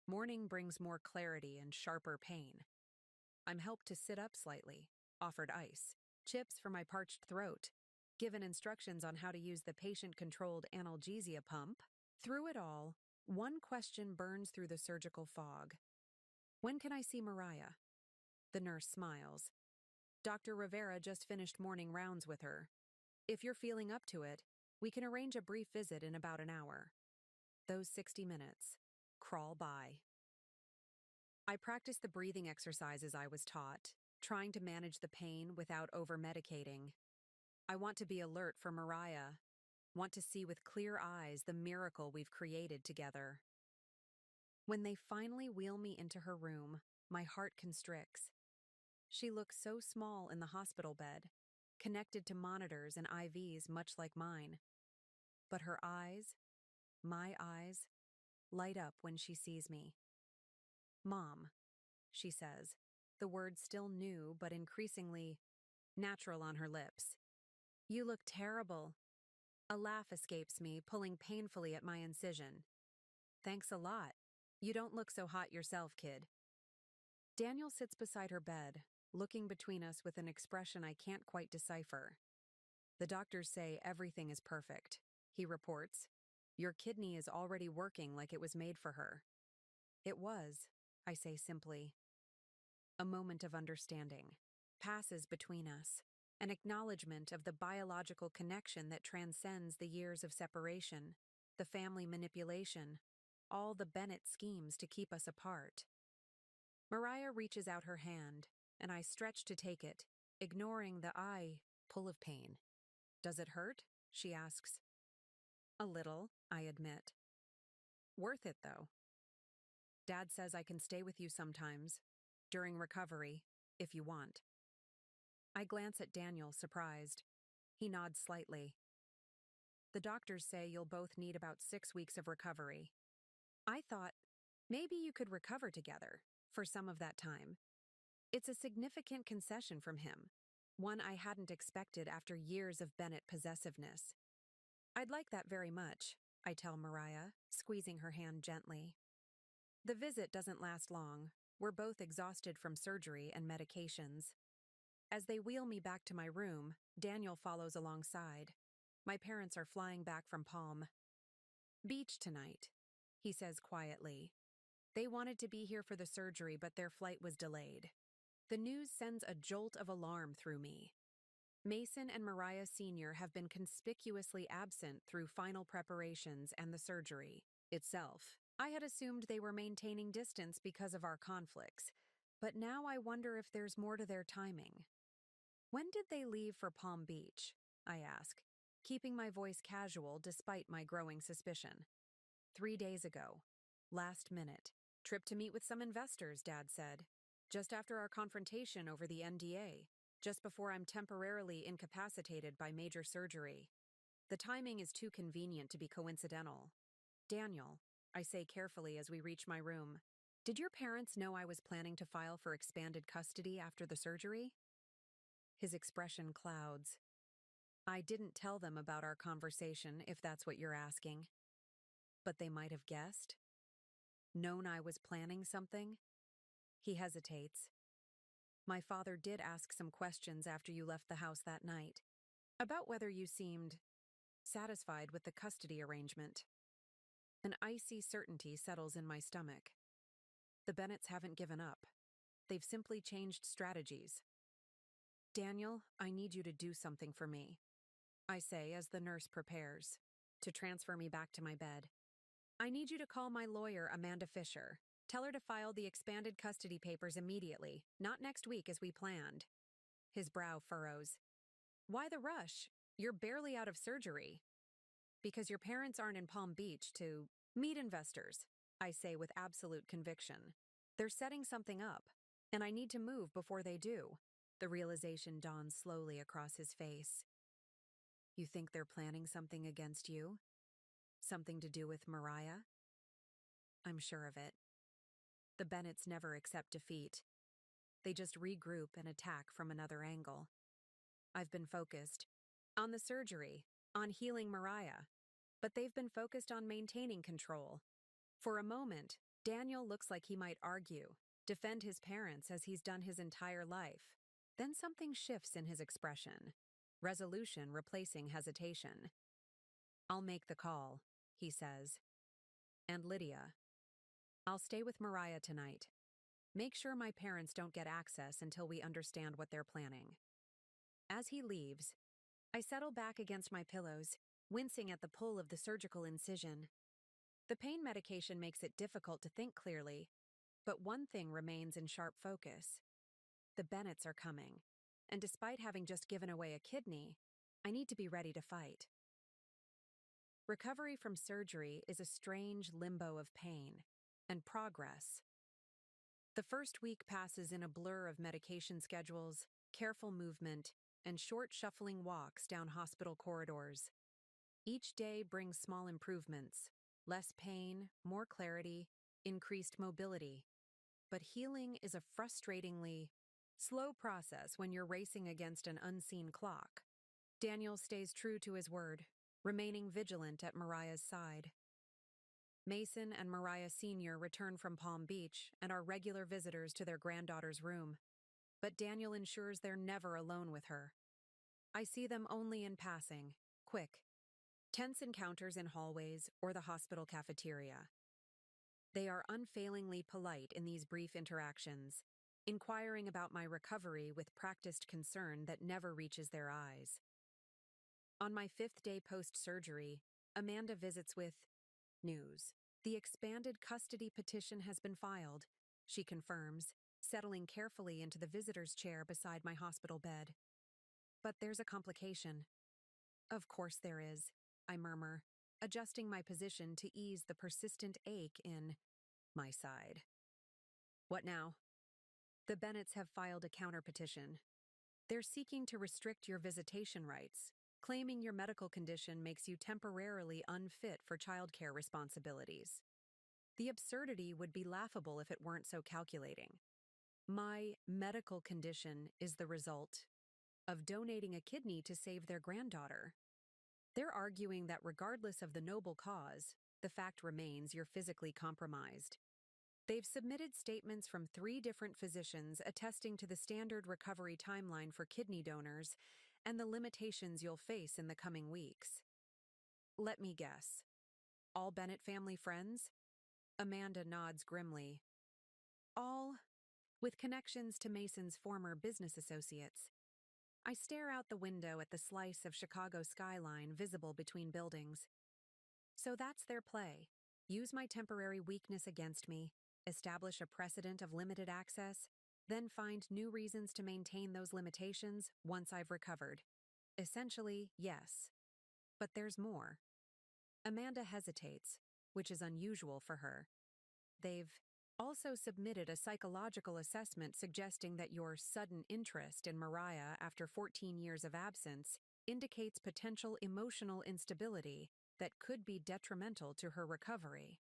Morning brings more clarity and sharper pain. I'm helped to sit up slightly, offered ice, chips for my parched throat, given instructions on how to use the patient-controlled analgesia pump. Through it all, one question burns through the surgical fog. When can I see Mariah? The nurse smiles. Dr. Rivera just finished morning rounds with her. If you're feeling up to it, we can arrange a brief visit in about an hour. Those 60 minutes crawl by. I practice the breathing exercises I was taught, trying to manage the pain without over-medicating. I want to be alert for Mariah, want to see with clear eyes the miracle we've created together. When they finally wheel me into her room, my heart constricts. She looks so small in the hospital bed, connected to monitors and IVs much like mine. But her eyes, my eyes, light up when she sees me. Mom, she says, the word still new but increasingly natural on her lips. You look terrible. A laugh escapes me, pulling painfully at my incision. Thanks a lot. You don't look so hot yourself, kid. Daniel sits beside her bed, looking between us with an expression I can't quite decipher. The doctors say everything is perfect, he reports. Your kidney is already working like it was made for her. It was, I say simply. A moment of understanding passes between us, an acknowledgement of the biological connection that transcends the years of separation, the family manipulation, all the Bennett schemes to keep us apart. Mariah reaches out her hand, and I stretch to take it, ignoring the pull of pain. Does it hurt? She asks. A little, I admit. Worth it, though. Dad says I can stay with you sometimes, during recovery, if you want. I glance at Daniel, surprised. He nods slightly. The doctors say you'll both need about 6 weeks of recovery. I thought, Maybe you could recover together for some of that time. It's a significant concession from him, one I hadn't expected after years of Bennett possessiveness. I'd like that very much, I tell Mariah, squeezing her hand gently. The visit doesn't last long. We're both exhausted from surgery and medications. As they wheel me back to my room, Daniel follows alongside. My parents are flying back from Palm Beach tonight, he says quietly. They wanted to be here for the surgery, but their flight was delayed. The news sends a jolt of alarm through me. Mason and Mariah Sr. have been conspicuously absent through final preparations and the surgery itself. I had assumed they were maintaining distance because of our conflicts, but now I wonder if there's more to their timing. When did they leave for Palm Beach? I ask, keeping my voice casual despite my growing suspicion. 3 days ago. Last minute. Trip to meet with some investors, Dad said. Just after our confrontation over the NDA. Just before I'm temporarily incapacitated by major surgery. The timing is too convenient to be coincidental. Daniel, I say carefully as we reach my room, did your parents know I was planning to file for expanded custody after the surgery? His expression clouds. I didn't tell them about our conversation, if that's what you're asking. But they might have guessed? Known I was planning something? He hesitates. My father did ask some questions after you left the house that night, about whether you seemed satisfied with the custody arrangement. An icy certainty settles in my stomach. The Bennetts haven't given up. They've simply changed strategies. Daniel, I need you to do something for me, I say as the nurse prepares to transfer me back to my bed. I need you to call my lawyer, Amanda Fisher. Tell her to file the expanded custody papers immediately, not next week as we planned. His brow furrows. Why the rush? You're barely out of surgery. Because your parents aren't in Palm Beach to meet investors, I say with absolute conviction. They're setting something up, and I need to move before they do. The realization dawns slowly across his face. You think they're planning something against you? Something to do with Mariah? I'm sure of it. The Bennetts never accept defeat. They just regroup and attack from another angle. I've been focused on the surgery, on healing Mariah, but they've been focused on maintaining control. For a moment, Daniel looks like he might argue, defend his parents as he's done his entire life. Then something shifts in his expression, resolution replacing hesitation. I'll make the call, he says. And Lydia, I'll stay with Mariah tonight. Make sure my parents don't get access until we understand what they're planning. As he leaves, I settle back against my pillows, wincing at the pull of the surgical incision. The pain medication makes it difficult to think clearly, but one thing remains in sharp focus. The Bennetts are coming, and despite having just given away a kidney, I need to be ready to fight. Recovery from surgery is a strange limbo of pain and progress. The first week passes in a blur of medication schedules, careful movement, and short shuffling walks down hospital corridors. Each day brings small improvements, less pain, more clarity, increased mobility. But healing is a frustratingly slow process when you're racing against an unseen clock. Daniel stays true to his word, remaining vigilant at Mariah's side. Mason and Mariah Sr. return from Palm Beach and are regular visitors to their granddaughter's room. But Daniel ensures they're never alone with her. I see them only in passing, quick, tense encounters in hallways or the hospital cafeteria. They are unfailingly polite in these brief interactions, inquiring about my recovery with practiced concern that never reaches their eyes. On my 5th day post-surgery, Amanda visits with news. The expanded custody petition has been filed, she confirms, settling carefully into the visitor's chair beside my hospital bed. But there's a complication. Of course there is, I murmur, adjusting my position to ease the persistent ache in my side. What now? The Bennetts have filed a counterpetition. They're seeking to restrict your visitation rights, claiming your medical condition makes you temporarily unfit for childcare responsibilities. The absurdity would be laughable if it weren't so calculating. My medical condition is the result of donating a kidney to save their granddaughter. They're arguing that regardless of the noble cause, the fact remains you're physically compromised. They've submitted statements from 3 different physicians attesting to the standard recovery timeline for kidney donors and the limitations you'll face in the coming weeks. Let me guess. All Bennett family friends? Amanda nods grimly. All with connections to Mason's former business associates. I stare out the window at the slice of Chicago skyline visible between buildings. So that's their play. Use my temporary weakness against me, establish a precedent of limited access, then find new reasons to maintain those limitations once I've recovered. Essentially, yes. But there's more. Amanda hesitates, which is unusual for her. They've also submitted a psychological assessment suggesting that your sudden interest in Mariah after 14 years of absence indicates potential emotional instability that could be detrimental to her recovery.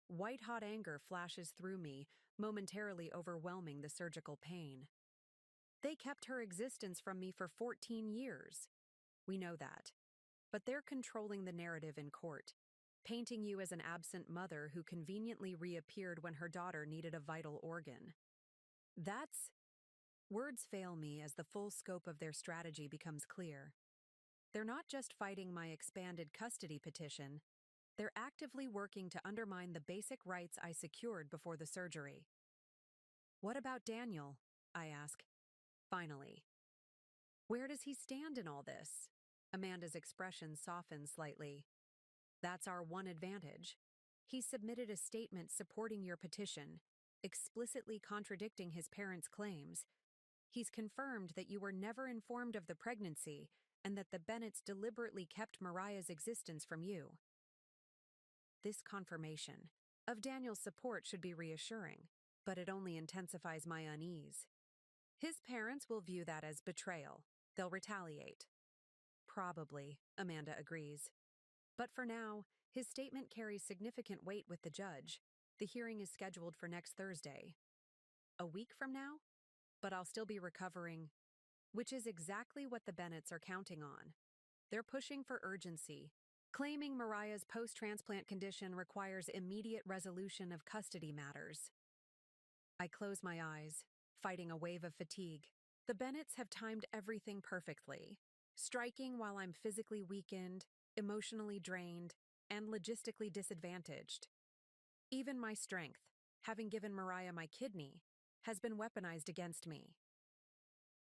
White-hot anger flashes through me, momentarily overwhelming the surgical pain. They kept her existence from me for 14 years. We know that. But they're controlling the narrative in court, painting you as an absent mother who conveniently reappeared when her daughter needed a vital organ. Words fail me as the full scope of their strategy becomes clear. They're not just fighting my expanded custody petition, they're actively working to undermine the basic rights I secured before the surgery. What about Daniel? I ask. Finally. Where does he stand in all this? Amanda's expression softens slightly. That's our one advantage. He submitted a statement supporting your petition, explicitly contradicting his parents' claims. He's confirmed that you were never informed of the pregnancy and that the Bennetts deliberately kept Mariah's existence from you. This confirmation of Daniel's support should be reassuring, but it only intensifies my unease. His parents will view that as betrayal. They'll retaliate. Probably, Amanda agrees. But for now, his statement carries significant weight with the judge. The hearing is scheduled for next Thursday. A week from now? But I'll still be recovering, which is exactly what the Bennetts are counting on. They're pushing for urgency, claiming Mariah's post-transplant condition requires immediate resolution of custody matters. I close my eyes, fighting a wave of fatigue. The Bennetts have timed everything perfectly, striking while I'm physically weakened, emotionally drained, and logistically disadvantaged. Even my strength, having given Mariah my kidney, has been weaponized against me.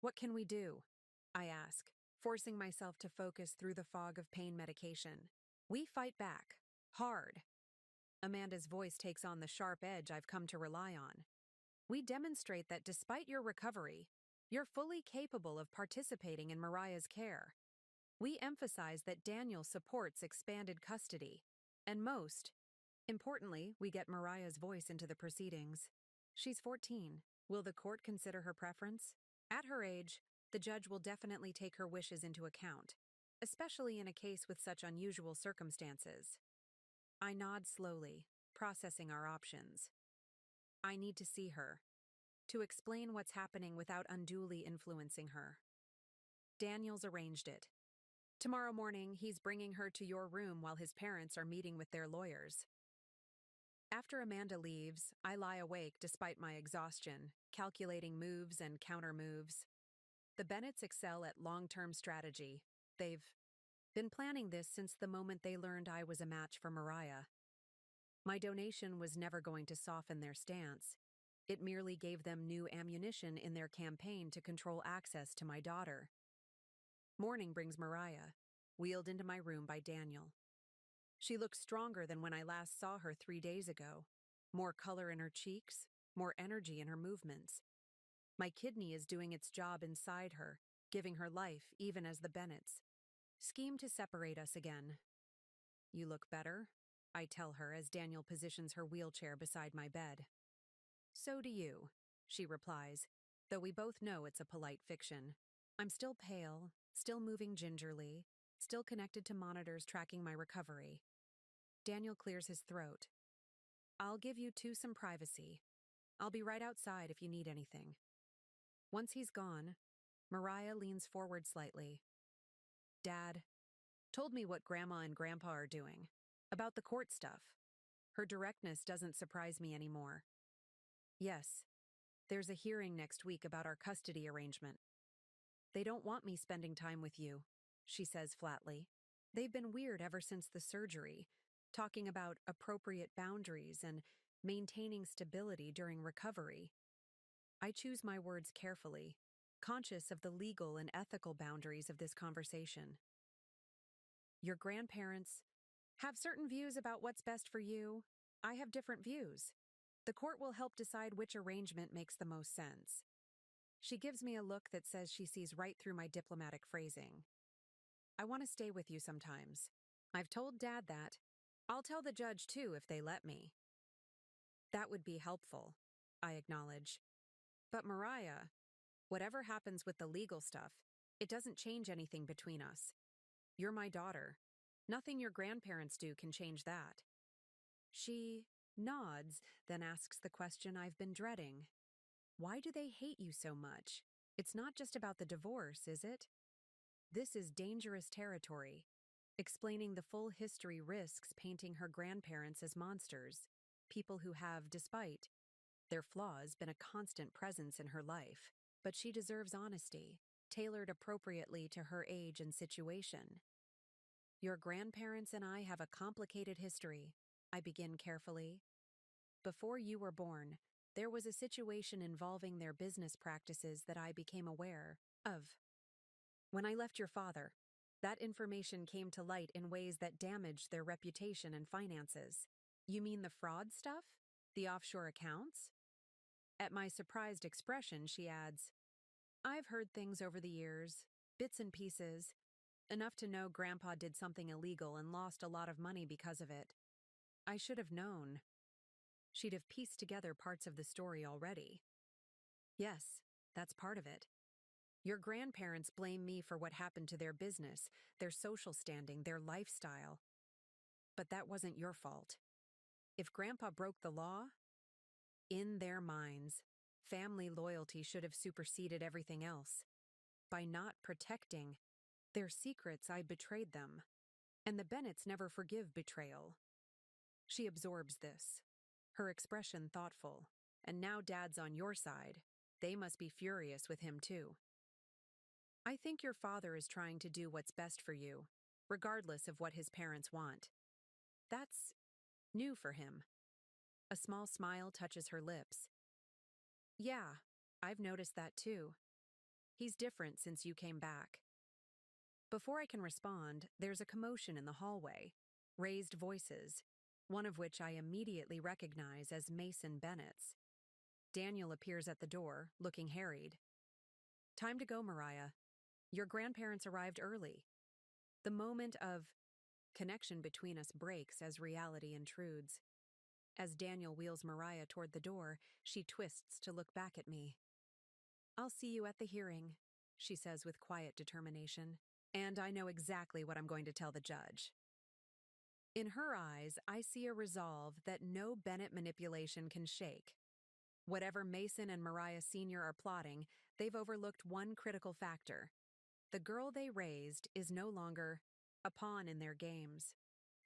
What can we do? I ask, forcing myself to focus through the fog of pain medication. We fight back. Hard. Amanda's voice takes on the sharp edge I've come to rely on. We demonstrate that despite your recovery, you're fully capable of participating in Mariah's care. We emphasize that Daniel supports expanded custody, and most importantly, we get Mariah's voice into the proceedings. She's 14. Will the court consider her preference? At her age, the judge will definitely take her wishes into account, especially in a case with such unusual circumstances. I nod slowly, processing our options. I need to see her, to explain what's happening without unduly influencing her. Daniel's arranged it. Tomorrow morning, he's bringing her to your room while his parents are meeting with their lawyers. After Amanda leaves, I lie awake despite my exhaustion, calculating moves and counter-moves. The Bennetts excel at long-term strategy. They've been planning this since the moment they learned I was a match for Mariah. My donation was never going to soften their stance. It merely gave them new ammunition in their campaign to control access to my daughter. Morning brings Mariah, wheeled into my room by Daniel. She looks stronger than when I last saw her 3 days ago. More color in her cheeks, more energy in her movements. My kidney is doing its job inside her, giving her life even as the Bennetts scheme to separate us again. You look better, I tell her as Daniel positions her wheelchair beside my bed. So do you, she replies, though we both know it's a polite fiction. I'm still pale, still moving gingerly, still connected to monitors tracking my recovery. Daniel clears his throat. I'll give you two some privacy. I'll be right outside if you need anything. Once he's gone, Mariah leans forward slightly. Dad told me what Grandma and Grandpa are doing. About the court stuff. Her directness doesn't surprise me anymore. Yes, there's a hearing next week about our custody arrangement. They don't want me spending time with you, she says flatly. They've been weird ever since the surgery, talking about appropriate boundaries and maintaining stability during recovery. I choose my words carefully, conscious of the legal and ethical boundaries of this conversation. Your grandparents have certain views about what's best for you. I have different views. The court will help decide which arrangement makes the most sense. She gives me a look that says she sees right through my diplomatic phrasing. I want to stay with you sometimes. I've told Dad that. I'll tell the judge too if they let me. That would be helpful, I acknowledge. But Mariah, whatever happens with the legal stuff, it doesn't change anything between us. You're my daughter. Nothing your grandparents do can change that. She nods, then asks the question I've been dreading. Why do they hate you so much? It's not just about the divorce, is it? This is dangerous territory. Explaining the full history risks painting her grandparents as monsters, people who have, despite their flaws, been a constant presence in her life. But she deserves honesty, tailored appropriately to her age and situation. Your grandparents and I have a complicated history, I begin carefully. Before you were born, there was a situation involving their business practices that I became aware of. When I left your father, that information came to light in ways that damaged their reputation and finances. You mean the fraud stuff? The offshore accounts? At my surprised expression, she adds, I've heard things over the years, bits and pieces, enough to know Grandpa did something illegal and lost a lot of money because of it. I should have known. She'd have pieced together parts of the story already. Yes, that's part of it. Your grandparents blame me for what happened to their business, their social standing, their lifestyle. But that wasn't your fault. If Grandpa broke the law, in their minds, family loyalty should have superseded everything else. By not protecting their secrets, I betrayed them. And the Bennetts never forgive betrayal. She absorbs this, her expression thoughtful. And now Dad's on your side. They must be furious with him too. I think your father is trying to do what's best for you, regardless of what his parents want. That's new for him. A small smile touches her lips. Yeah, I've noticed that too. He's different since you came back. Before I can respond, there's a commotion in the hallway. Raised voices, one of which I immediately recognize as Mason Bennett's. Daniel appears at the door, looking harried. Time to go, Mariah. Your grandparents arrived early. The moment of connection between us breaks as reality intrudes. As Daniel wheels Mariah toward the door, she twists to look back at me. I'll see you at the hearing, she says with quiet determination. And I know exactly what I'm going to tell the judge. In her eyes, I see a resolve that no Bennett manipulation can shake. Whatever Mason and Mariah Sr. are plotting, they've overlooked one critical factor. The girl they raised is no longer a pawn in their games.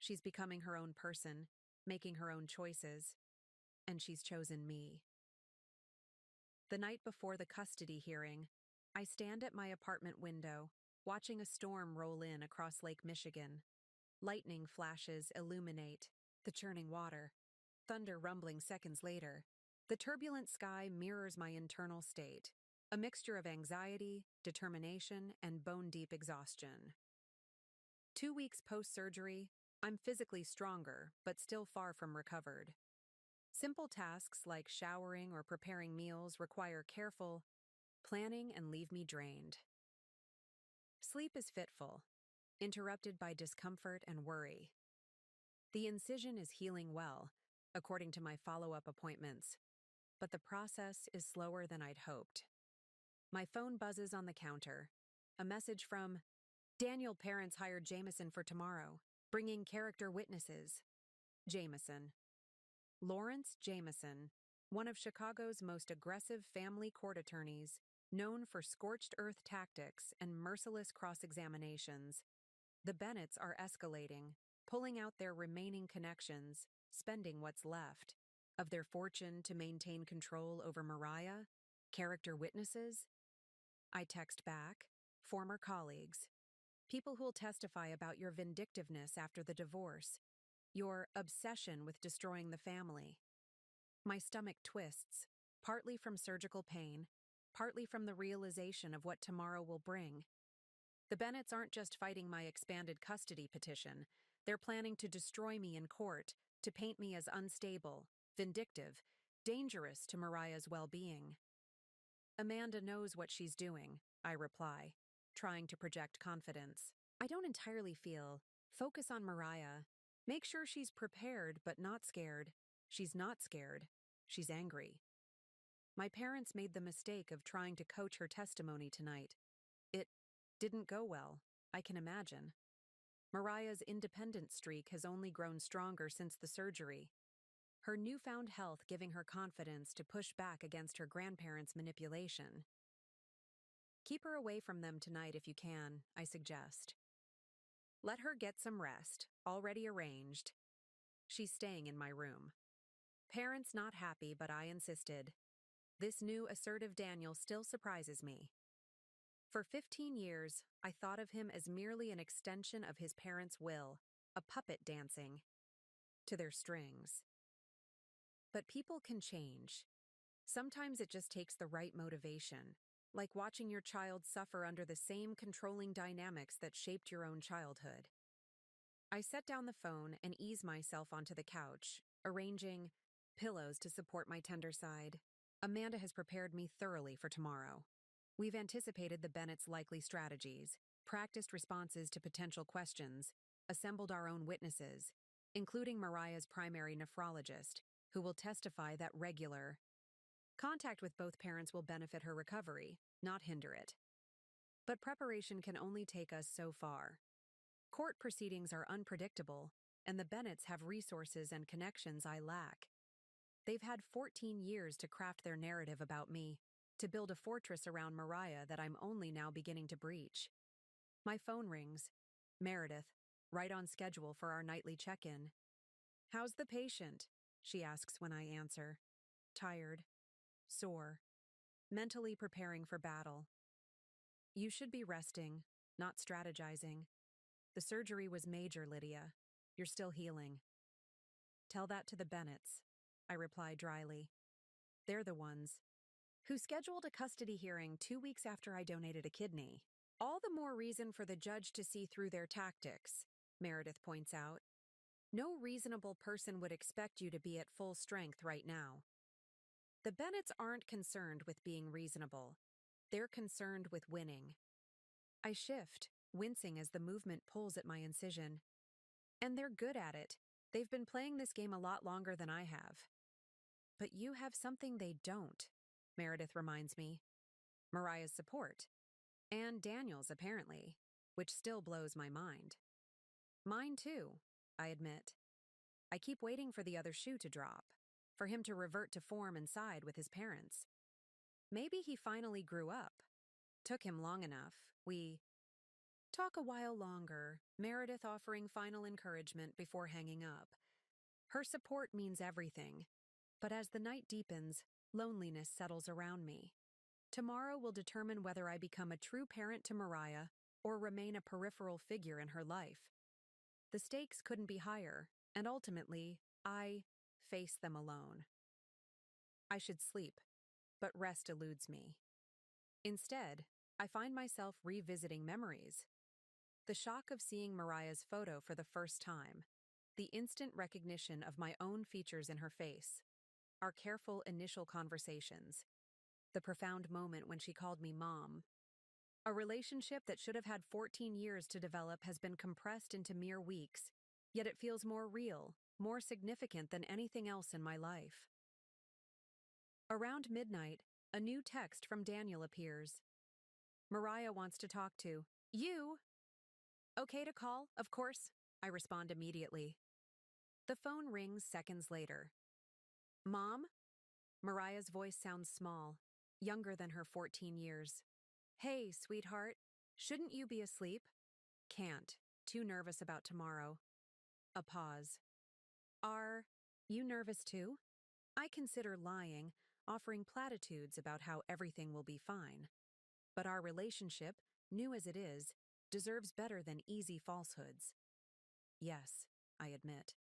She's becoming her own person, making her own choices, and she's chosen me. The night before the custody hearing, I stand at my apartment window, watching a storm roll in across Lake Michigan. Lightning flashes illuminate the churning water, thunder rumbling seconds later. The turbulent sky mirrors my internal state, a mixture of anxiety, determination, and bone-deep exhaustion. 2 weeks post-surgery, I'm physically stronger, but still far from recovered. Simple tasks like showering or preparing meals require careful planning and leave me drained. Sleep is fitful, interrupted by discomfort and worry. The incision is healing well, according to my follow-up appointments, but the process is slower than I'd hoped. My phone buzzes on the counter. A message from Daniel parents hired Jameson for tomorrow, bringing character witnesses. Jameson. Lawrence Jameson, one of Chicago's most aggressive family court attorneys, known for scorched earth tactics and merciless cross-examinations. The Bennetts are escalating, pulling out their remaining connections, spending what's left of their fortune to maintain control over Mariah, character witnesses. I text back, former colleagues, people who'll testify about your vindictiveness after the divorce, your obsession with destroying the family. My stomach twists, partly from surgical pain, partly from the realization of what tomorrow will bring. The Bennetts aren't just fighting my expanded custody petition, they're planning to destroy me in court, to paint me as unstable, vindictive, dangerous to Mariah's well-being. Amanda knows what she's doing, I reply, trying to project confidence. I don't entirely feel. Focus on Mariah. Make sure she's prepared but not scared. She's not scared. She's angry. My parents made the mistake of trying to coach her testimony tonight. It didn't go well, I can imagine. Mariah's independent streak has only grown stronger since the surgery, her newfound health giving her confidence to push back against her grandparents' manipulation. Keep her away from them tonight if you can, I suggest. Let her get some rest, already arranged. She's staying in my room. Parents not happy, but I insisted. This new assertive Daniel still surprises me. For 15 years, I thought of him as merely an extension of his parents' will, a puppet dancing to their strings. But people can change. Sometimes it just takes the right motivation, like watching your child suffer under the same controlling dynamics that shaped your own childhood. I set down the phone and ease myself onto the couch, arranging pillows to support my tender side. Amanda has prepared me thoroughly for tomorrow. We've anticipated the Bennetts' likely strategies, practiced responses to potential questions, assembled our own witnesses, including Mariah's primary nephrologist, who will testify that regular contact with both parents will benefit her recovery, not hinder it. But preparation can only take us so far. Court proceedings are unpredictable, and the Bennetts have resources and connections I lack. They've had 14 years to craft their narrative about me, to build a fortress around Mariah that I'm only now beginning to breach. My phone rings. Meredith, right on schedule for our nightly check-in. "How's the patient?" she asks when I answer. Tired. Sore. Mentally preparing for battle. "You should be resting, not strategizing. The surgery was major, Lydia. You're still healing." "Tell that to the Bennetts," I reply dryly. They're the ones who scheduled a custody hearing 2 weeks after I donated a kidney. All the more reason for the judge to see through their tactics, Meredith points out. No reasonable person would expect you to be at full strength right now. The Bennetts aren't concerned with being reasonable. They're concerned with winning. I shift, wincing as the movement pulls at my incision. And they're good at it. They've been playing this game a lot longer than I have. But you have something they don't, Meredith reminds me. Mariah's support. And Daniel's, apparently, which still blows my mind. Mine too, I admit. I keep waiting for the other shoe to drop, for him to revert to form and side with his parents. Maybe he finally grew up. Took him long enough. We talk a while longer, Meredith offering final encouragement before hanging up. Her support means everything, but as the night deepens, loneliness settles around me. Tomorrow will determine whether I become a true parent to Mariah or remain a peripheral figure in her life. The stakes couldn't be higher, and ultimately, I face them alone. I should sleep, but rest eludes me. Instead, I find myself revisiting memories. The shock of seeing Mariah's photo for the first time, the instant recognition of my own features in her face, our careful initial conversations, the profound moment when she called me Mom. A relationship that should have had 14 years to develop has been compressed into mere weeks, yet it feels more real, more significant than anything else in my life. Around midnight, a new text from Daniel appears. "Mariah wants to talk to you." "Okay to call, of course," I respond immediately. The phone rings seconds later. Mom? Mariah's voice sounds small, younger than her 14 years. Hey, sweetheart, shouldn't you be asleep? Can't. Too nervous about tomorrow. A pause. Are you nervous too? I consider lying, offering platitudes about how everything will be fine. But our relationship, new as it is, deserves better than easy falsehoods. Yes, I admit.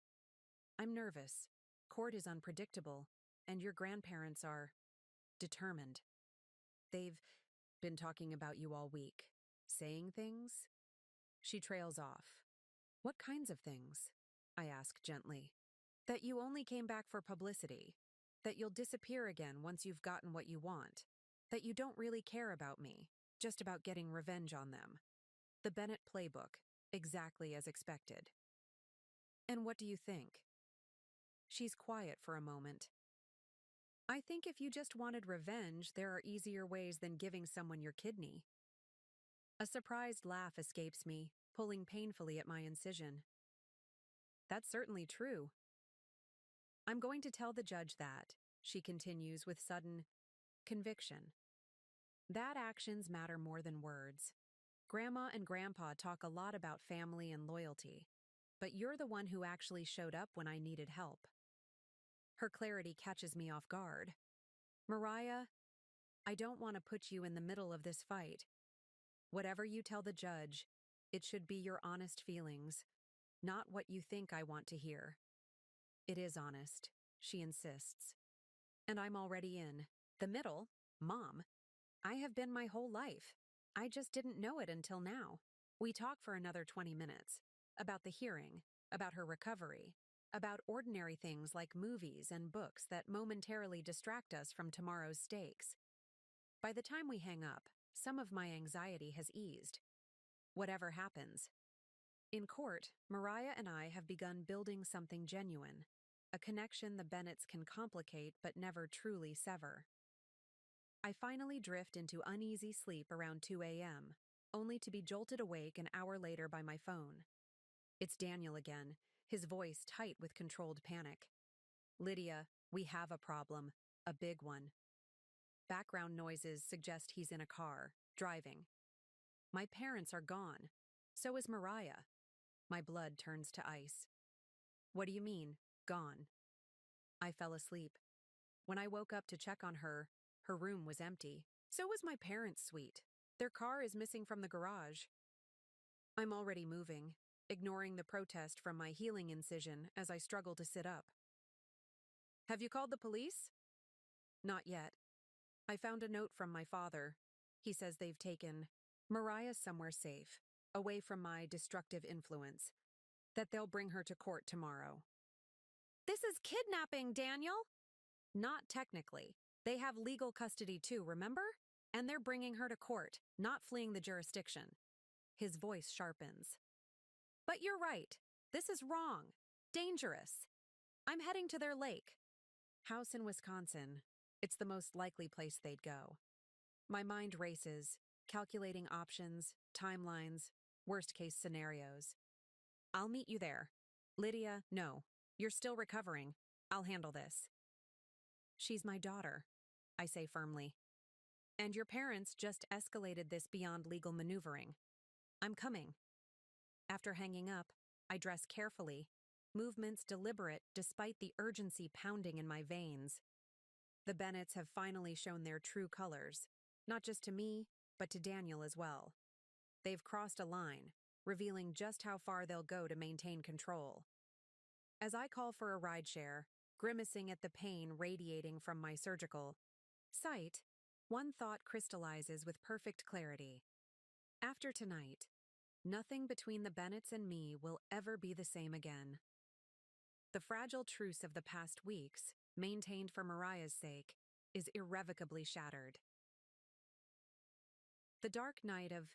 I'm nervous. Court is unpredictable, and your grandparents are determined. They've been talking about you all week. Saying things? She trails off. What kinds of things? I ask gently. That you only came back for publicity. That you'll disappear again once you've gotten what you want. That you don't really care about me, just about getting revenge on them. The Bennett playbook, exactly as expected. And what do you think? She's quiet for a moment. I think if you just wanted revenge, there are easier ways than giving someone your kidney. A surprised laugh escapes me, pulling painfully at my incision. That's certainly true. I'm going to tell the judge that, she continues with sudden conviction. That actions matter more than words. Grandma and Grandpa talk a lot about family and loyalty, but you're the one who actually showed up when I needed help. Her clarity catches me off guard. Mariah, I don't want to put you in the middle of this fight. Whatever you tell the judge, it should be your honest feelings, not what you think I want to hear. It is honest, she insists. And I'm already in the middle, Mom. I have been my whole life. I just didn't know it until now. We talk for another 20 minutes about the hearing, about her recovery, about ordinary things like movies and books that momentarily distract us from tomorrow's stakes. By the time we hang up, some of my anxiety has eased. Whatever happens. In court, Mariah and I have begun building something genuine, a connection the Bennetts can complicate but never truly sever. I finally drift into uneasy sleep around 2 a.m., only to be jolted awake an hour later by my phone. It's Daniel again, his voice tight with controlled panic. Lydia, we have a problem, a big one. Background noises suggest he's in a car, driving. My parents are gone. So is Mariah. My blood turns to ice. What do you mean, gone? I fell asleep. When I woke up to check on her, her room was empty. So was my parents' suite. Their car is missing from the garage. I'm already moving, ignoring the protest from my healing incision as I struggle to sit up. Have you called the police? Not yet. I found a note from my father. He says they've taken Mariah somewhere safe, away from my destructive influence, that they'll bring her to court tomorrow. This is kidnapping, Daniel! Not technically. They have legal custody too, remember? And they're bringing her to court, not fleeing the jurisdiction. His voice sharpens. But you're right. This is wrong. Dangerous. I'm heading to their lake. House in Wisconsin. It's the most likely place they'd go. My mind races, calculating options, timelines, worst-case scenarios. I'll meet you there. Lydia, no. You're still recovering. I'll handle this. She's my daughter, I say firmly. And your parents just escalated this beyond legal maneuvering. I'm coming. After hanging up, I dress carefully, movements deliberate despite the urgency pounding in my veins. The Bennetts have finally shown their true colors, not just to me, but to Daniel as well. They've crossed a line, revealing just how far they'll go to maintain control. As I call for a rideshare, grimacing at the pain radiating from my surgical site, one thought crystallizes with perfect clarity. After tonight, nothing between the Bennetts and me will ever be the same again. The fragile truce of the past weeks, maintained for Mariah's sake, is irrevocably shattered. The dark night of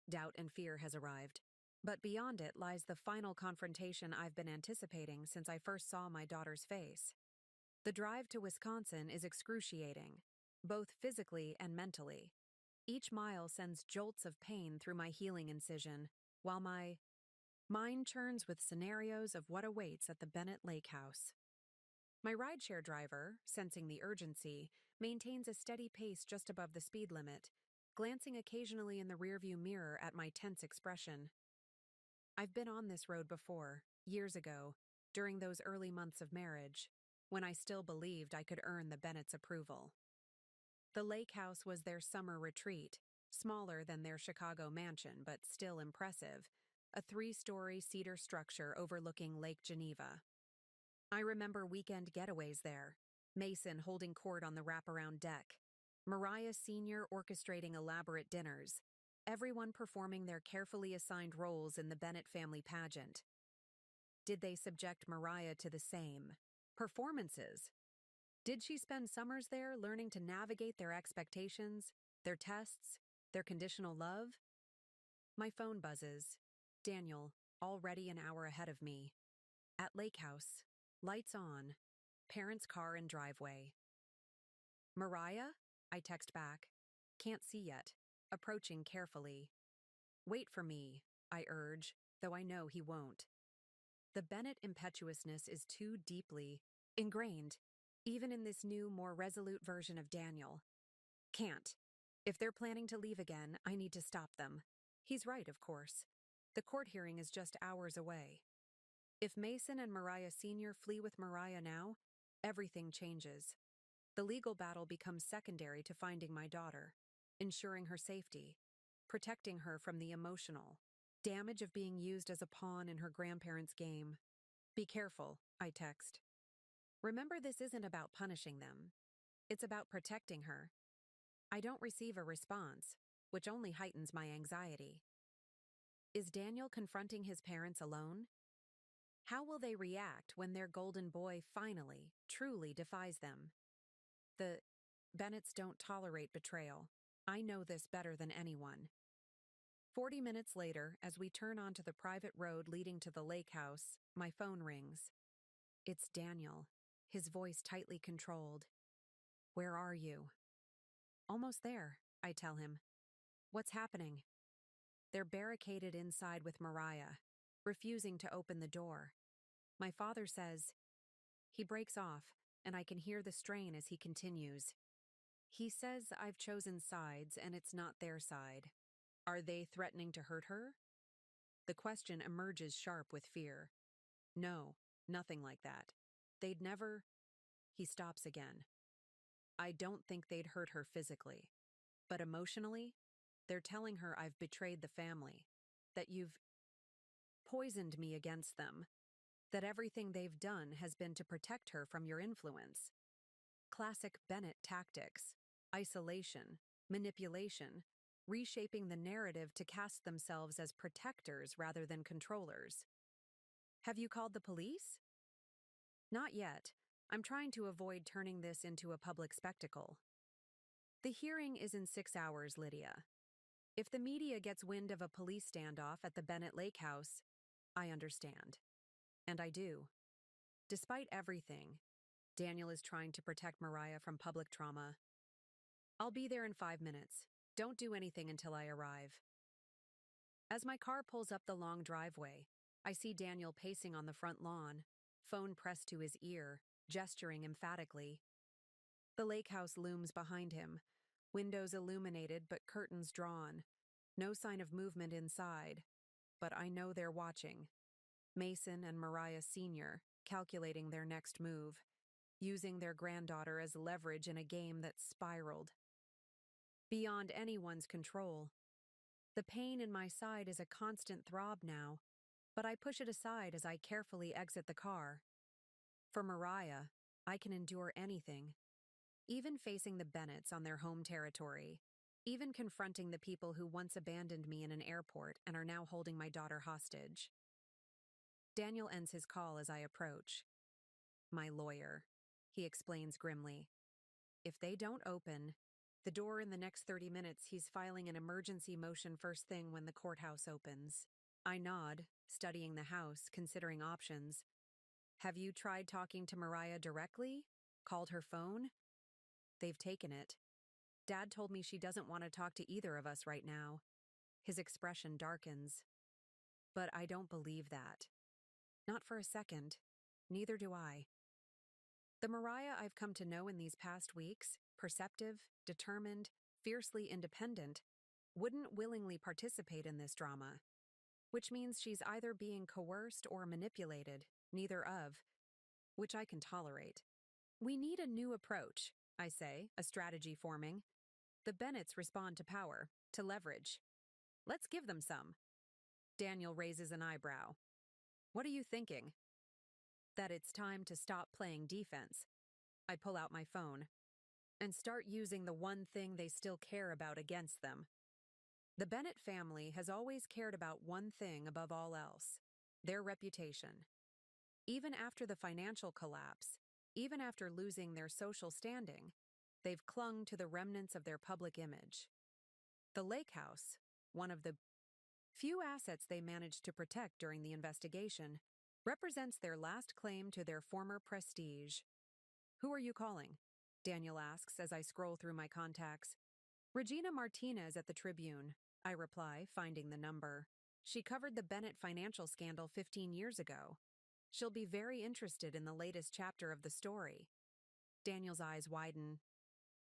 doubt and fear has arrived, but beyond it lies the final confrontation I've been anticipating since I first saw my daughter's face. The drive to Wisconsin is excruciating, both physically and mentally. Each mile sends jolts of pain through my healing incision, while my mind churns with scenarios of what awaits at the Bennett Lake House. My rideshare driver, sensing the urgency, maintains a steady pace just above the speed limit, glancing occasionally in the rearview mirror at my tense expression. I've been on this road before, years ago, during those early months of marriage, when I still believed I could earn the Bennetts' approval. The lake house was their summer retreat, smaller than their Chicago mansion but still impressive, a 3-story cedar structure overlooking Lake Geneva. I remember weekend getaways there, Mason holding court on the wraparound deck, Mariah Sr. orchestrating elaborate dinners, everyone performing their carefully assigned roles in the Bennett family pageant. Did they subject Mariah to the same performances? Did she spend summers there learning to navigate their expectations, their tests, their conditional love? My phone buzzes. Daniel, already an hour ahead of me. At Lake House. Lights on. Parents' car and driveway. Mariah? I text back. Can't see yet. Approaching carefully. Wait for me, I urge, though I know he won't. The Bennett impetuousness is too deeply ingrained, even in this new, more resolute version of Daniel. Can't. If they're planning to leave again, I need to stop them. He's right, of course. The court hearing is just hours away. If Mason and Mariah Sr. flee with Mariah now, everything changes. The legal battle becomes secondary to finding my daughter, ensuring her safety, protecting her from the emotional damage of being used as a pawn in her grandparents' game. Be careful, I text. Remember, this isn't about punishing them. It's about protecting her. I don't receive a response, which only heightens my anxiety. Is Daniel confronting his parents alone? How will they react when their golden boy finally, truly defies them? The Bennetts don't tolerate betrayal. I know this better than anyone. 40 minutes later, as we turn onto the private road leading to the lake house, my phone rings. It's Daniel, his voice tightly controlled. Where are you? Almost there, I tell him. What's happening? They're barricaded inside with Mariah, refusing to open the door. My father says, he breaks off, and I can hear the strain as he continues. He says I've chosen sides and it's not their side. Are they threatening to hurt her? The question emerges sharp with fear. No, nothing like that. They'd never... He stops again. I don't think they'd hurt her physically. But emotionally, they're telling her I've betrayed the family, that you've poisoned me against them, that everything they've done has been to protect her from your influence. Classic Bennett tactics: isolation, manipulation, reshaping the narrative to cast themselves as protectors rather than controllers. Have you called the police? Not yet. I'm trying to avoid turning this into a public spectacle. The hearing is in 6 hours, Lydia. If the media gets wind of a police standoff at the Bennett Lake House, I understand. And I do. Despite everything, Daniel is trying to protect Mariah from public trauma. I'll be there in 5 minutes. Don't do anything until I arrive. As my car pulls up the long driveway, I see Daniel pacing on the front lawn, phone pressed to his ear, gesturing emphatically. The lake house looms behind him, windows illuminated but curtains drawn. No sign of movement inside, but I know they're watching. Mason and Mariah Sr. calculating their next move, using their granddaughter as leverage in a game that's spiraled beyond anyone's control. The pain in my side is a constant throb now, but I push it aside as I carefully exit the car. For Mariah, I can endure anything, even facing the Bennetts on their home territory, even confronting the people who once abandoned me in an airport and are now holding my daughter hostage. Daniel ends his call as I approach. My lawyer, he explains grimly. If they don't open the door in the next 30 minutes, he's filing an emergency motion first thing when the courthouse opens. I nod, studying the house, considering options. Have you tried talking to Mariah directly? Called her phone? They've taken it. Dad told me she doesn't want to talk to either of us right now. His expression darkens. But I don't believe that. Not for a second. Neither do I. The Mariah I've come to know in these past weeks, perceptive, determined, fiercely independent, wouldn't willingly participate in this drama, which means she's either being coerced or manipulated, neither of, which I can tolerate. We need a new approach, I say, a strategy forming. The Bennetts respond to power, to leverage. Let's give them some. Daniel raises an eyebrow. What are you thinking? That it's time to stop playing defense. I pull out my phone and start using the one thing they still care about against them. The Bennett family has always cared about one thing above all else: their reputation. Even after the financial collapse, even after losing their social standing, they've clung to the remnants of their public image. The lake house, one of the few assets they managed to protect during the investigation, represents their last claim to their former prestige. Who are you calling? Daniel asks as I scroll through my contacts. Regina Martinez at the Tribune, I reply, finding the number. She covered the Bennett financial scandal 15 years ago. She'll be very interested in the latest chapter of the story. Daniel's eyes widen.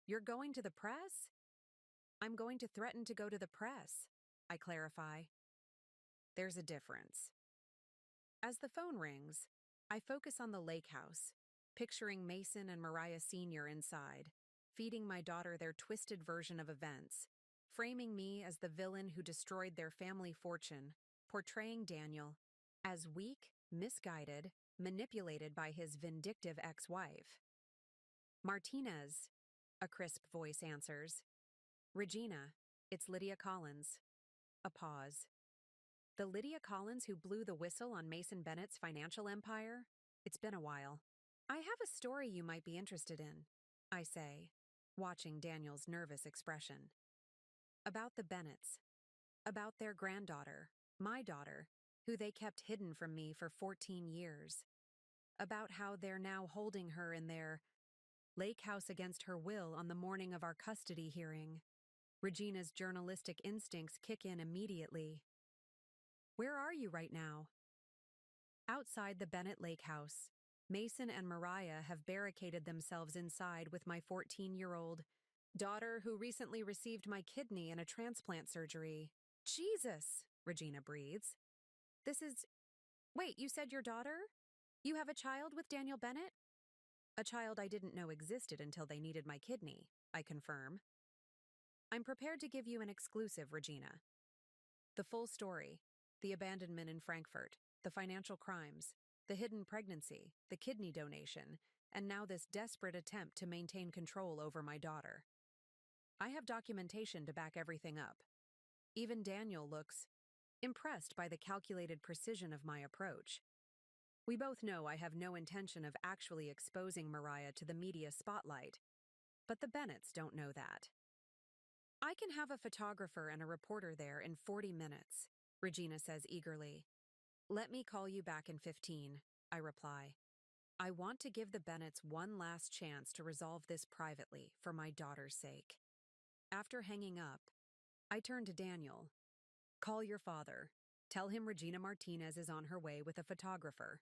You're going to the press? I'm going to threaten to go to the press, I clarify. There's a difference. As the phone rings, I focus on the lake house, picturing Mason and Mariah Sr. inside, feeding my daughter their twisted version of events, framing me as the villain who destroyed their family fortune, portraying Daniel as weak, misguided, manipulated by his vindictive ex-wife. Martinez, a crisp voice answers. Regina, it's Lydia Collins. A pause. The Lydia Collins who blew the whistle on Mason Bennett's financial empire? It's been a while. I have a story you might be interested in, I say, watching Daniel's nervous expression. About the Bennetts. About their granddaughter, my daughter, who they kept hidden from me for 14 years. About how they're now holding her in their lake house against her will on the morning of our custody hearing. Regina's journalistic instincts kick in immediately. Where are you right now? Outside the Bennett Lake House, Mason and Mariah have barricaded themselves inside with my 14-year-old daughter who recently received my kidney in a transplant surgery. Jesus, Regina breathes. Wait, you said your daughter? You have a child with Daniel Bennett? A child I didn't know existed until they needed my kidney, I confirm. I'm prepared to give you an exclusive, Regina. The full story, the abandonment in Frankfurt, the financial crimes, the hidden pregnancy, the kidney donation, and now this desperate attempt to maintain control over my daughter. I have documentation to back everything up. Even Daniel looks impressed by the calculated precision of my approach. We both know I have no intention of actually exposing Mariah to the media spotlight, but the Bennetts don't know that. I can have a photographer and a reporter there in 40 minutes, Regina says eagerly. Let me call you back in 15, I reply. I want to give the Bennetts one last chance to resolve this privately for my daughter's sake. After hanging up, I turn to Daniel. Call your father. Tell him Regina Martinez is on her way with a photographer.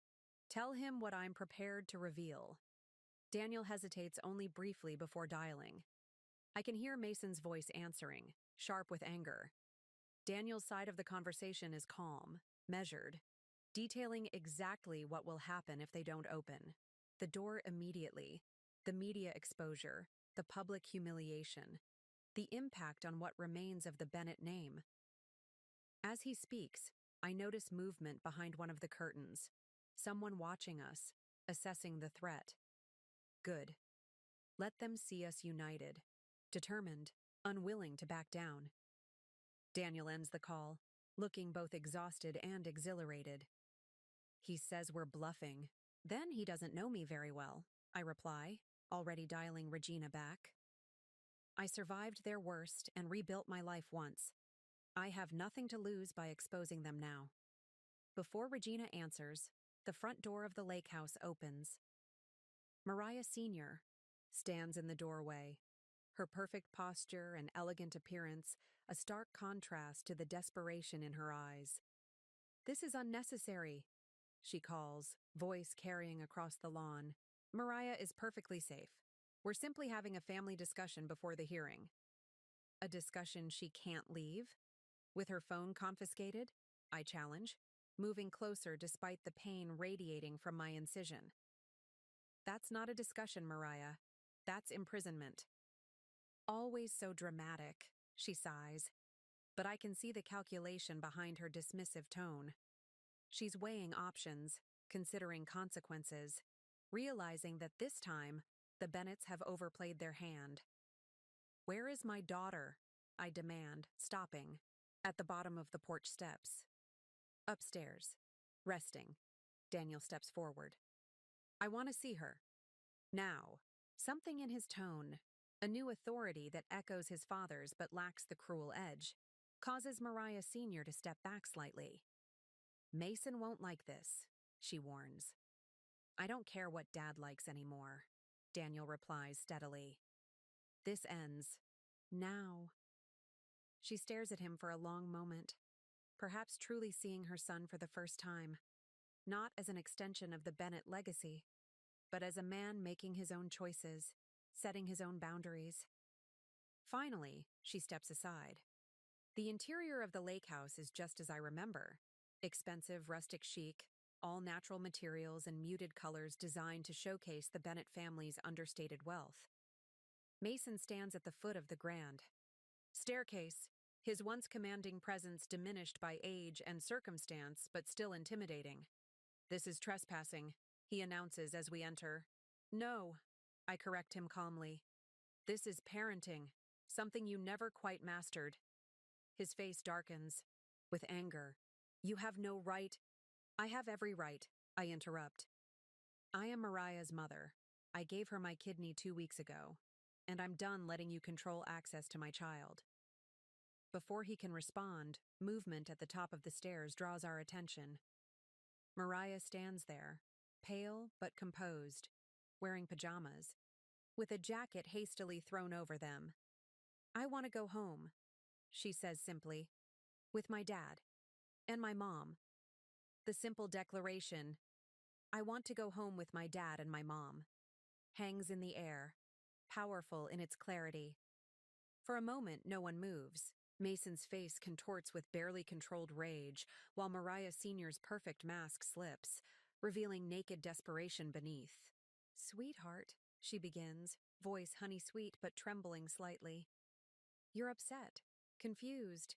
Tell him what I'm prepared to reveal. Daniel hesitates only briefly before dialing. I can hear Mason's voice answering, sharp with anger. Daniel's side of the conversation is calm, measured, detailing exactly what will happen if they don't open. The door immediately, the media exposure, the public humiliation, the impact on what remains of the Bennett name. As he speaks, I notice movement behind one of the curtains. Someone watching us, assessing the threat. Good. Let them see us united, determined, unwilling to back down. Daniel ends the call, looking both exhausted and exhilarated. He says we're bluffing. Then he doesn't know me very well, I reply, already dialing Regina back. I survived their worst and rebuilt my life once. I have nothing to lose by exposing them now. Before Regina answers, the front door of the lake house opens. Mariah Sr. stands in the doorway, her perfect posture and elegant appearance a stark contrast to the desperation in her eyes. This is unnecessary, she calls, voice carrying across the lawn. Mariah is perfectly safe. We're simply having a family discussion before the hearing. A discussion she can't leave? With her phone confiscated? I challenge, moving closer despite the pain radiating from my incision. That's not a discussion, Mariah. That's imprisonment. Always so dramatic, she sighs, but I can see the calculation behind her dismissive tone. She's weighing options, considering consequences, realizing that this time, the Bennetts have overplayed their hand. Where is my daughter? I demand, stopping, at the bottom of the porch steps. Upstairs. Resting. Daniel steps forward. I want to see her. Now. Something in his tone, a new authority that echoes his father's but lacks the cruel edge, causes Mariah Sr. to step back slightly. Mason won't like this, she warns. I don't care what Dad likes anymore, Daniel replies steadily. This ends. Now. She stares at him for a long moment, perhaps truly seeing her son for the first time, not as an extension of the Bennett legacy, but as a man making his own choices, setting his own boundaries. Finally, she steps aside. The interior of the lake house is just as I remember. Expensive, rustic chic, all natural materials and muted colors designed to showcase the Bennett family's understated wealth. Mason stands at the foot of the grand staircase, his once commanding presence diminished by age and circumstance, but still intimidating. This is trespassing, he announces as we enter. No, I correct him calmly. This is parenting, something you never quite mastered. His face darkens, with anger. You have no right. I have every right, I interrupt. I am Mariah's mother. I gave her my kidney 2 weeks ago, and I'm done letting you control access to my child. Before he can respond, movement at the top of the stairs draws our attention. Mariah stands there, pale but composed, wearing pajamas, with a jacket hastily thrown over them. I want to go home, she says simply, with my dad and my mom. The simple declaration, I want to go home with my dad and my mom, hangs in the air, powerful in its clarity. For a moment, no one moves. Mason's face contorts with barely controlled rage, while Mariah Sr.'s perfect mask slips, revealing naked desperation beneath. Sweetheart, she begins, voice honey-sweet but trembling slightly. You're upset, confused.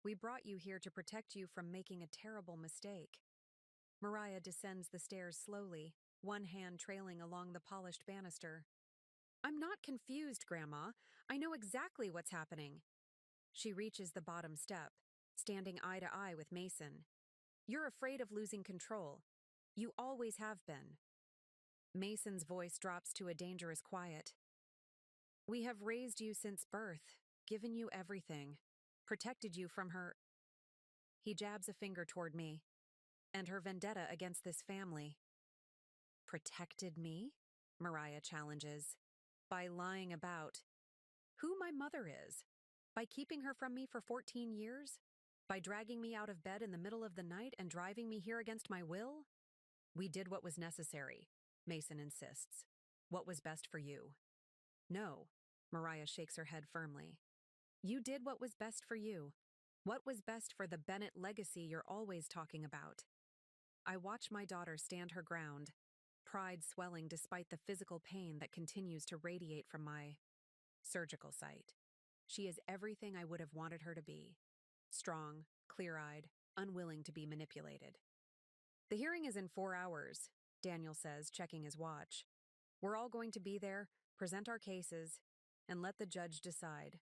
We brought you here to protect you from making a terrible mistake. Mariah descends the stairs slowly, one hand trailing along the polished banister. I'm not confused, Grandma. I know exactly what's happening. She reaches the bottom step, standing eye to eye with Mason. You're afraid of losing control. You always have been. Mason's voice drops to a dangerous quiet. We have raised you since birth, given you everything, protected you from her. He jabs a finger toward me, and her vendetta against this family. Protected me? Mariah challenges. By lying about who my mother is. By keeping her from me for 14 years? By dragging me out of bed in the middle of the night and driving me here against my will? We did what was necessary, Mason insists. What was best for you? No, Mariah shakes her head firmly. You did what was best for you. What was best for the Bennett legacy you're always talking about? I watch my daughter stand her ground, pride swelling despite the physical pain that continues to radiate from my surgical site. She is everything I would have wanted her to be. Strong, clear-eyed, unwilling to be manipulated. The hearing is in 4 hours, Daniel says, checking his watch. We're all going to be there, present our cases, and let the judge decide.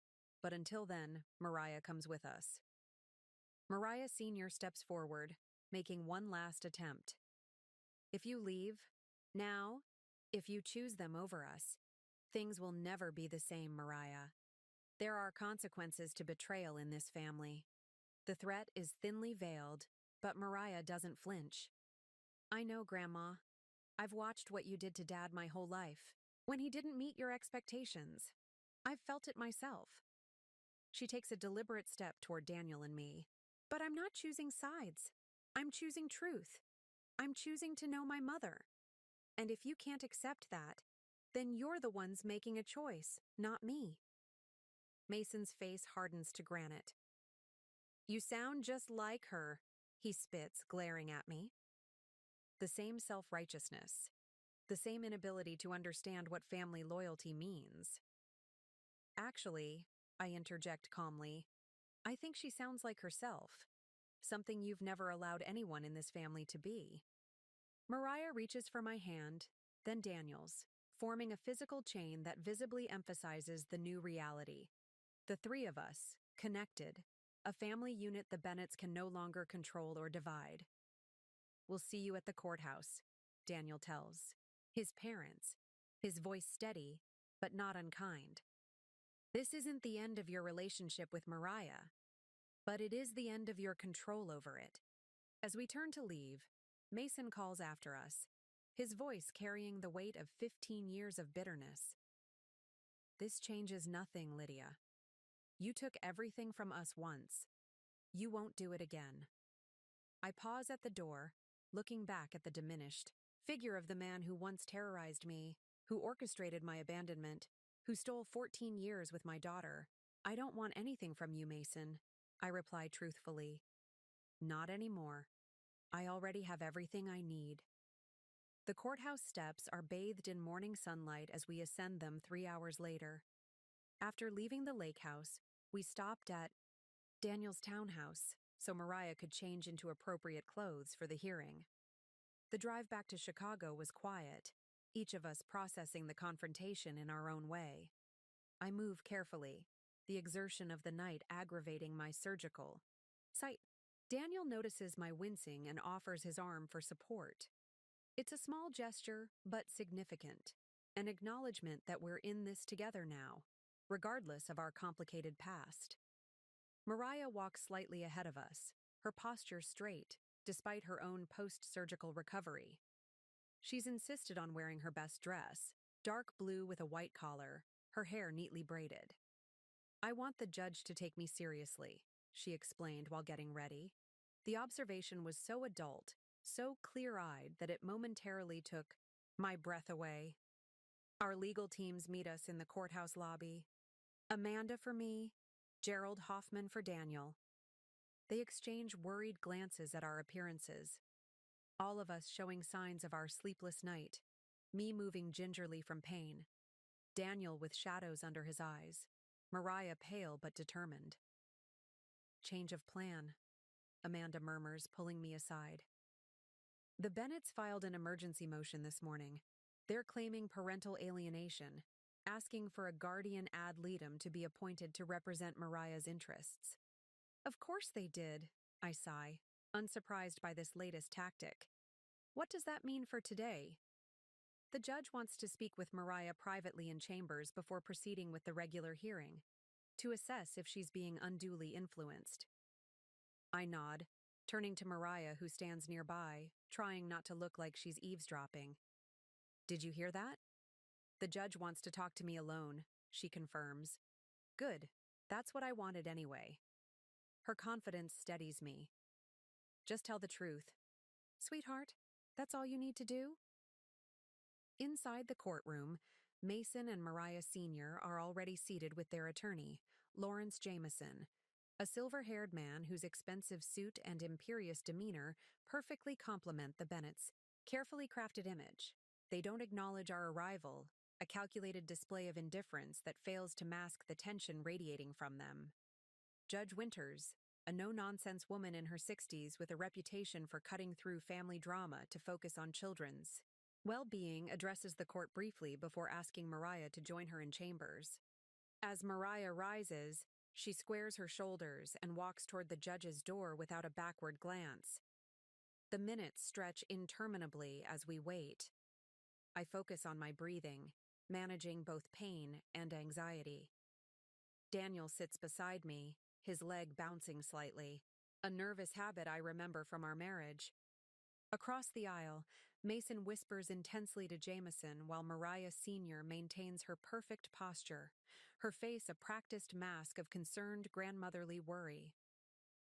But until then, Mariah comes with us. Mariah Sr. steps forward, making one last attempt. If you leave, now, if you choose them over us, things will never be the same, Mariah. There are consequences to betrayal in this family. The threat is thinly veiled, but Mariah doesn't flinch. I know, Grandma. I've watched what you did to Dad my whole life, when he didn't meet your expectations. I've felt it myself. She takes a deliberate step toward Daniel and me. But I'm not choosing sides. I'm choosing truth. I'm choosing to know my mother. And if you can't accept that, then you're the ones making a choice, not me. Mason's face hardens to granite. You sound just like her, he spits, glaring at me. The same self-righteousness, the same inability to understand what family loyalty means. Actually, I interject calmly, I think she sounds like herself, something you've never allowed anyone in this family to be. Mariah reaches for my hand, then Daniel's, forming a physical chain that visibly emphasizes the new reality. The three of us, connected, a family unit the Bennetts can no longer control or divide. We'll see you at the courthouse, Daniel tells. His parents, his voice steady, but not unkind. This isn't the end of your relationship with Mariah, but it is the end of your control over it. As we turn to leave, Mason calls after us, his voice carrying the weight of 15 years of bitterness. This changes nothing, Lydia. You took everything from us once. You won't do it again. I pause at the door, looking back at the diminished figure of the man who once terrorized me, who orchestrated my abandonment, who stole 14 years with my daughter. I don't want anything from you, Mason, I reply truthfully. Not anymore. I already have everything I need. The courthouse steps are bathed in morning sunlight as we ascend them 3 hours later. After leaving the lake house, we stopped at Daniel's townhouse so Mariah could change into appropriate clothes for the hearing. The drive back to Chicago was quiet, each of us processing the confrontation in our own way. I move carefully, the exertion of the night aggravating my surgical sight. Daniel notices my wincing and offers his arm for support. It's a small gesture, but significant, an acknowledgement that we're in this together now, regardless of our complicated past. Mariah walks slightly ahead of us, her posture straight, despite her own post-surgical recovery. She's insisted on wearing her best dress, dark blue with a white collar, her hair neatly braided. I want the judge to take me seriously, she explained while getting ready. The observation was so adult, so clear-eyed that it momentarily took my breath away. Our legal teams meet us in the courthouse lobby. Amanda for me, Gerald Hoffman for Daniel. They exchange worried glances at our appearances, all of us showing signs of our sleepless night, me moving gingerly from pain, Daniel with shadows under his eyes, Mariah pale but determined. Change of plan, Amanda murmurs, pulling me aside. The Bennetts filed an emergency motion this morning. They're claiming parental alienation, asking for a guardian ad litem to be appointed to represent Mariah's interests. Of course they did, I sigh, unsurprised by this latest tactic. What does that mean for today? The judge wants to speak with Mariah privately in chambers before proceeding with the regular hearing, to assess if she's being unduly influenced. I nod, turning to Mariah, who stands nearby, trying not to look like she's eavesdropping. Did you hear that? The judge wants to talk to me alone, she confirms. Good, that's what I wanted anyway. Her confidence steadies me. Just tell the truth. Sweetheart, that's all you need to do? Inside the courtroom, Mason and Mariah Sr. are already seated with their attorney, Lawrence Jameson, a silver-haired man whose expensive suit and imperious demeanor perfectly complement the Bennetts' carefully crafted image. They don't acknowledge our arrival, a calculated display of indifference that fails to mask the tension radiating from them. Judge Winters, a no-nonsense woman in her 60s with a reputation for cutting through family drama to focus on children's well-being, addresses the court briefly before asking Mariah to join her in chambers. As Mariah rises, she squares her shoulders and walks toward the judge's door without a backward glance. The minutes stretch interminably as we wait. I focus on my breathing, managing both pain and anxiety. Daniel sits beside me, his leg bouncing slightly, a nervous habit I remember from our marriage. Across the aisle, Mason whispers intensely to Jameson while Mariah Sr. maintains her perfect posture, her face a practiced mask of concerned grandmotherly worry.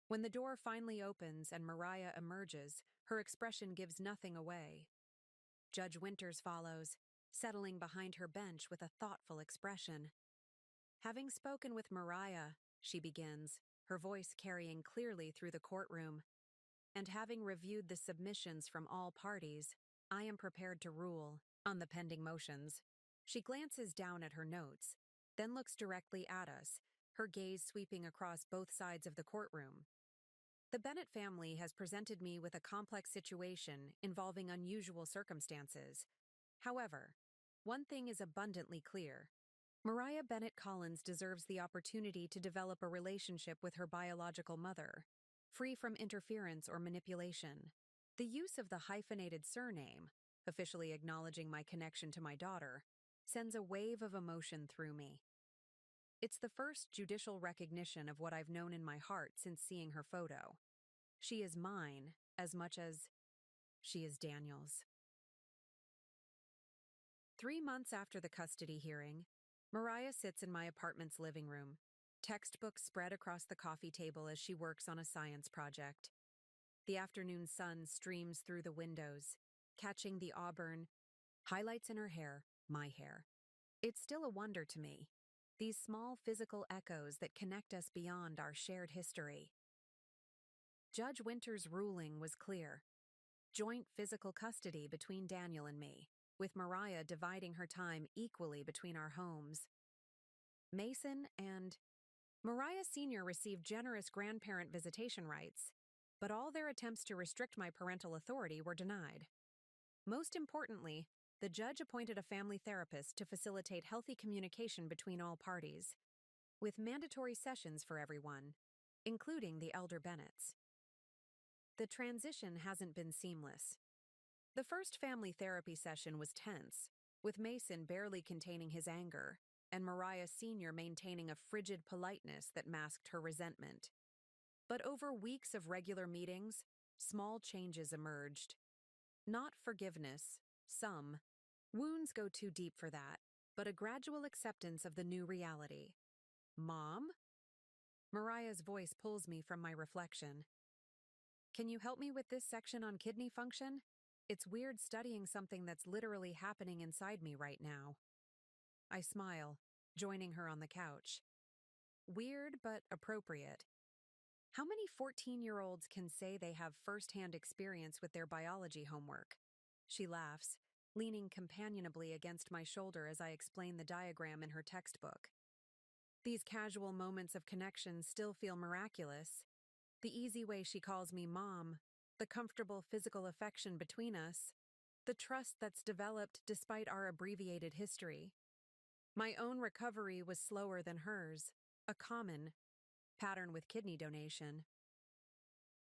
When the door finally opens and Mariah emerges, her expression gives nothing away. Judge Winters follows, settling behind her bench with a thoughtful expression. Having spoken with Mariah, she begins, her voice carrying clearly through the courtroom, and having reviewed the submissions from all parties, I am prepared to rule on the pending motions. She glances down at her notes, then looks directly at us, her gaze sweeping across both sides of the courtroom. The Bennett family has presented me with a complex situation involving unusual circumstances. However, one thing is abundantly clear. Mariah Bennett Collins deserves the opportunity to develop a relationship with her biological mother, free from interference or manipulation. The use of the hyphenated surname, officially acknowledging my connection to my daughter, sends a wave of emotion through me. It's the first judicial recognition of what I've known in my heart since seeing her photo. She is mine as much as she is Daniel's. 3 months after the custody hearing, Mariah sits in my apartment's living room, textbooks spread across the coffee table as she works on a science project. The afternoon sun streams through the windows, catching the auburn highlights in her hair, my hair. It's still a wonder to me, these small physical echoes that connect us beyond our shared history. Judge Winters' ruling was clear. Joint physical custody between Daniel and me, with Mariah dividing her time equally between our homes. Mason and Mariah Sr. received generous grandparent visitation rights, but all their attempts to restrict my parental authority were denied. Most importantly, the judge appointed a family therapist to facilitate healthy communication between all parties, with mandatory sessions for everyone, including the elder Bennetts. The transition hasn't been seamless. The first family therapy session was tense, with Mason barely containing his anger, and Mariah Sr. maintaining a frigid politeness that masked her resentment. But over weeks of regular meetings, small changes emerged. Not forgiveness, some. Wounds go too deep for that, but a gradual acceptance of the new reality. Mom? Mariah's voice pulls me from my reflection. Can you help me with this section on kidney function? It's weird studying something that's literally happening inside me right now. I smile, joining her on the couch. Weird but appropriate. How many 14-year-olds can say they have first-hand experience with their biology homework? She laughs, leaning companionably against my shoulder as I explain the diagram in her textbook. These casual moments of connection still feel miraculous. The easy way she calls me Mom, the comfortable physical affection between us, the trust that's developed despite our abbreviated history. My own recovery was slower than hers, a common pattern with kidney donation.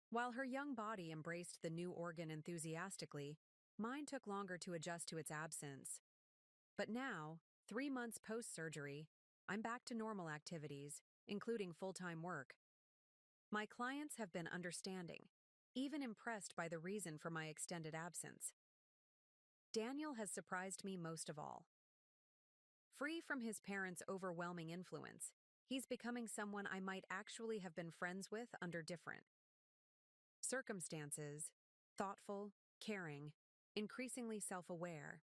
While her young body embraced the new organ enthusiastically, mine took longer to adjust to its absence. But now, 3 months post-surgery, I'm back to normal activities, including full-time work. My clients have been understanding, even impressed by the reason for my extended absence. Daniel has surprised me most of all. Free from his parents' overwhelming influence, he's becoming someone I might actually have been friends with under different circumstances, thoughtful, caring, increasingly self-aware.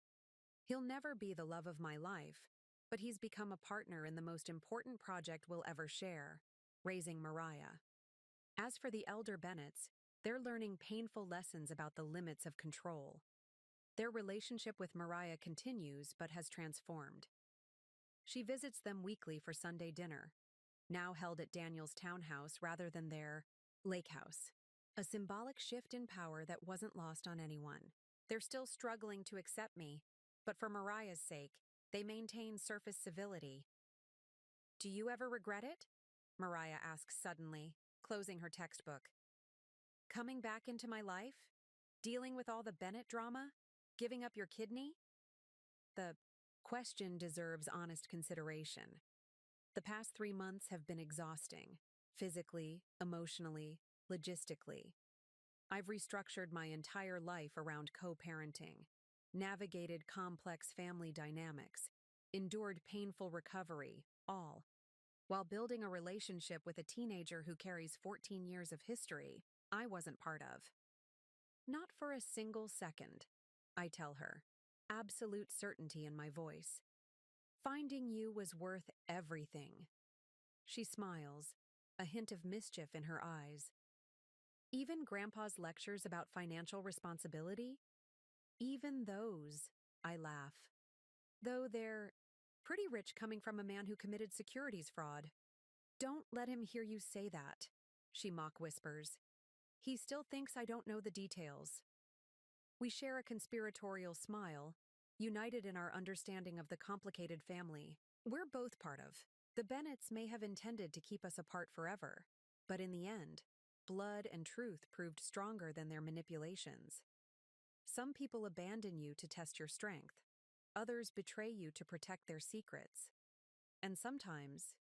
He'll never be the love of my life, but he's become a partner in the most important project we'll ever share, raising Mariah. As for the elder Bennetts, they're learning painful lessons about the limits of control. Their relationship with Mariah continues but has transformed. She visits them weekly for Sunday dinner, now held at Daniel's townhouse rather than their lake house. A symbolic shift in power that wasn't lost on anyone. They're still struggling to accept me, but for Mariah's sake, they maintain surface civility. Do you ever regret it? Mariah asks suddenly, closing her textbook. Coming back into my life? Dealing with all the Bennett drama? Giving up your kidney? The question deserves honest consideration. The past 3 months have been exhausting, physically, emotionally, logistically. I've restructured my entire life around co-parenting, navigated complex family dynamics, endured painful recovery, all while building a relationship with a teenager who carries 14 years of history I wasn't part of. Not for a single second, I tell her, absolute certainty in my voice. Finding you was worth everything. She smiles, a hint of mischief in her eyes. Even Grandpa's lectures about financial responsibility? Even those, I laugh. Though they're pretty rich coming from a man who committed securities fraud. Don't let him hear you say that, she mock whispers. He still thinks I don't know the details. We share a conspiratorial smile, united in our understanding of the complicated family we're both part of. The Bennetts may have intended to keep us apart forever, but in the end, blood and truth proved stronger than their manipulations. Some people abandon you to test your strength. Others betray you to protect their secrets. And sometimes,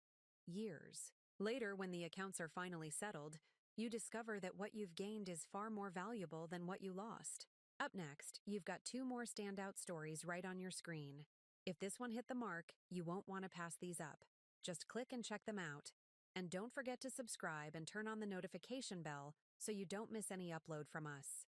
years. Later, when the accounts are finally settled, you discover that what you've gained is far more valuable than what you lost. Up next, you've got 2 more standout stories right on your screen. If this one hit the mark, you won't want to pass these up. Just click and check them out. And don't forget to subscribe and turn on the notification bell so you don't miss any upload from us.